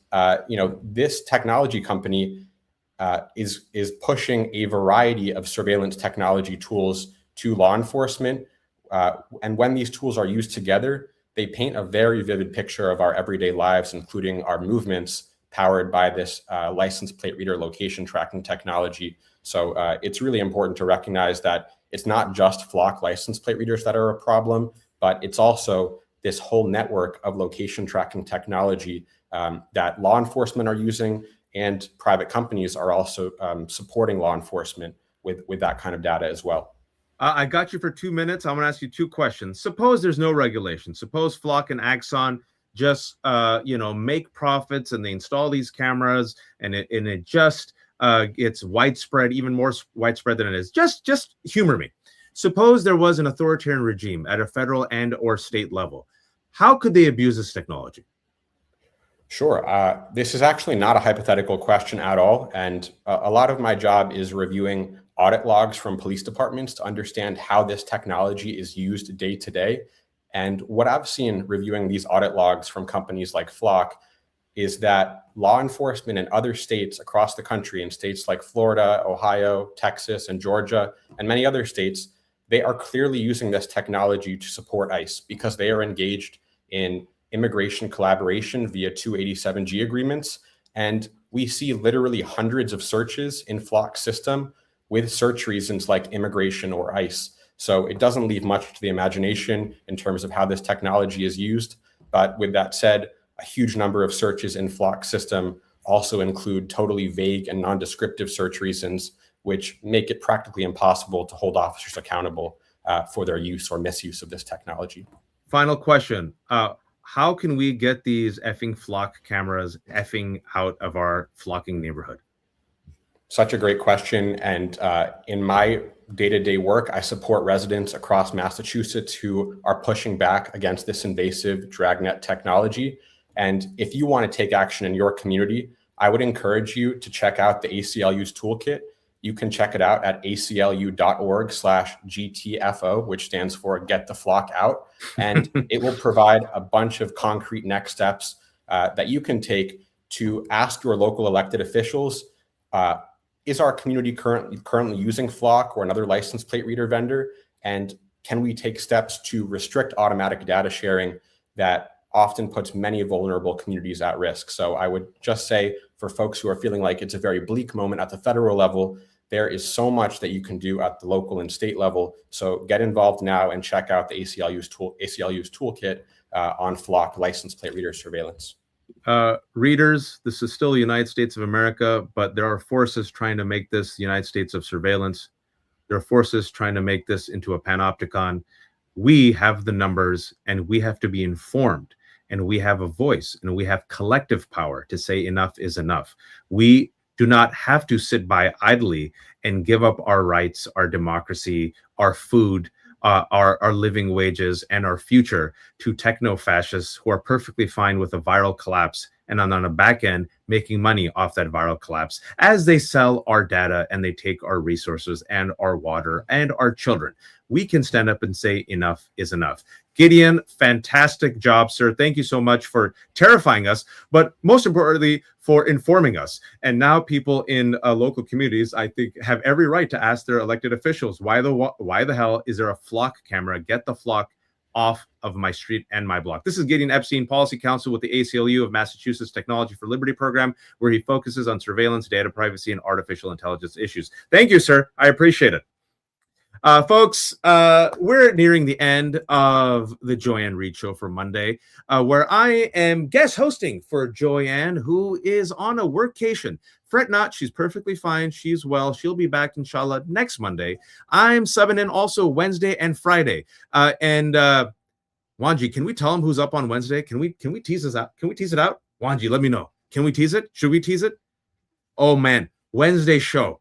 this technology company is pushing a variety of surveillance technology tools to law enforcement. And when these tools are used together, they paint a very vivid picture of our everyday lives, including our movements, powered by this license plate reader location tracking technology. So it's really important to recognize that it's not just Flock license plate readers that are a problem, but it's also this whole network of location tracking technology that law enforcement are using, and private companies are also supporting law enforcement with that kind of data as well. I got you for 2 minutes. I'm going to ask you two questions. Suppose there's no regulation. Suppose Flock and Axon just make profits and they install these cameras, and it just it's widespread, even more widespread than it is. Just humor me. Suppose there was an authoritarian regime at a federal and or state level. How could they abuse this technology? Sure. This is actually not a hypothetical question at all. And a lot of my job is reviewing audit logs from police departments to understand how this technology is used day to day. And what I've seen reviewing these audit logs from companies like Flock is that law enforcement in other states across the country, in states like Florida, Ohio, Texas, and Georgia, and many other states, they are clearly using this technology to support ICE because they are engaged in immigration collaboration via 287G agreements. And we see literally hundreds of searches in Flock's system with search reasons like immigration or ICE. So it doesn't leave much to the imagination in terms of how this technology is used. But with that said, a huge number of searches in Flock's system also include totally vague and non-descriptive search reasons, which make it practically impossible to hold officers accountable for their use or misuse of this technology. Final question. How can we get these effing Flock cameras effing out of our flocking neighborhood? Such a great question. And in my day-to-day work, I support residents across Massachusetts who are pushing back against this invasive dragnet technology. And if you want to take action in your community, I would encourage you to check out the ACLU's toolkit. You can check it out at aclu.org/GTFO, which stands for Get the Flock Out. And it will provide a bunch of concrete next steps that you can take to ask your local elected officials, is our community currently using Flock or another license plate reader vendor? And can we take steps to restrict automatic data sharing that often puts many vulnerable communities at risk? So I would just say for folks who are feeling like it's a very bleak moment at the federal level, there is so much that you can do at the local and state level. So get involved now and check out the ACLU's toolkit on Flock license plate reader surveillance. Readers, this is still the United States of America, but there are forces trying to make this the United States of surveillance. There are forces trying to make this into a panopticon. We have the numbers and we have to be informed, and we have a voice and we have collective power to say enough is enough. We do not have to sit by idly and give up our rights, our democracy, our food, our living wages, and our future to techno-fascists who are perfectly fine with a viral collapse and on the back end making money off that viral collapse as they sell our data and they take our resources and our water and our children. We can stand up and say enough is enough. Gideon, fantastic job, sir. Thank you so much for terrifying us, but most importantly, for informing us. And now people in local communities, I think, have every right to ask their elected officials, why the hell is there a Flock camera? Get the Flock off of my street and my block. This is Gideon Epstein, Policy Counsel with the ACLU of Massachusetts Technology for Liberty program, where he focuses on surveillance, data privacy, and artificial intelligence issues. Thank you, sir. I appreciate it. Folks, we're nearing the end of the Joy Reid Show for Monday, where I am guest hosting for Joyanne, who is on a workcation. Fret not, she's perfectly fine. She's well. She'll be back, inshallah, next Monday. I'm subbing in also Wednesday and Friday. Wanji, can we tell him who's up on Wednesday? Can we tease this out? Can we tease it out? Wanji, let me know. Can we tease it? Should we tease it? Oh man, Wednesday show.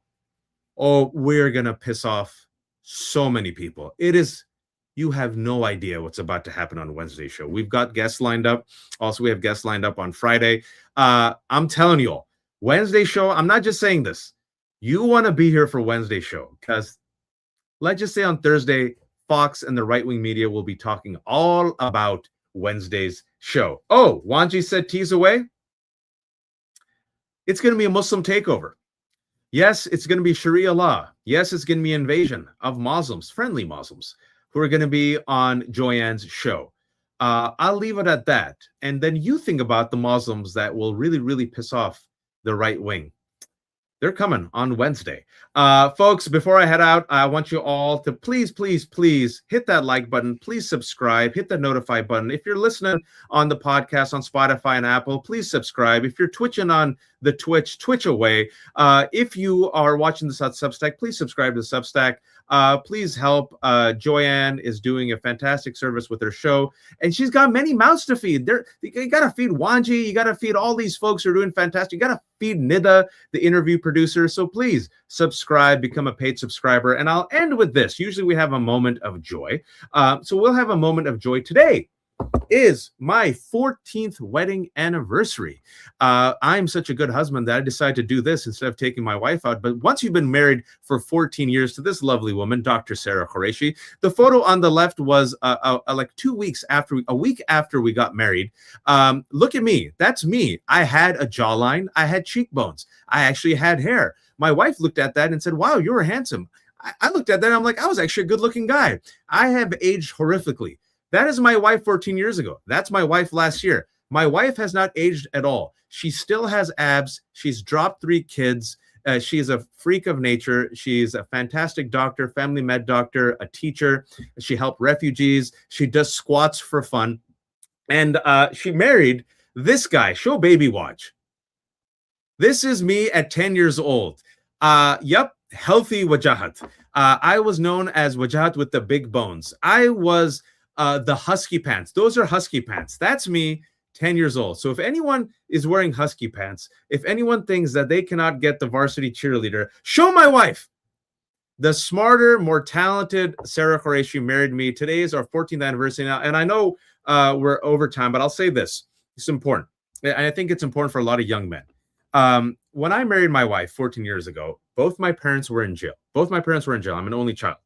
Oh, we're gonna piss off so many people. You have no idea what's about to happen on Wednesday show. We've got guests lined up. Also, we have guests lined up on Friday. I'm telling you all, Wednesday show, I'm not just saying this. You want to be here for Wednesday show because let's just say on Thursday, Fox and the right-wing media will be talking all about Wednesday's show. Oh, Wanji said tease away. It's going to be a Muslim takeover. Yes, it's going to be Sharia law. Yes, it's going to be invasion of Muslims, friendly Muslims, who are going to be on Joyanne's show. I'll leave it at that. And then you think about the Muslims that will really, really piss off the right wing. They're coming on Wednesday. Folks, before I head out, I want you all to please, please, please hit that like button. Please subscribe. Hit the notify button. If you're listening on the podcast on Spotify and Apple, please subscribe. If you're twitching on the Twitch away. If you are watching this on Substack, please subscribe to the Substack. Please help. Joyanne is doing a fantastic service with her show, and she's got many mouths to feed. You got to feed Wanji. You got to feed all these folks who are doing fantastic. You got to feed Nida, the interview producer. So please subscribe, become a paid subscriber. And I'll end with this. Usually we have a moment of joy. So we'll have a moment of joy today. Is my 14th wedding anniversary. I'm such a good husband that I decided to do this instead of taking my wife out. But once you've been married for 14 years to this lovely woman, Dr. Sarah Qureshi, the photo on the left was like 2 weeks after, a week after we got married. Look at me. That's me. I had a jawline. I had cheekbones. I actually had hair. My wife looked at that and said, wow, you were handsome. I looked at that and I'm like, I was actually a good looking guy. I have aged horrifically. That is my wife 14 years ago. That's my wife last year. My wife has not aged at all. She still has abs. She's dropped 3 kids. She's a freak of nature. She's a fantastic doctor, family med doctor, a teacher. She helped refugees. She does squats for fun. And she married this guy. Show baby watch. This is me at 10 years old. Yep, healthy Wajahat. I was known as Wajahat with the big bones. I was the husky pants. Those are husky pants. That's me 10 years old. So if anyone is wearing husky pants, if anyone thinks that they cannot get the varsity cheerleader, show my wife. The smarter, more talented Sarah Qureshi married me. Today is our 14th anniversary now. And I know we're over time, but I'll say this. It's important. And I think it's important for a lot of young men. When I married my wife 14 years ago, both my parents were in jail. I'm an only child.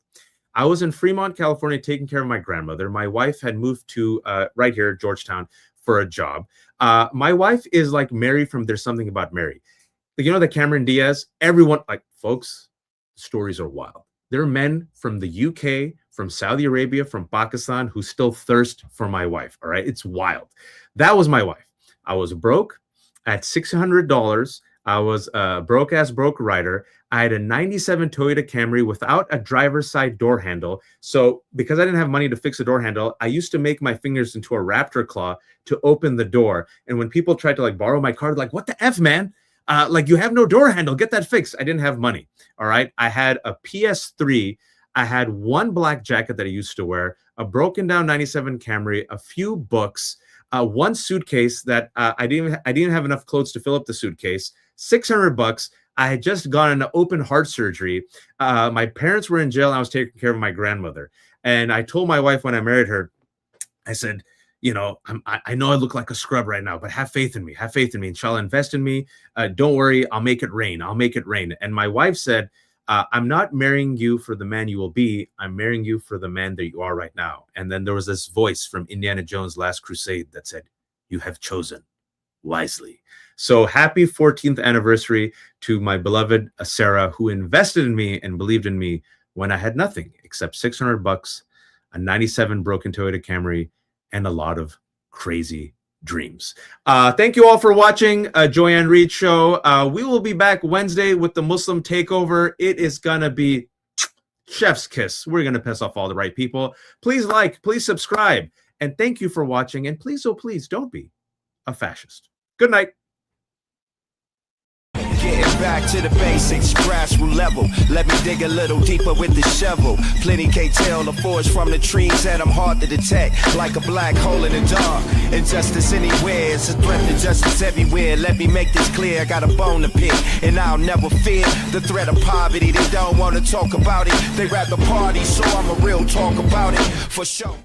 I was in Fremont, California, taking care of my grandmother. My wife had moved to right here, Georgetown, for a job. My wife is like Mary from There's Something About Mary. You know, the Cameron Diaz, everyone, like, folks, stories are wild. There are men from the UK, from Saudi Arabia, from Pakistan, who still thirst for my wife, all right? It's wild. That was my wife. I was broke at $600. I was a broke rider. I had a 97 Toyota Camry without a driver's side door handle. So because I didn't have money to fix the door handle, I used to make my fingers into a raptor claw to open the door. And when people tried to like borrow my car, like, what the F, man? Like, you have no door handle. Get that fixed. I didn't have money. All right. I had a PS3. I had one black jacket that I used to wear, a broken down 97 Camry, a few books, one suitcase that I didn't have enough clothes to fill up the suitcase, $600. I had just gotten an open heart surgery. My parents were in jail. And I was taking care of my grandmother. And I told my wife when I married her, I said, you know, I know I look like a scrub right now, but have faith in me. Have faith in me. Inshallah, invest in me. Don't worry. I'll make it rain. I'll make it rain. And my wife said, I'm not marrying you for the man you will be. I'm marrying you for the man that you are right now. And then there was this voice from Indiana Jones' Last Crusade that said, you have chosen wisely. So happy 14th anniversary to my beloved Sarah, who invested in me and believed in me when I had nothing except $600, a 97 broken Toyota Camry, and a lot of crazy dreams. Thank you all for watching Joy Reid Show. We will be back Wednesday with the Muslim takeover. It is gonna be chef's kiss. We're gonna piss off all the right people. Please like, please subscribe, and thank you for watching. And please, oh please, don't be a fascist. Good night. Getting back to the basics, grassroots level. Let me dig a little deeper with the shovel. Plenty can't tell the forest from the trees, and I'm hard to detect, like a black hole in the dark. Injustice anywhere, it's a threat to justice everywhere. Let me make this clear, I got a bone to pick, and I'll never fear the threat of poverty. They don't want to talk about it, they rather party, so I'm a real talk about it, for sure.